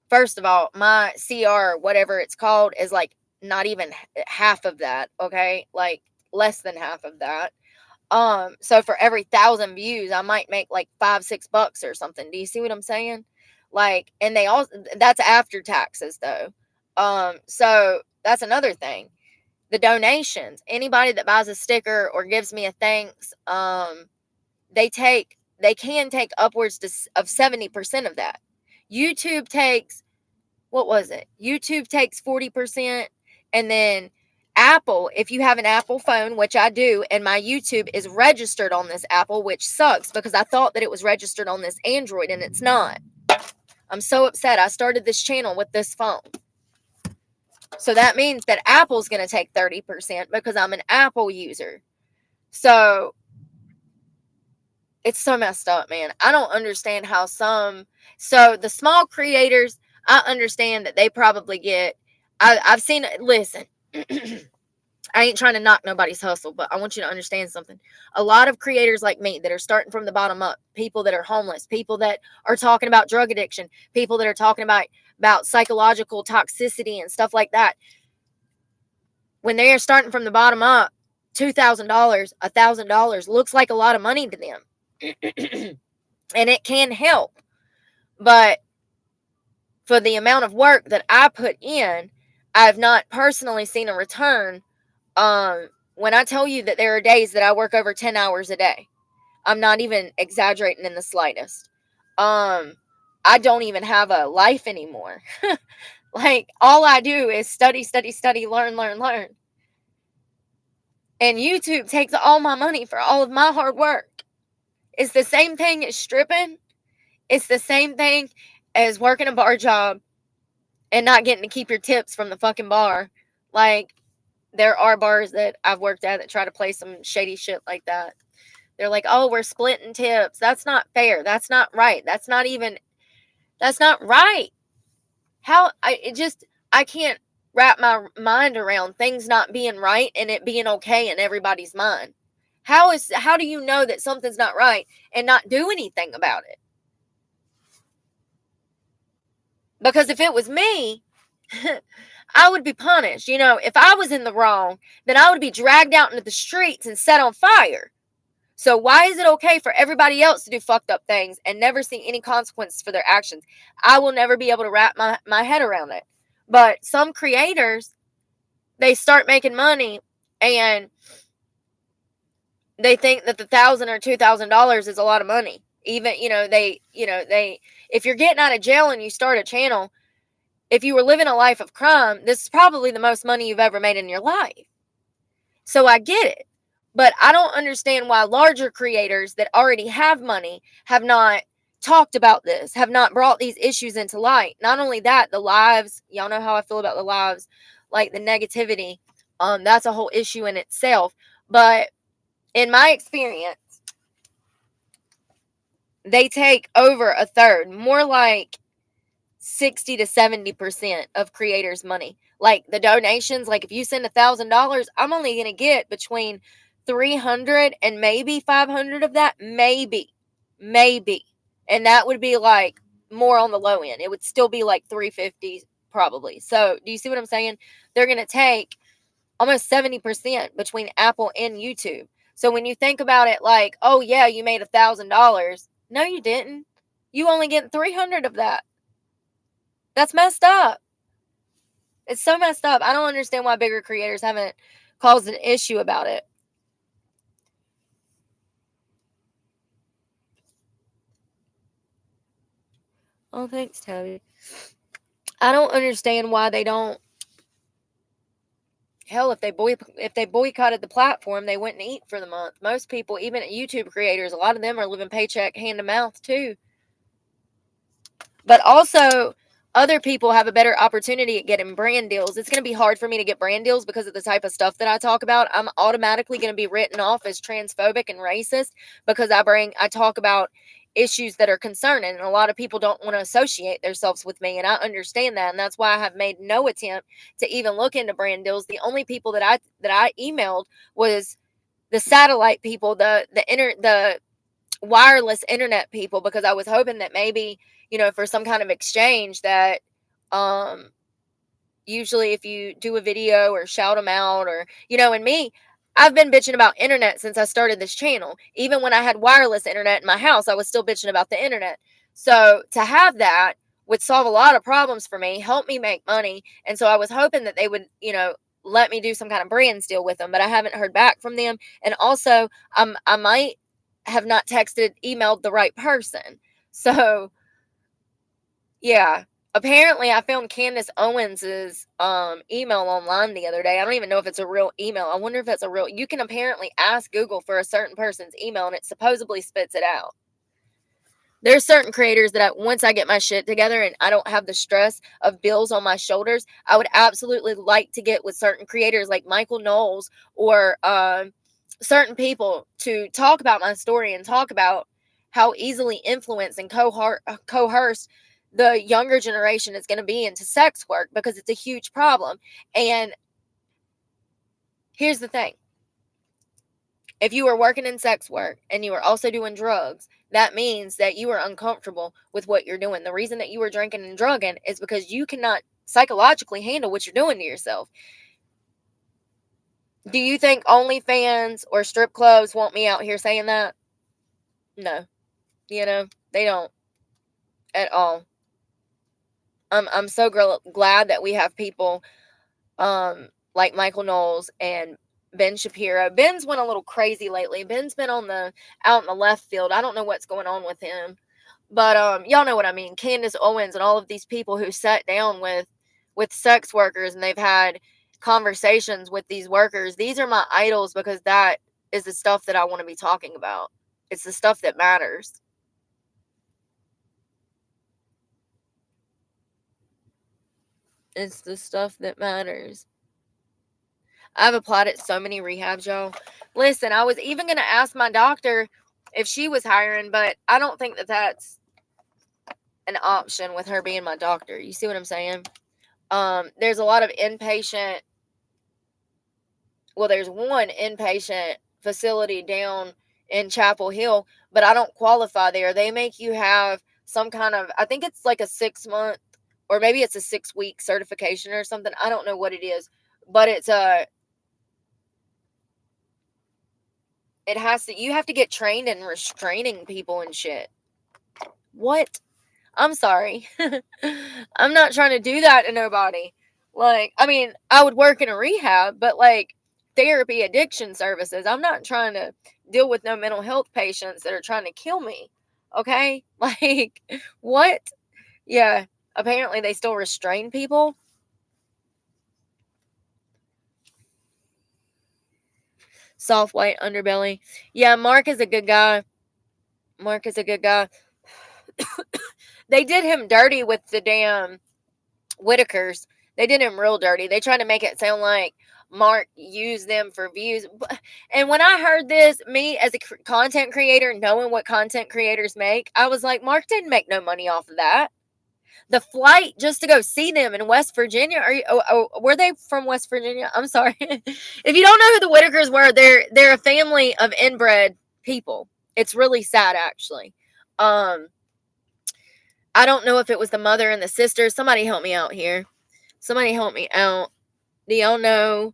first of all, my CR, whatever it's called, is like not even half of that. Okay. Like less than half of that. So for every 1,000 views, I might make like $5-6 or something. Do you see what I'm saying? Like, and they all, that's after taxes though. So that's another thing. The donations, anybody that buys a sticker or gives me a thanks, they can take upwards of 70% of that. YouTube takes, what was it? YouTube takes 40%, and then Apple, if you have an Apple phone, which I do, and my YouTube is registered on this Apple, which sucks because I thought that it was registered on this Android and it's not. I'm so upset. I started this channel with this phone. So that means that Apple's going to take 30% because I'm an Apple user. So it's so messed up, man. I don't understand how so the small creators, I understand that they probably get, I've seen, listen, I ain't trying to knock nobody's hustle, but I want you to understand something. A lot of creators like me that are starting from the bottom up, people that are homeless, people that are talking about drug addiction, people that are talking about psychological toxicity and stuff like that. When they are starting from the bottom up, $2,000, $1,000 looks like a lot of money to them. And it can help. But for the amount of work that I put in, I've not personally seen a return. When I tell you that there are days that I work over 10 hours a day, I'm not even exaggerating in the slightest. I don't even have a life anymore. Like, all I do is study, learn. And YouTube takes all my money for all of my hard work. It's the same thing as stripping. It's the same thing as working a bar job and not getting to keep your tips from the fucking bar. Like, there are bars that I've worked at that try to play some shady shit like that. They're like, oh, we're splitting tips. That's not fair. That's not right. That's not right. I can't wrap my mind around things not being right and it being okay in everybody's mind. How do you know that something's not right and not do anything about it? Because if it was me, I would be punished. You know, if I was in the wrong, then I would be dragged out into the streets and set on fire. So why is it okay for everybody else to do fucked up things and never see any consequences for their actions? I will never be able to wrap my head around it. But some creators, they start making money and they think that the $1,000 or $2,000 is a lot of money. Even, if you're getting out of jail and you start a channel, if you were living a life of crime, this is probably the most money you've ever made in your life. So I get it. But I don't understand why larger creators that already have money have not talked about this, have not brought these issues into light. Not only that, the lives, y'all know how I feel about the lives, like the negativity, that's a whole issue in itself. But in my experience, they take over a third, more like 60 to 70% of creators' money. Like the donations, like if you send $1,000, I'm only going to get between 300 and maybe 500 of that. Maybe. And that would be like more on the low end. It would still be like 350 probably. So do you see what I'm saying? They're going to take almost 70% between Apple and YouTube. So when you think about it like, oh yeah, you made $1,000. No, you didn't. You only get 300 of that. That's messed up. It's so messed up. I don't understand why bigger creators haven't caused an issue about it. Oh, thanks, Toby. I don't understand why they don't. Hell, if they boycotted the platform, they wouldn't eat for the month. Most people, even YouTube creators, a lot of them are living paycheck hand to mouth too. But also, other people have a better opportunity at getting brand deals. It's going to be hard for me to get brand deals because of the type of stuff that I talk about. I'm automatically going to be written off as transphobic and racist because I talk about issues that are concerning, and a lot of people don't want to associate themselves with me, and I understand that, and that's why I have made no attempt to even look into brand deals. The only people that I emailed was the satellite people, the wireless internet people, because I was hoping that maybe, for some kind of exchange that usually if you do a video or shout them out or, and me, I've been bitching about internet since I started this channel. Even when I had wireless internet in my house, I was still bitching about the internet. So to have that would solve a lot of problems for me, help me make money. And so I was hoping that they would, let me do some kind of brand deal with them, but I haven't heard back from them. And also I might have not emailed the right person. So yeah. Apparently, I found Candace Owens's email online the other day. I don't even know if it's a real email. I wonder if it's a real. You can apparently ask Google for a certain person's email, and it supposedly spits it out. There's certain creators that once I get my shit together and I don't have the stress of bills on my shoulders, I would absolutely like to get with certain creators like Michael Knowles or certain people to talk about my story and talk about how easily influenced and coerced the younger generation is going to be into sex work, because it's a huge problem. And here's the thing. If you are working in sex work and you are also doing drugs, that means that you are uncomfortable with what you're doing. The reason that you are drinking and drugging is because you cannot psychologically handle what you're doing to yourself. Do you think OnlyFans or strip clubs want me out here saying that? No. They don't at all. I'm so glad that we have people like Michael Knowles and Ben Shapiro. Ben's went a little crazy lately. Ben's been out in the left field. I don't know what's going on with him. But y'all know what I mean. Candace Owens and all of these people who sat down with sex workers and they've had conversations with these workers. These are my idols because that is the stuff that I want to be talking about. It's the stuff that matters. It's the stuff that matters. I've applied at so many rehabs, y'all. Listen, I was even going to ask my doctor if she was hiring, but I don't think that that's an option with her being my doctor. You see what I'm saying? There's a lot of inpatient. Well, there's one inpatient facility down in Chapel Hill, but I don't qualify there. They make you have some kind of, I think it's like a 6-month or maybe it's a 6-week certification or something. I don't know what it is, but you have to get trained in restraining people and shit. What? I'm sorry. I'm not trying to do that to nobody. Like, I mean, I would work in a rehab, but like therapy addiction services, I'm not trying to deal with no mental health patients that are trying to kill me. Okay? Like, what? Yeah. Apparently they still restrain people. Soft white underbelly. Yeah, Mark is a good guy. Mark is a good guy. They did him dirty with the damn Whitakers. They did him real dirty. They tried to make it sound like Mark used them for views. And when I heard this, me as a content creator, knowing what content creators make, I was like, Mark didn't make no money off of that. The flight just to go see them in West Virginia. Were they from West Virginia? I'm sorry. If you don't know who the Whitakers were, they're a family of inbred people. It's really sad, actually. I don't know if it was the mother and the sister. Somebody help me out here. Somebody help me out. Do y'all know?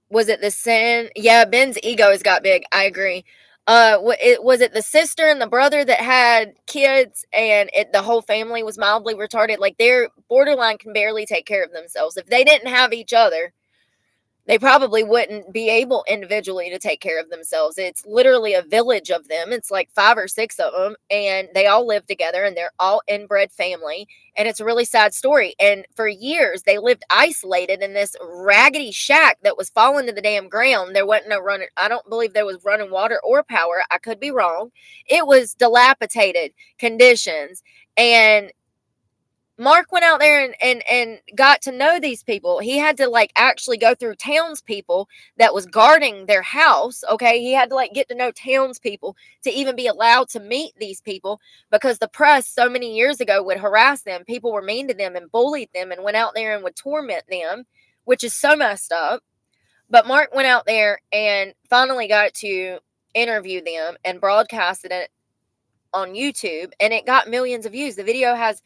Was it the sin? Yeah, Ben's ego has got big. I agree. Was it the sister and the brother that had kids, and the whole family was mildly retarded? Like, they're borderline can barely take care of themselves. If they didn't have each other, they probably wouldn't be able individually to take care of themselves. It's literally a village of them. It's like 5 or 6 of them, and they all live together, and they're all inbred family. And it's a really sad story. And for years, they lived isolated in this raggedy shack that was falling to the damn ground. There wasn't no running. I don't believe there was running water or power. I could be wrong. It was dilapidated conditions. And Mark went out there and got to know these people. He had to like actually go through townspeople that was guarding their house. Okay. He had to like get to know townspeople to even be allowed to meet these people, because the press so many years ago would harass them. People were mean to them and bullied them and went out there and would torment them, which is so messed up. But Mark went out there and finally got to interview them and broadcasted it on YouTube, and it got millions of views. The video has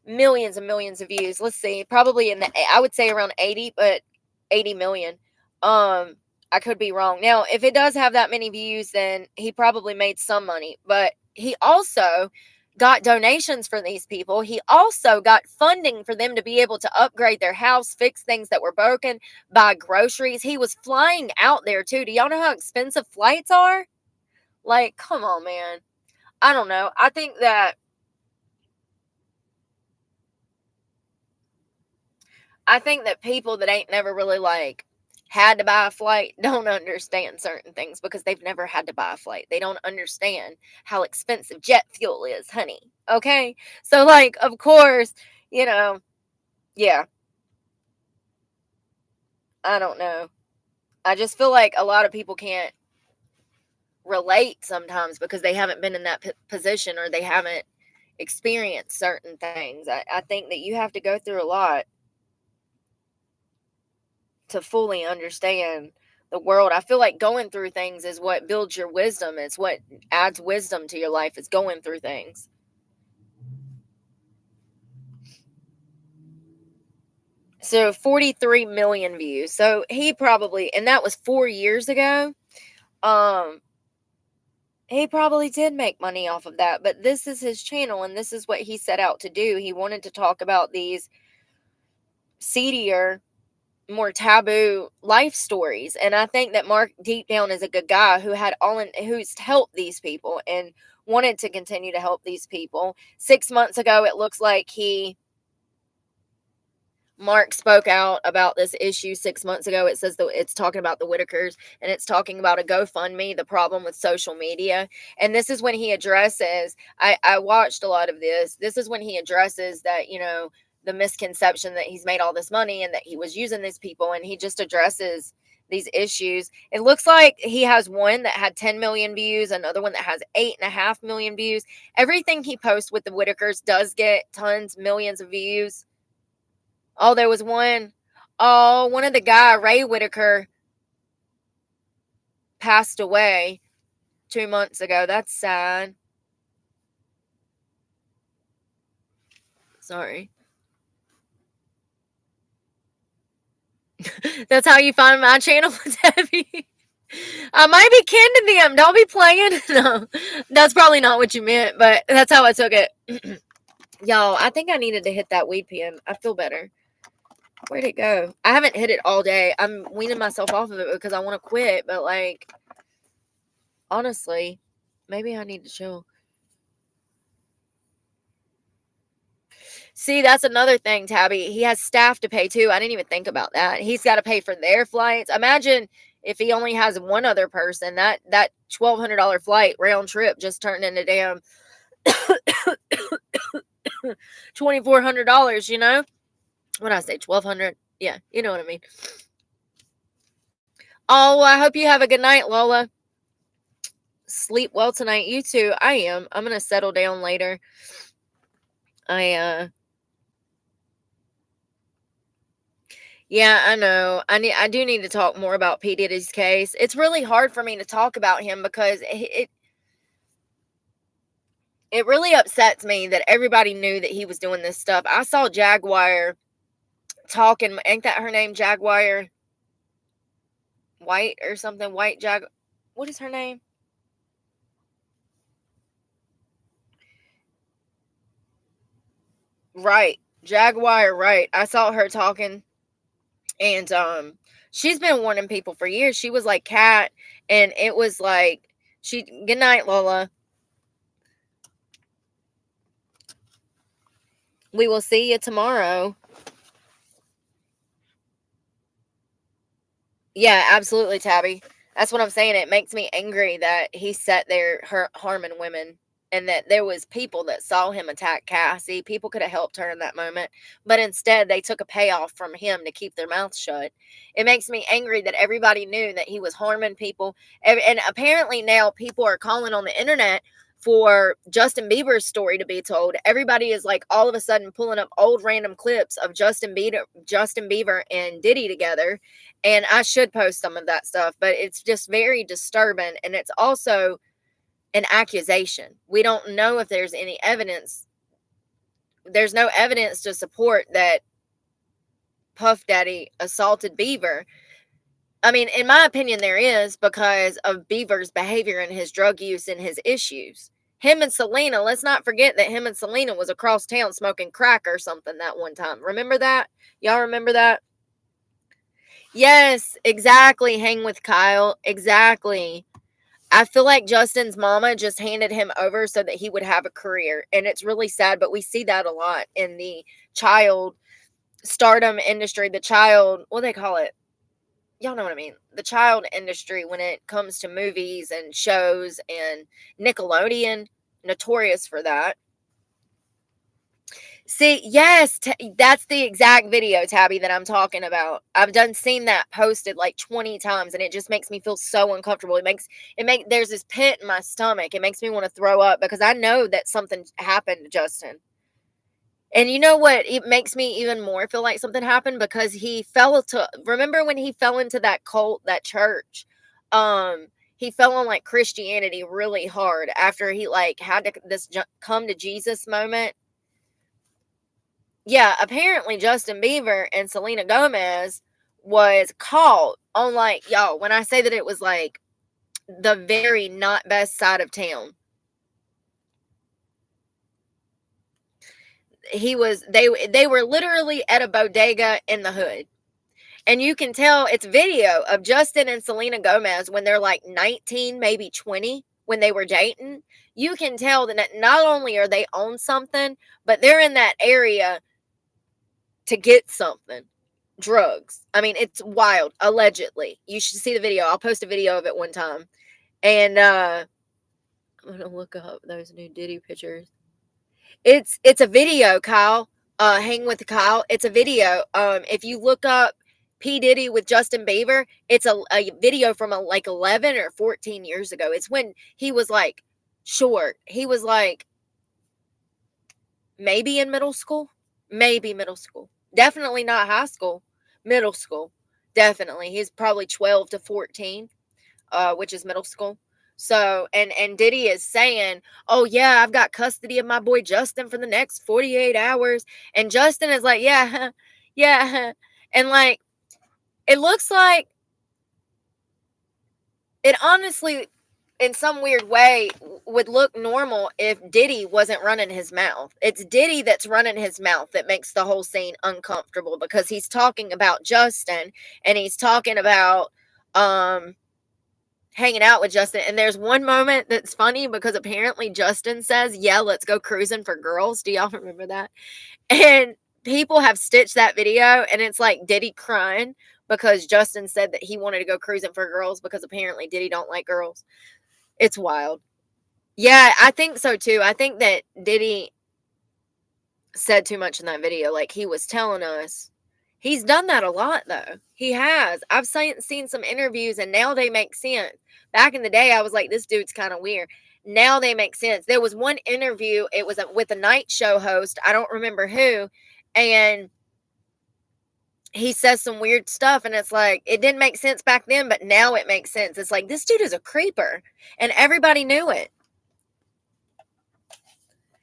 millions and millions of views. Let's see, probably I would say around 80, but 80 million. I could be wrong. Now, if it does have that many views, then he probably made some money, but he also got donations for these people. He also got funding for them to be able to upgrade their house, fix things that were broken, buy groceries. He was flying out there too. Do y'all know how expensive flights are? Like, come on, man. I don't know. I think that people that ain't never really like had to buy a flight don't understand certain things, because they've never had to buy a flight. They don't understand how expensive jet fuel is, honey. Okay? So like, of course, you know, yeah, I don't know. I just feel like a lot of people can't relate sometimes because they haven't been in that position, or they haven't experienced certain things. I think that you have to go through a lot to fully understand the world. I feel like going through things is what builds your wisdom. It's what adds wisdom to your life, is going through things. So 43 million views. So he probably, and that was 4 years ago. He probably did make money off of that, but this is his channel and this is what he set out to do. He wanted to talk about these seedier, more taboo life stories. And I think that Mark deep down is a good guy who's helped these people and wanted to continue to help these people. 6 months ago, it looks like Mark spoke out about this issue 6 months ago. It says that it's talking about the Whitakers, and it's talking about a GoFundMe, the problem with social media. And this is when he addresses, I watched a lot of this. This is when he addresses that, the misconception that he's made all this money and that he was using these people, and he just addresses these issues. It looks like he has one that had 10 million views, another one that has 8.5 million views. Everything he posts with the Whitakers does get tons, millions of views. Oh, there was one. Oh, one of the guy, Ray Whitaker, passed away 2 months ago. That's sad. Sorry. That's how you find my channel, Debbie. I might be kin to them. Don't be playing. No, that's probably not what you meant, but that's how I took it. Y'all, I think I needed to hit that weed pen. I feel better. Where'd it go? I haven't hit it all day. I'm weaning myself off of it because I want to quit, but like, honestly, maybe I need to chill. See, that's another thing, Tabby. He has staff to pay too. I didn't even think about that. He's got to pay for their flights. Imagine if he only has one other person. That $1,200 flight round trip just turned into damn $2,400. What did I say? 1,200. Yeah, you know what I mean. Oh, well, I hope you have a good night, Lola. Sleep well tonight. You too. I am. I'm gonna settle down later. Yeah, I know. I do need to talk more about P. Diddy's case. It's really hard for me to talk about him because it really upsets me that everybody knew that he was doing this stuff. I saw Jaguar talking. Ain't that her name? Jaguar White or something? White Jag. What is her name? Right. Jaguar Right. I saw her talking, and she's been warning people for years. She was like Cat, and it was like she. Good night, Lola. We will see you tomorrow. Yeah, absolutely, Tabby. That's what I'm saying. It makes me angry that he sat there harming women, and that there was people that saw him attack Cassie. People could have helped her in that moment, but instead they took a payoff from him to keep their mouths shut. It makes me angry that everybody knew that he was harming people, and apparently now people are calling on the internet for Justin Bieber's story to be told. Everybody is like all of a sudden pulling up old random clips of Justin Bieber and Diddy together, and I should post some of that stuff, but it's just very disturbing. And it's also an accusation. We don't know if there's any evidence. There's no evidence to support that Puff Daddy assaulted Beaver. I mean, in my opinion, there is, because of Beaver's behavior and his drug use and his issues. Him and Selena, let's not forget that him and Selena was across town smoking crack or something that one time. Remember that? Y'all remember that? Yes, exactly. Hang with Kyle. Exactly. I feel like Justin's mama just handed him over so that he would have a career. And it's really sad, but we see that a lot in the child stardom industry, the child, what do they call it? Y'all know what I mean. The child industry when it comes to movies and shows, and Nickelodeon, notorious for that. See, yes, that's the exact video, Tabby, that I'm talking about. I've seen that posted like 20 times, and it just makes me feel so uncomfortable. There's this pit in my stomach. It makes me want to throw up because I know that something happened to Justin. And you know what? It makes me even more feel like something happened because remember when he fell into that cult, that church? He fell on like Christianity really hard after he like had this come to Jesus moment. Yeah, apparently Justin Bieber and Selena Gomez was caught on, like, y'all, when I say that it was like the very not best side of town. They were literally at a bodega in the hood. And you can tell it's video of Justin and Selena Gomez when they're like 19, maybe 20, when they were dating. You can tell that not only are they on something, but they're in that area to get something. Drugs. I mean, it's wild. Allegedly. You should see the video. I'll post a video of it one time. And I'm gonna look up those new Diddy pictures. It's a video, Kyle. Hang with Kyle. It's a video. If you look up P. Diddy with Justin Bieber, it's a video from like 11 or 14 years ago. It's when he was like short. He was like maybe in middle school. Maybe middle school. Definitely not high school. Middle school. Definitely. He's probably 12 to 14, which is middle school. So, and Diddy is saying, "Oh yeah, I've got custody of my boy Justin for the next 48 hours." And Justin is like, "Yeah, yeah." And like it looks like it honestly, in some weird way, would look normal if Diddy wasn't running his mouth. It's Diddy that's running his mouth that makes the whole scene uncomfortable, because he's talking about Justin, and he's talking about hanging out with Justin. And there's one moment that's funny because apparently Justin says, "Yeah, let's go cruising for girls." Do y'all remember that? And people have stitched that video, and it's like Diddy crying because Justin said that he wanted to go cruising for girls because apparently Diddy don't like girls. It's wild. Yeah, I think so too. I think that Diddy said too much in that video. Like he was telling us. He's done that a lot though. He has. I've seen some interviews and now they make sense. Back in the day, I was like, this dude's kind of weird. Now they make sense. There was one interview, it was with a night show host. I don't remember who. And he says some weird stuff, and it's like, it didn't make sense back then, but now it makes sense. It's like, this dude is a creeper, and everybody knew it.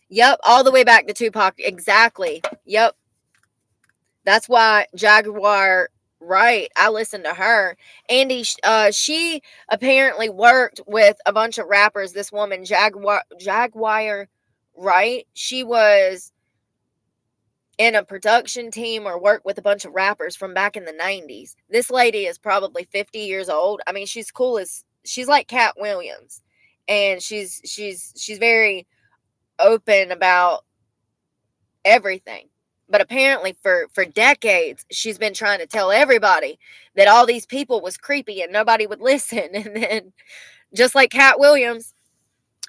Yep, all the way back to Tupac. Exactly. Yep. That's why Jaguar Wright, I listened to her. Andy, she apparently worked with a bunch of rappers. This woman, Jaguar Wright, she was in a production team or worked with a bunch of rappers from back in the 90s. This lady is probably 50 years old. I mean, she's cool as she's like Cat Williams. And she's very open about everything. But apparently for decades she's been trying to tell everybody that all these people was creepy and nobody would listen. And then just like Cat Williams,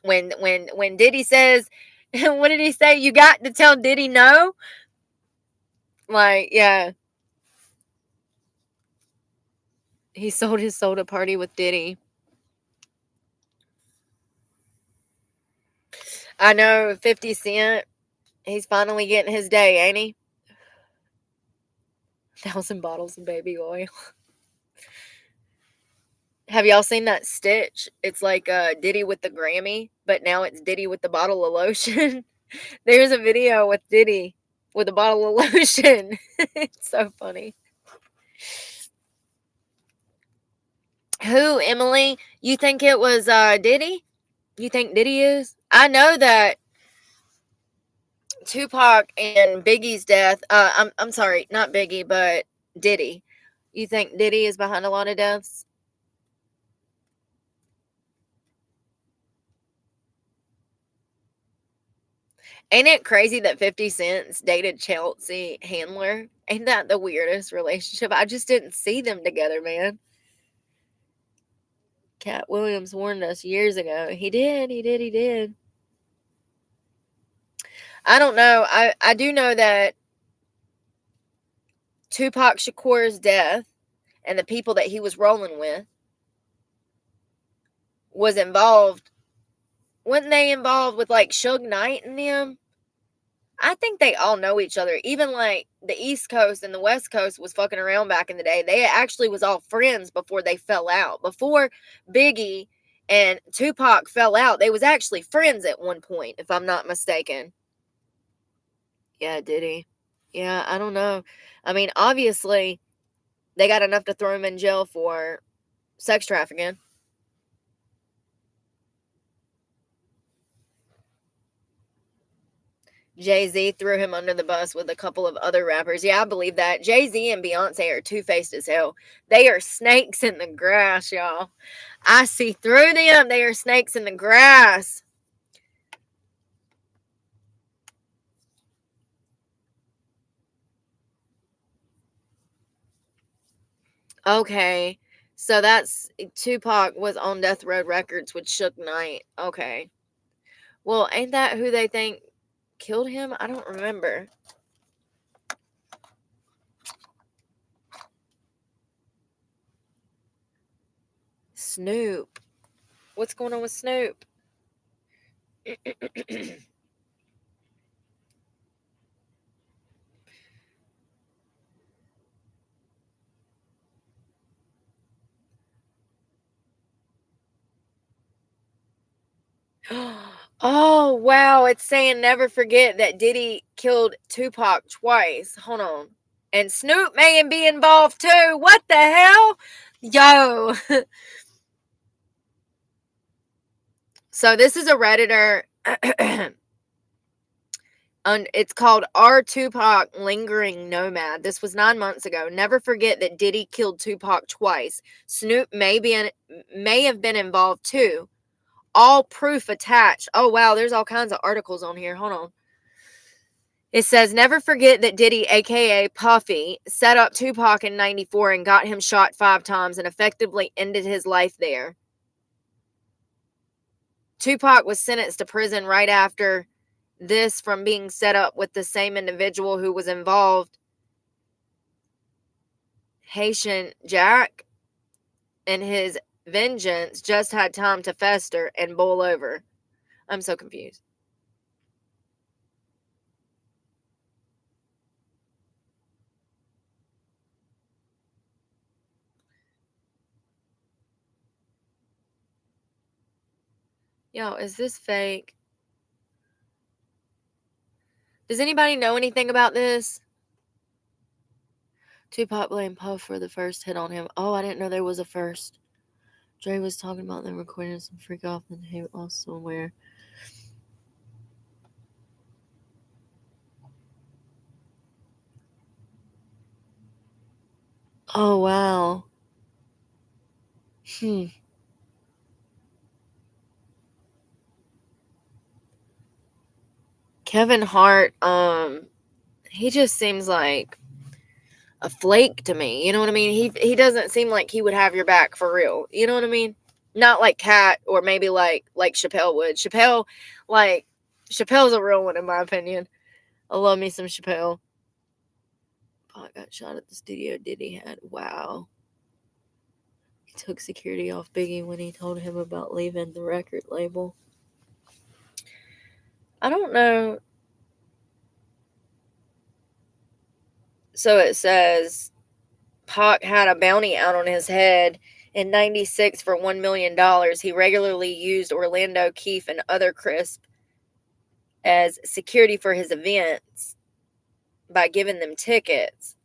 when Diddy says, what did he say? You got to tell Diddy no? Like, yeah. He sold his soul to party with Diddy. I know 50 Cent, he's finally getting his day, ain't he? 1,000 bottles of baby oil. Have y'all seen that stitch? It's like Diddy with the Grammy, but now it's Diddy with the bottle of lotion. There's a video with Diddy with a bottle of lotion. It's so funny. Who, Emily? You think it was Diddy? You think Diddy is? I know that Tupac and Biggie's death. I'm sorry, not Biggie, but Diddy. You think Diddy is behind a lot of deaths? Ain't it crazy that 50 Cent's dated Chelsea Handler? Ain't that the weirdest relationship? I just didn't see them together, man. Cat Williams warned us years ago. He did. I don't know. I do know that Tupac Shakur's death and the people that he was rolling with was involved. Weren't they involved with like Suge Knight and them? I think they all know each other. Even like the East Coast and the West Coast was fucking around back in the day. They actually was all friends before they fell out. Before Biggie and Tupac fell out, they was actually friends at one point, if I'm not mistaken. Yeah, did he? Yeah, I don't know. I mean, obviously, they got enough to throw him in jail for sex trafficking. Jay-Z threw him under the bus with a couple of other rappers. Yeah, I believe that. Jay-Z and Beyonce are two-faced as hell. They are snakes in the grass, y'all. I see through them. They are snakes in the grass. Okay. So that's Tupac was on Death Row Records with Suge Knight. Okay. Well, ain't that who they think killed him? I don't remember. Snoop. What's going on with Snoop? Oh, wow. It's saying never forget that Diddy killed Tupac twice. Hold on. And Snoop may be involved too. What the hell? Yo. So this is a Redditor. It's called R Tupac Lingering Nomad. This was 9 months ago. Never forget that Diddy killed Tupac twice. Snoop may have been involved too. All proof attached. Oh wow, there's all kinds of articles on here. Hold on. It says, never forget that Diddy, aka Puffy, set up Tupac in 94 and got him shot 5 times and effectively ended his life there. Tupac was sentenced to prison right after this from being set up with the same individual who was involved, Haitian Jack, and his vengeance just had time to fester and boil over. I'm so confused. Yo, is this fake? Does anybody know anything about this? Tupac blamed Puff for the first hit on him. Oh, I didn't know there was a first. Dre was talking about them recording some freak off and he was somewhere. Oh, wow. Kevin Hart, he just seems like a flake to me. You know what I mean? He doesn't seem like he would have your back for real. You know what I mean? Not like Kat or maybe like Chappelle would. Chappelle's a real one in my opinion. I love me some Chappelle. Oh, I got shot at the studio Diddy had. Wow. He took security off Biggie when he told him about leaving the record label. I don't know. So it says Pac had a bounty out on his head in 96 for $1 million. He regularly used Orlando, Keefe, and other Crisp as security for his events by giving them tickets,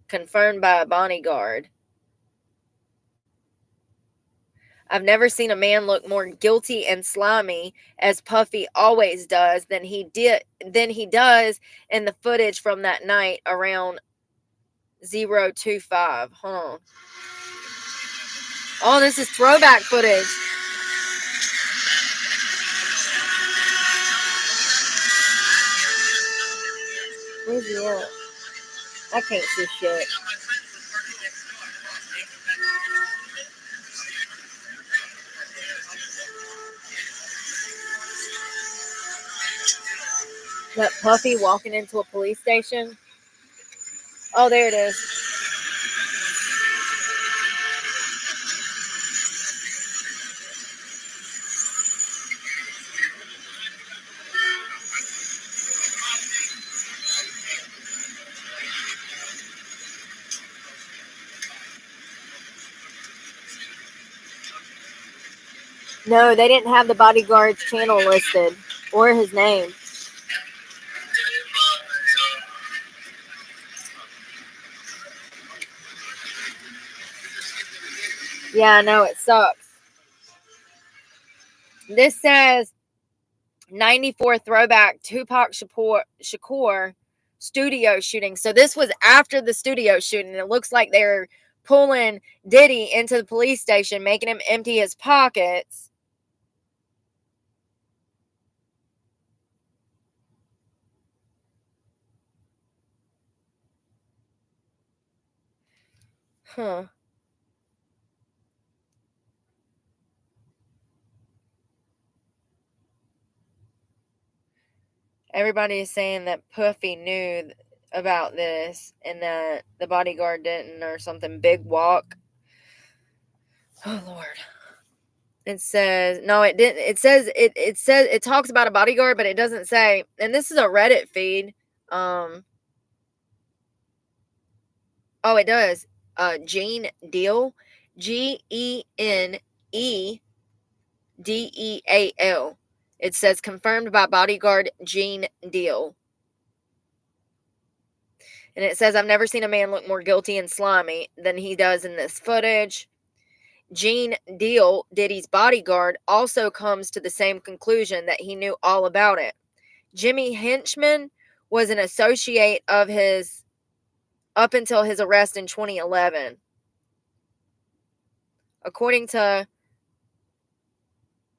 confirmed by a bodyguard. I've never seen a man look more guilty and slimy, as Puffy always does, than he does in the footage from that night around 025. Hold on. Oh, this is throwback footage. Where's he at? I can't see shit. That Puffy walking into a police station. Oh, there it is. No, they didn't have the bodyguard's channel listed or his name. Yeah, I know, it sucks. This says 94 throwback Tupac Shakur studio shooting. So this was after the studio shooting. It looks like they're pulling Diddy into the police station, making him empty his pockets. Huh. Everybody is saying that Puffy knew about this and that the bodyguard didn't, or something. Big walk. Oh Lord. It says no, it didn't. It says it talks about a bodyguard, but it doesn't say. And this is a Reddit feed. Oh, it does. Gene Deal, GeneDeal. It says confirmed by bodyguard Gene Deal. And it says, I've never seen a man look more guilty and slimy than he does in this footage. Gene Deal, Diddy's bodyguard, also comes to the same conclusion that he knew all about it. Jimmy Henchman was an associate of his up until his arrest in 2011. According to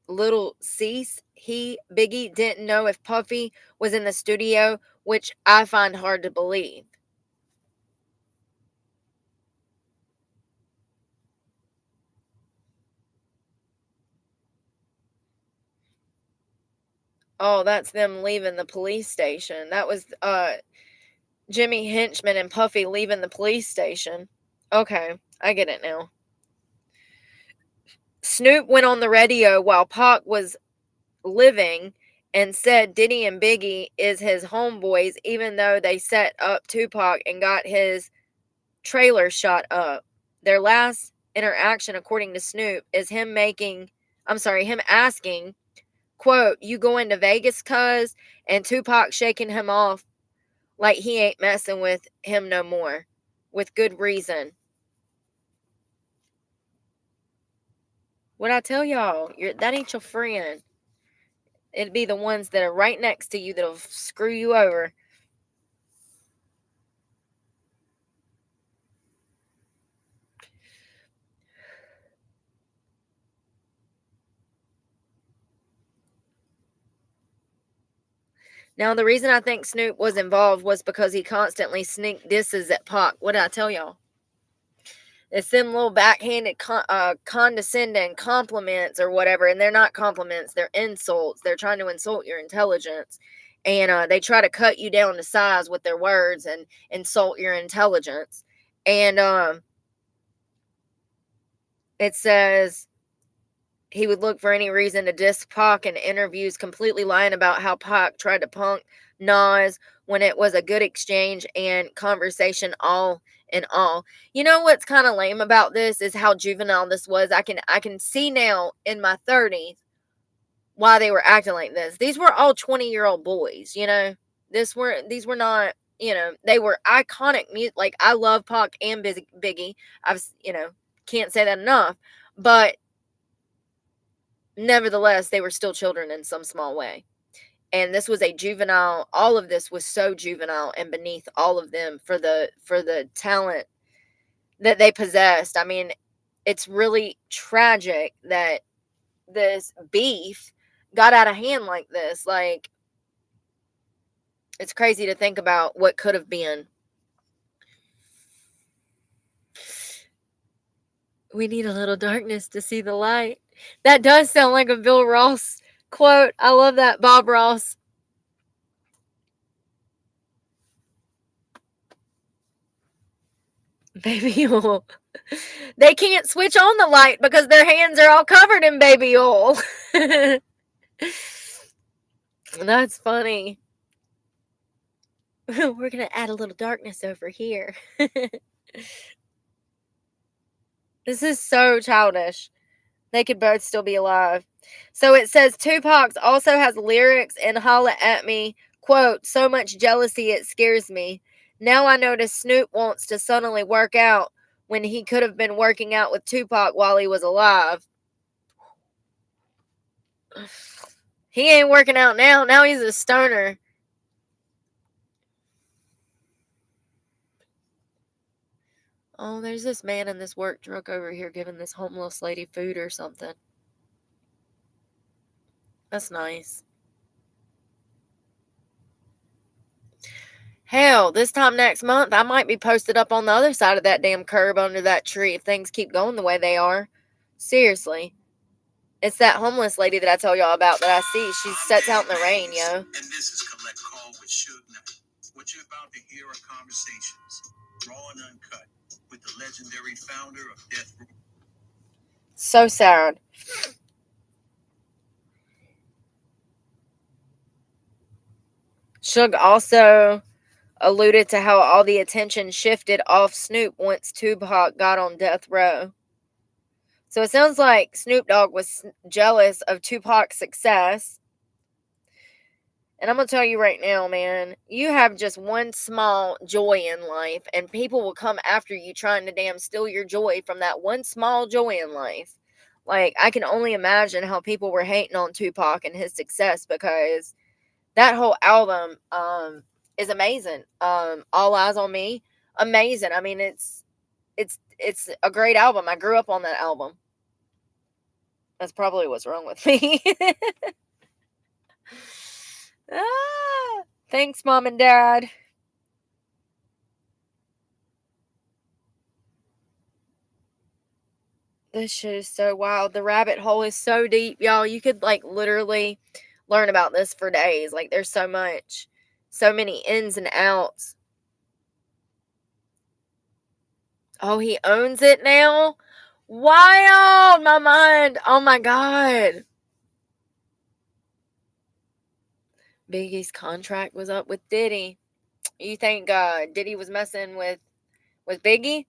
Little Cease, Biggie didn't know if Puffy was in the studio, which I find hard to believe. Oh, that's them leaving the police station. That was Jimmy Henchman and Puffy leaving the police station. Okay, I get it now. Snoop went on the radio while Pac was living and said Diddy and Biggie is his homeboys, even though they set up Tupac and got his trailer shot up. Their last interaction, according to Snoop, is him asking, quote, "You going to Vegas, cuz?" And Tupac shaking him off like he ain't messing with him no more. with good reason. What I tell y'all, that ain't your friend. It'd be the ones that are right next to you that'll screw you over. Now, the reason I think Snoop was involved was because he constantly sneaked disses at Pac. What did I tell y'all? It's them little backhanded, condescending compliments or whatever, and they're not compliments; they're insults. They're trying to insult your intelligence, and they try to cut you down to size with their words and insult your intelligence. And it says he would look for any reason to diss Pac in interviews, completely lying about how Pac tried to punk Nas when it was a good exchange and conversation all in all. You know what's kind of lame about this is how juvenile this was. I can see now in my 30s why they were acting like this. These were all 20-year-old boys, you know. These were not, you know, they were iconic music. Like, I love Pac and Biggie. Can't say that enough. But nevertheless, they were still children in some small way. And this was a juvenile, all of this was so juvenile and beneath all of them for the talent that they possessed. I mean, it's really tragic that this beef got out of hand like this. Like, it's crazy to think about what could have been. We need a little darkness to see the light. That does sound like a Bill Ross quote. I love that. Bob Ross. Baby oil. They can't switch on the light because their hands are all covered in baby oil. That's funny. We're going to add a little darkness over here. This is so childish. They could both still be alive. So it says Tupac also has lyrics in Holla at Me, quote, so much jealousy it scares me. Now I notice Snoop wants to suddenly work out when he could have been working out with Tupac while he was alive. He ain't working out now. Now he's a stoner. Oh, there's this man in this work truck over here giving this homeless lady food or something. That's nice. Hell, this time next month, I might be posted up on the other side of that damn curb under that tree if things keep going the way they are. Seriously. It's that homeless lady that I tell y'all about that I see. She sits out in the rain, yo. And this is Collect Call with Suge Knight. What you're about to hear are conversations, raw and uncut, with the legendary founder of Death Row. So sad. Suge also alluded to how all the attention shifted off Snoop once Tupac got on death row. So it sounds like Snoop Dogg was jealous of Tupac's success. And I'm going to tell you right now, man, you have just one small joy in life, and people will come after you trying to damn steal your joy from that one small joy in life. Like, I can only imagine how people were hating on Tupac and his success, because that whole album is amazing. All Eyes on Me, amazing. I mean, it's a great album. I grew up on that album. That's probably what's wrong with me. Thanks, Mom and Dad. This shit is so wild. The rabbit hole is so deep, y'all. You could, like, literally learn about this for days. Like, there's so much. So many ins and outs. Oh, he owns it now? Wild! My mind. Oh, my God. Biggie's contract was up with Diddy. You think Diddy was messing with Biggie?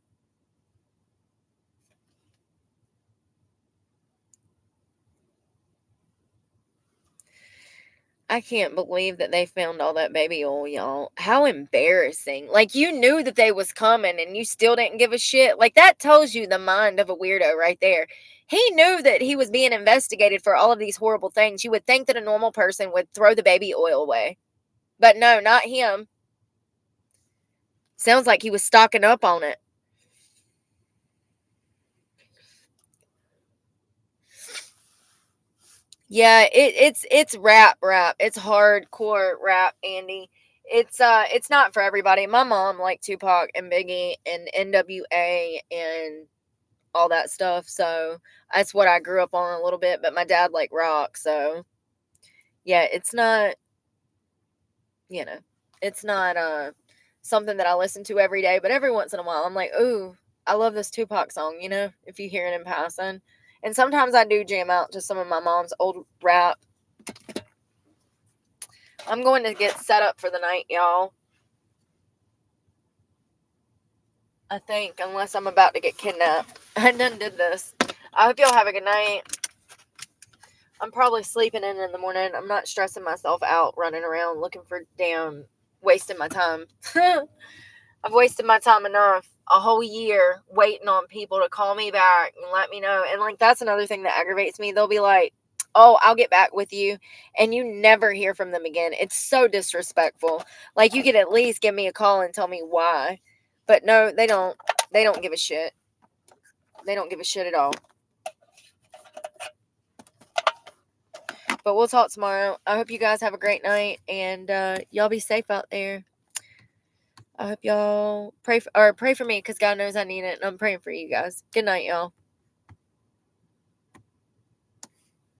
I can't believe that they found all that baby oil, y'all. How embarrassing. Like, you knew that they was coming and you still didn't give a shit. Like, that tells you the mind of a weirdo right there. He knew that he was being investigated for all of these horrible things. You would think that a normal person would throw the baby oil away. But no, not him. Sounds like he was stocking up on it. Yeah, it's rap. It's hardcore rap, Andy. It's not for everybody. My mom liked Tupac and Biggie and NWA and all that stuff, so that's what I grew up on a little bit, but my dad liked rock, so yeah, it's not, you know, it's not something that I listen to every day, but every once in a while I'm like, "Ooh, I love this Tupac song," if you hear it in passing. And sometimes I do jam out to some of my mom's old rap. I'm going to get set up for the night, y'all. I think, unless I'm about to get kidnapped. I done did this. I hope y'all have a good night. I'm probably sleeping in the morning. I'm not stressing myself out running around looking for wasting my time. I've wasted my time enough. A whole year waiting on people to call me back and let me know. And like, that's another thing that aggravates me. They'll be like, "Oh, I'll get back with you." And you never hear from them again. It's so disrespectful. Like, you could at least give me a call and tell me why. But no, they don't. They don't give a shit. They don't give a shit at all. But we'll talk tomorrow. I hope you guys have a great night, and y'all be safe out there. I hope y'all pray for me, because God knows I need it, and I'm praying for you guys. Good night, y'all.